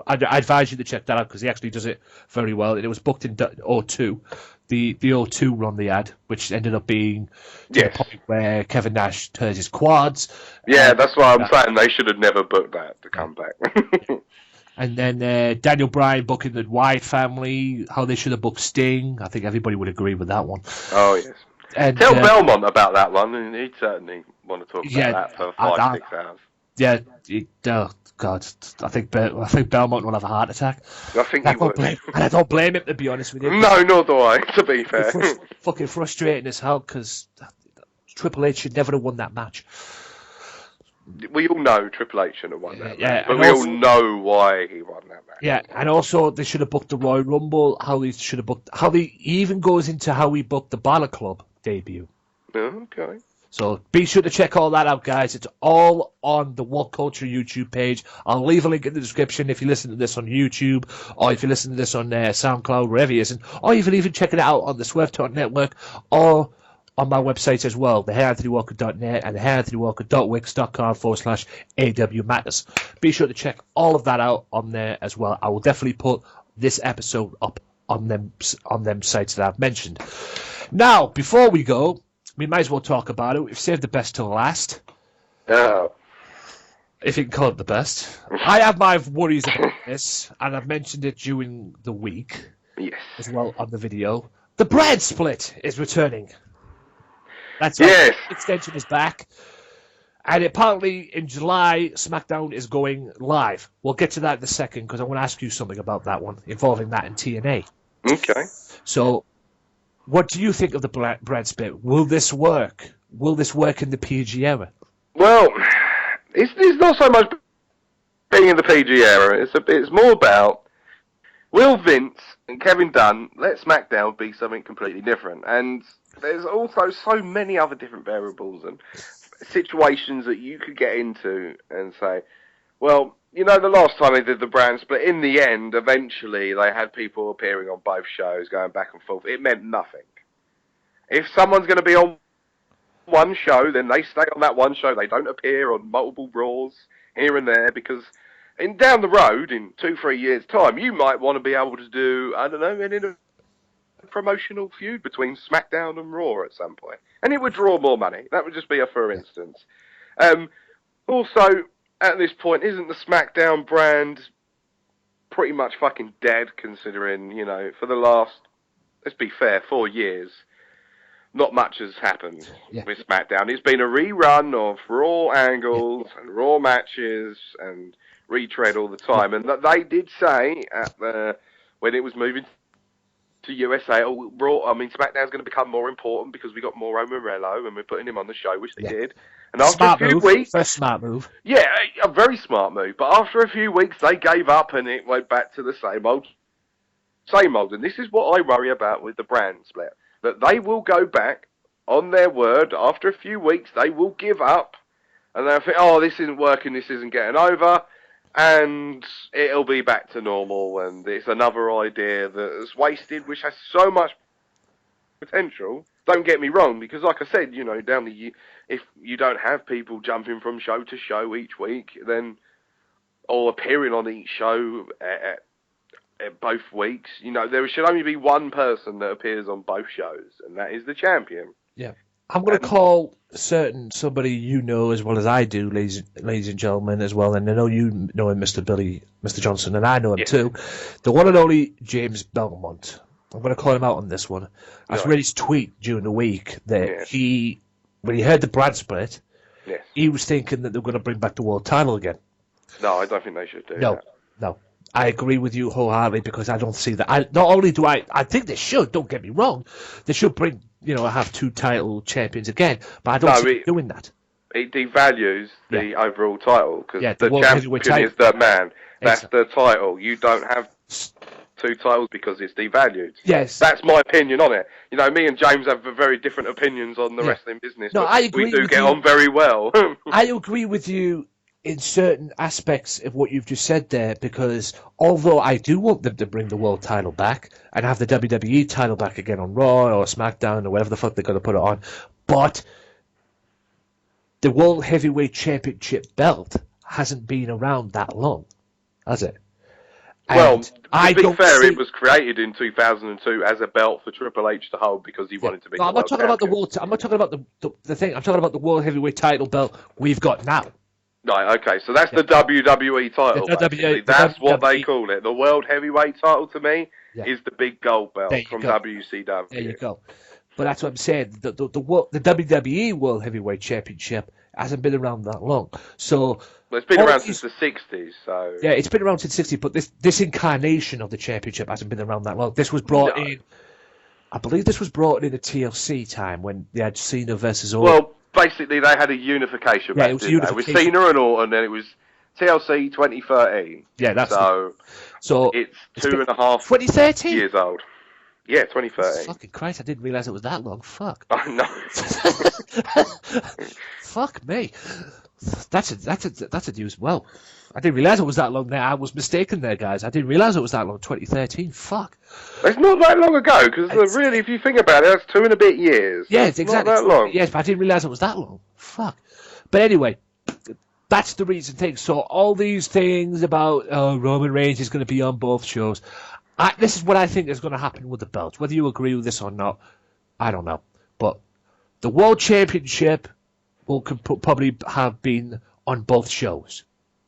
I advise you to check that out because he actually does it very well. And it was booked in 2002, the 2002 run they had, which ended up being to the point where Kevin Nash tears his quads. Yeah, that's why I'm saying they should have never booked that to come back. And then Daniel Bryan booking the Wyatt family, how they should have booked Sting. I think everybody would agree with that one. Oh yes. And, tell Belmont about that one, and he'd certainly want to talk about that for 5-6 hours. Yeah, oh God, I think Belmont will have a heart attack. I think he would. And I don't blame him, to be honest with you. No, nor do I, to be fair. Fucking frustrating as hell, because Triple H should never have won that match. We all know Triple H should have won that match, but we all know why he won that match. Yeah, and also they should have booked the Royal Rumble, he even goes into how he booked the Balor Club debut. Okay. So be sure to check all that out, guys. It's all on the What Culture YouTube page. I'll leave a link in the description if you listen to this on YouTube, or if you listen to this on SoundCloud, wherever it is, or you can even check it out on the Swerve Talk Network, or on my website as well, theharanthonywalker.net and theharanthonywalker.wix.com/AW Matters. Be sure to check all of that out on there as well. I will definitely put this episode up on them sites that I've mentioned. Now, before we go, we might as well talk about it. We've saved the best till last. Oh. If you can call it the best. I have my worries about this, and I've mentioned it during the week. Yes. As well on the video. The brand split is returning. That's right. Yes. Extension is back. And apparently in July, SmackDown is going live. We'll get to that in a second because I want to ask you something about that one, involving that in TNA. Okay. So, what do you think of the brand split? Will this work? Will this work in the PG era? Well, it's not so much being in the PG era. It's more about, will Vince and Kevin Dunn let SmackDown be something completely different? And there's also so many other different variables and situations that you could get into and say, well, you know, the last time they did the brand split, in the end, eventually they had people appearing on both shows, going back and forth. It meant nothing. If someone's going to be on one show, then they stay on that one show. They don't appear on multiple Raws here and there, because down the road, in 2-3 years' time, you might want to be able to do, I don't know, a promotional feud between SmackDown and Raw at some point. And it would draw more money. That would just be a for instance. Also, at this point, isn't the SmackDown brand pretty much fucking dead, considering, you know, for the last, let's be fair, 4 years, not much has happened with SmackDown. It's been a rerun of Raw angles and Raw matches and retread all the time. And they did say when it was moving to USA, SmackDown's going to become more important because we got Mauro Morello and we're putting him on the show, which they did. And after a few weeks, first smart move. Yeah, a very smart move. But after a few weeks, they gave up and it went back to the same old. And this is what I worry about with the brand split, that they will go back on their word, after a few weeks, they will give up, and they'll think, oh, this isn't working, this isn't getting over, and it'll be back to normal, and it's another idea that's wasted, which has so much potential. Don't get me wrong, because like I said, you know, if you don't have people jumping from show to show each week, then, or appearing on each show at both weeks, you know, there should only be one person that appears on both shows, and that is the champion. Yeah. I'm going to call somebody you know as well as I do, ladies and gentlemen, as well, and I know you know him, Mr. Johnson, and I know him too. The one and only James Belmont. I'm going to call him out on this one. I read his tweet during the week that when he heard the brand split, he was thinking that they were going to bring back the world title again. No, I don't think they should do that. No. I agree with you wholeheartedly because I don't see that. Not only do I think they should, don't get me wrong, they should bring, have two title champions again, but I don't see them doing that. It devalues the overall title because the champion is the man. That's the title. You don't have two titles because it's devalued. Yes. That's my opinion on it. You know, me and James have very different opinions on the wrestling business, but I agree we do get on very well. I agree with you in certain aspects of what you've just said there, because although I do want them to bring the world title back and have the WWE title back again on Raw or SmackDown or whatever the fuck they're going to put it on, but the World Heavyweight Championship belt hasn't been around that long, has it? Well, to be fair, it was created in 2002 as a belt for Triple H to hold because he wanted to be. No, I'm not talking about the world. I'm not talking about the thing. I'm talking about the World Heavyweight title belt we've got now. Right, okay, so that's the WWE title. That's what they call it. The World Heavyweight title to me is the big gold belt from WCW. There you go. But that's what I'm saying. The WWE World Heavyweight Championship hasn't been around that long. So it's been around since the 60s. So yeah, it's been around since the 60s. But this incarnation of the championship hasn't been around that long. This was brought in. I believe this was brought in at TLC time when they had Cena versus Orton. Well, basically they had a unification. Yeah, it was unification. With Cena and Orton, and then it was TLC 2013. Yeah, that's so it's 2.5 years old. Yeah, 2013. Fucking Christ, I didn't realise it was that long. Fuck. I know. Fuck me. That's a news. Well, I didn't realise it was that long there. I was mistaken there, guys. I didn't realise it was that long. 2013. Fuck. It's not that long ago, because really, if you think about it, that's 2 and a bit years. Yeah, it's exactly not that long. Yes, but I didn't realise it was that long. Fuck. But anyway, that's the reason thing. So all these things about Roman Reigns is going to be on both shows. This is what I think is going to happen with the belts. Whether you agree with this or not, I don't know. But the World Championship will probably have been on both shows.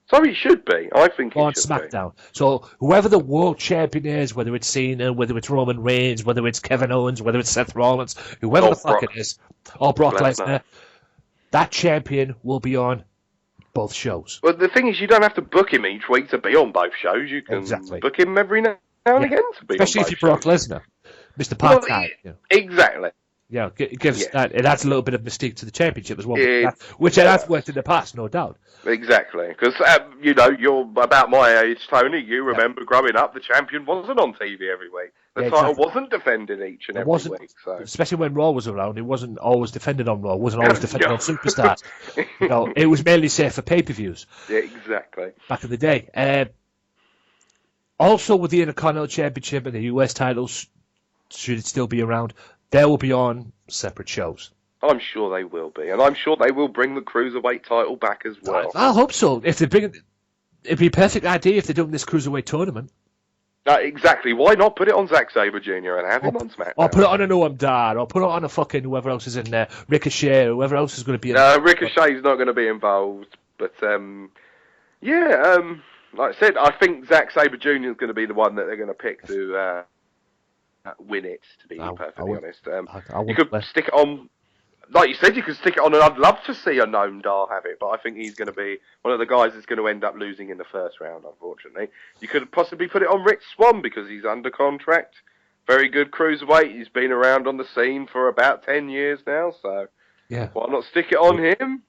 So it should be. I think it on should SmackDown. So whoever the world champion is, whether it's Cena, whether it's Roman Reigns, whether it's Kevin Owens, whether it's Seth Rollins, whoever the fuck it is, or Brock Lesnar, that champion will be on both shows. Well, the thing is, you don't have to book him each week to be on both shows. You can book him every now and again to be especially on both if you're Brock Lesnar, Mr. Part-Time. Exactly. Yeah, it gives that. It adds a little bit of mystique to the championship as well, which it has worked in the past, no doubt. Exactly, because you're about my age, Tony. You remember growing up, the champion wasn't on TV every week. The title wasn't defended each and every week. So. Especially when Raw was around, it wasn't always defended on Raw. It wasn't always defended on Superstars. It was mainly safe for pay-per-views. Yeah, exactly. Back in the day. Also, with the Intercontinental Championship and the US titles, should it still be around, they will be on separate shows. I'm sure they will be, and I'm sure they will bring the Cruiserweight title back as well. I hope so. If they bring it, it'd be a perfect idea if they're doing this Cruiserweight tournament. Exactly. Why not put it on Zack Sabre Jr. and have him on SmackDown? Or put it on a Noam Dar, or put it on a fucking whoever else is in there, Ricochet, whoever else is going to be in there. No, Ricochet's not going to be involved, but like I said, I think Zack Sabre Jr. is going to be the one that they're going to pick to win it, to be perfectly honest. You could stick it on, like you said, you could stick it on, and I'd love to see a Noam Dar have it, but I think he's going to be one of the guys that's going to end up losing in the first round, unfortunately. You could possibly put it on Rich Swann, because he's under contract. Very good cruiserweight. He's been around on the scene for about 10 years now, so why not stick it on him?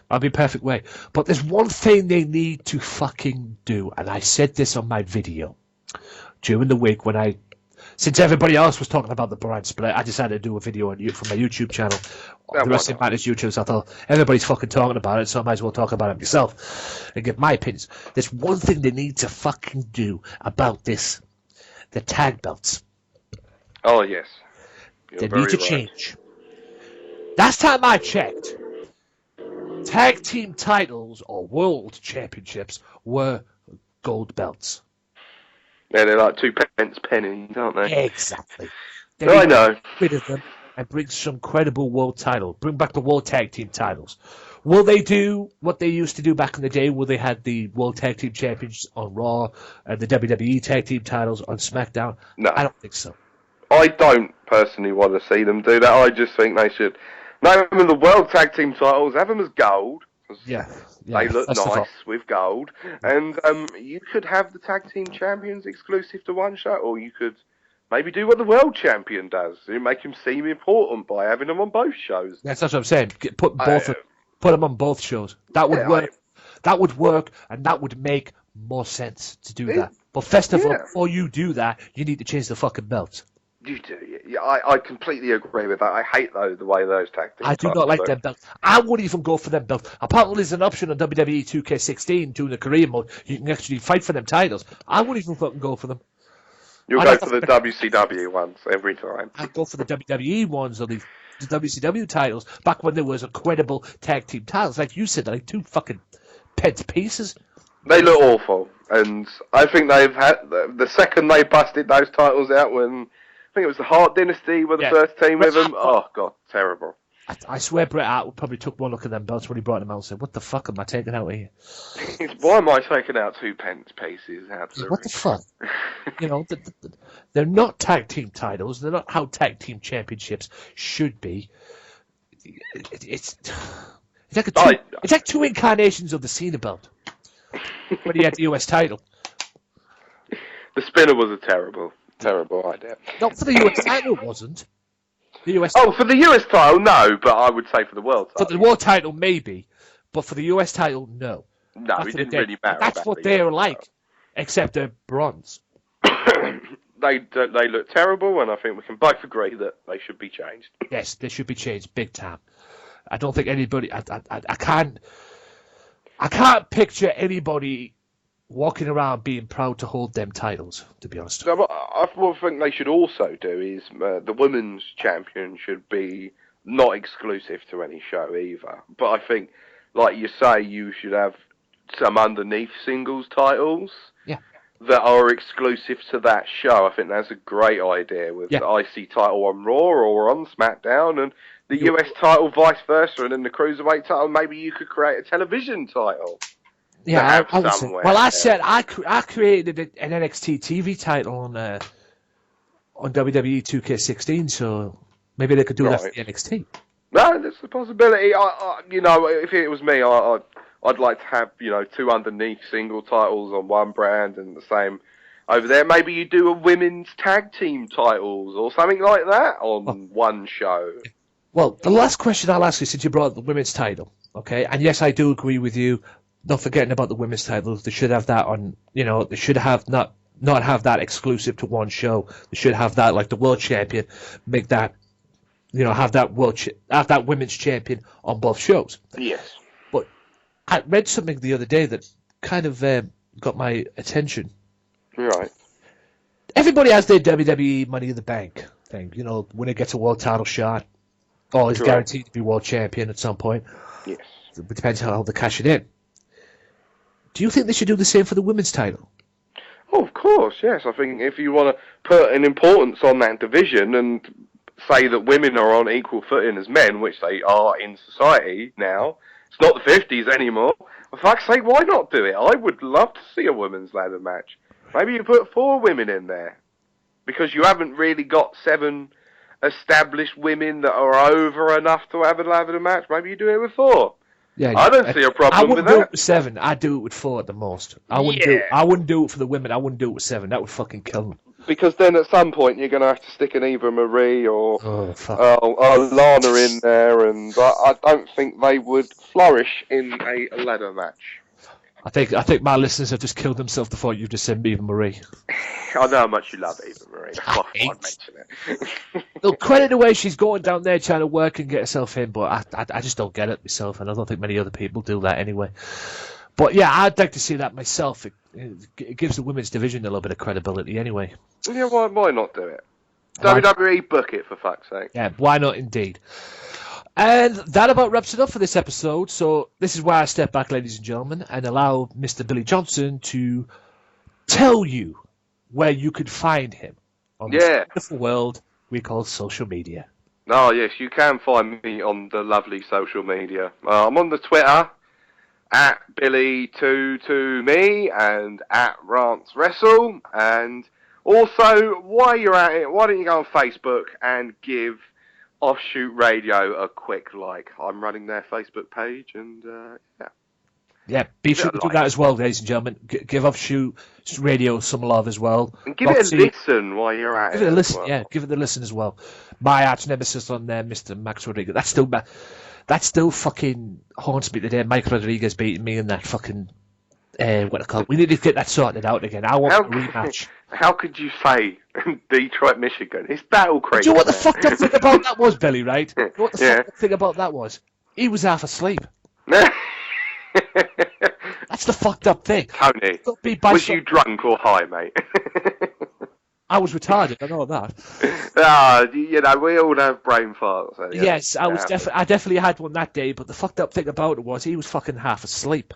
That'd be a perfect way. But there's one thing they need to fucking do, and I said this on my video during the week when I Since everybody else was talking about the brand split, I decided to do a video on from my YouTube channel, the Wrestling Matters YouTube. So I thought everybody's fucking talking about it, so I might as well talk about it myself and give my opinions. There's one thing they need to fucking do about this: the tag belts. Oh yes, they need to change. Last time I checked, tag team titles or world championships were gold belts. Yeah, they're like 2 pence pennies, aren't they? Exactly. I know. Get rid of them and bring some credible world title. Bring back the world tag team titles. Will they do what they used to do back in the day, where they had the world tag team champions on Raw and the WWE tag team titles on SmackDown? No, I don't think so. I don't personally want to see them do that. I just think they should name them the world tag team titles, have them as gold. Yeah. They look nice with gold. And you could have the tag team champions exclusive to one show, or you could maybe do what the world champion does. You make him seem important by having them on both shows. That's what I'm saying. Put them on both shows. That would work. That would work, and that would make more sense to do that. But first of all, before you do that, you need to change the fucking belts. You do, yeah. I completely agree with that. I hate the way those tag teams. I do not like them belts. I wouldn't even go for them belts. Apparently, there's an option on WWE 2K16 doing the career mode. You can actually fight for them titles. I wouldn't even fucking go for them. You'll go for the WCW ones every time. I'd go for the WWE ones or the WCW titles back when there was a credible tag team titles. Like you said, like 2 fucking pence pieces. They look awful, and I think they've had the second they busted those titles out when. I think it was the Hart Dynasty were the first team with them. Oh, God, terrible. I swear Bret Hart probably took one look at them belts when he brought them out and said, what the fuck am I taking out here? Why am I taking out 2 pence pieces? What the fuck? You know, they're not tag team titles. They're not how tag team championships should be. It's like 2 incarnations of the Cena belt when he had the US title. The spinner was a terrible idea. Not for the US title, it wasn't. The US for the US title, no, but I would say for the world title. For the world title, maybe, but for the US title, no. No, it didn't really matter. That's what they're like, except they're bronze. They look terrible, and I think we can both agree that they should be changed. Yes, they should be changed big time. I don't think anybody. I can't picture anybody walking around being proud to hold them titles, to be honest. So, what I think they should also do is the women's champion should be not exclusive to any show either. But I think, like you say, you should have some underneath singles titles that are exclusive to that show. I think that's a great idea with the IC title on Raw or on SmackDown and the US title vice versa, and then the Cruiserweight title, maybe you could create a television title. Yeah, I said I created an NXT TV title on WWE 2K16, so maybe they could do that for the NXT. No, that's a possibility. If it was me, I'd like to have 2 underneath single titles on one brand and the same over there. Maybe you do a women's tag team titles or something like that on one show. Well, the last question I'll ask you, since you brought up the women's title, okay? And yes, I do agree with you. Not forgetting about the women's titles, they should have that on. They should have not have that exclusive to one show. They should have that like the world champion, make that, have that women's champion on both shows. Yes. But I read something the other day that kind of got my attention. Right. Everybody has their WWE Money in the Bank thing. When it gets a world title shot, he's guaranteed to be world champion at some point. Yes. It depends how they cash it in. Do you think they should do the same for the women's title? Oh, of course, yes. I think if you want to put an importance on that division and say that women are on equal footing as men, which they are in society now, it's not the 50s anymore. For fuck's sake, why not do it? I would love to see a women's ladder match. Maybe you put 4 women in there. Because you haven't really got 7 established women that are over enough to have a ladder match. Maybe you do it with 4. Yeah, I don't see a problem with that. I wouldn't do it with 7. I'd do it with 4 at the most. I wouldn't do it for the women. I wouldn't do it with 7. That would fucking kill them. Because then at some point you're going to have to stick an Eva Marie or Lana in there, and I don't think they would flourish in a ladder match. I think my listeners have just killed themselves before you've just said Eva Marie. I know how much you love Eva Marie. That's why I mention it. Look, credit the way she's going down there trying to work and get herself in, but I just don't get it myself, and I don't think many other people do that anyway. But yeah, I'd like to see that myself. It gives the women's division a little bit of credibility anyway. Yeah, why not do it? WWE, book it, for fuck's sake. Yeah, why not indeed? And that about wraps it up for this episode. So this is where I step back, ladies and gentlemen, and allow Mr. Billy Johnson to tell you where you could find him on this wonderful world we call social media. Oh, yes, you can find me on the lovely social media. I'm on the Twitter, at Billy22me and at RantsWrestle. And also, while you're at it, why don't you go on Facebook and give Offshoot Radio a quick like. I'm running their Facebook page, and yeah. Yeah, be sure to do that as well, ladies and gentlemen. Give Offshoot Radio some love as well. And give it a listen while you're at it. Give it a listen, yeah. Give it a listen as well. My arch nemesis on there, Mr. Max Rodriguez. That still fucking haunts me today. Mike Rodriguez beating me in that fucking what I call it. We need to get that sorted out again. I want a rematch. How could you say Detroit, Michigan? It's Battle Creek. Do you know what the fucked up thing about that was, Billy? Right? You know what the fucked up thing about that was? He was half asleep. That's the fucked up thing. Tony, was you drunk or high, mate? I was retarded. I know that. You know, we all have brain farts. So yes, I definitely had one that day. But the fucked up thing about it was he was fucking half asleep.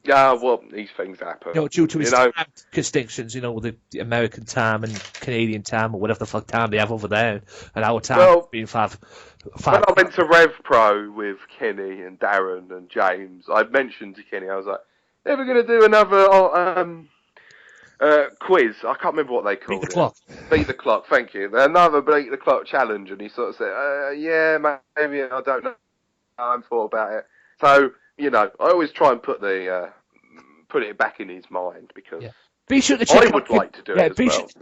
Yeah, well, these things happen. You know, due to his time distinctions, you know, the American time and Canadian time or whatever the fuck time they have over there, and our time being five. When I went to Rev Pro with Kenny and Darren and James, I mentioned to Kenny, I was like, "Ever going to do another quiz?" I can't remember what they called it. Beat the clock. Beat the clock. Thank you. Another beat the clock challenge, and he sort of said, "Yeah, maybe I don't know. I haven't thought about it." So. You know, I always try and put it back in his mind because be sure to check I would like to do it as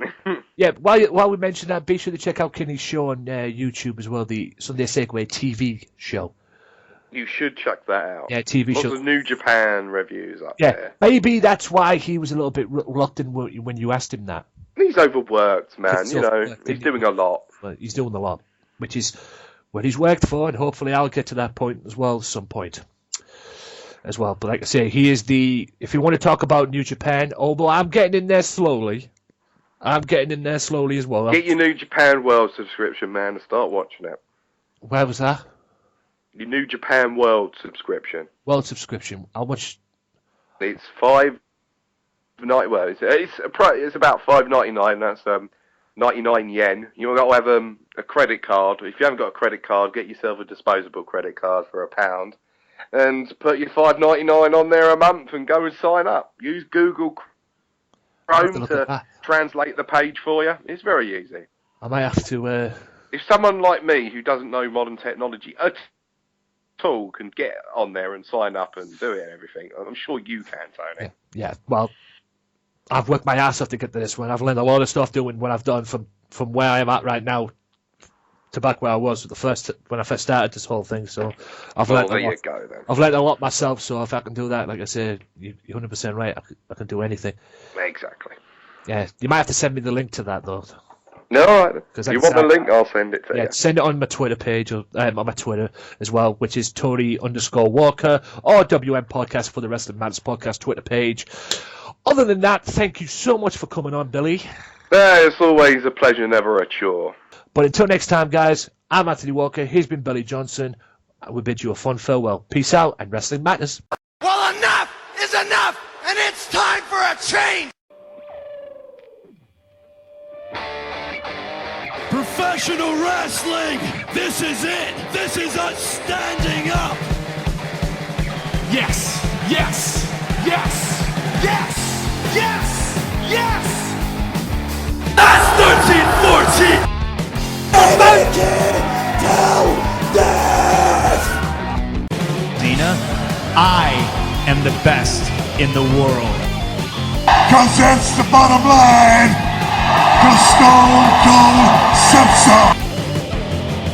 well. While we mention that, be sure to check out Kenny's show on YouTube as well, the Sunday Segway TV show. You should check that out. Yeah, TV show. Lots of New Japan reviews up there. Maybe that's why he was a little bit reluctant when you asked him that. He's overworked, man. He's doing a lot. Well, he's doing a lot, which is what he's worked for, and hopefully I'll get to that point as well at some point. As well, but like I say, he is if you want to talk about New Japan, although I'm getting in there slowly. as well. Get your New Japan World subscription, man, and start watching it. Where was that? Your New Japan World subscription. World subscription. How much? It's $5.99. Well, it's about $5.99. That's 99 yen. You've got to have a credit card. If you haven't got a credit card, get yourself a disposable credit card for £1. And put your $5.99 on there a month and go and sign up. Use Google Chrome to translate the page for you. It's very easy. I might have to... If someone like me who doesn't know modern technology at all can get on there and sign up and do it and everything, I'm sure you can, Tony. Yeah, well, I've worked my ass off to get to this one. I've learned a lot of stuff doing what I've done from where I am at right now to back where I was when I first started this whole thing. So I've learned a lot. There you go, then. I've learned a lot myself. So if I can do that, like I said, you're 100% right. I can do anything. Exactly. Yeah, you might have to send me the link to that though. No, all right. If you want the link, I'll send it to you. Yeah, send it on my Twitter page or on my Twitter as well, which is Tory_Walker or WMPodcast for the Wrestling Matters Podcast Twitter page. Other than that, thank you so much for coming on, Billy. It's always a pleasure, never a chore. But until next time, guys, I'm Anthony Walker. He's been Billy Johnson. We bid you a fond farewell. Peace out, and Wrestling Matters. Well, enough is enough, and it's time for a change. Professional wrestling, this is it. This is us standing up. Yes, yes, yes, yes, yes, yes. That's 13-14. Till death. Dina, I am the best in the world. 'Cause that's the bottom line. 'Cause Stone Cold Simpson.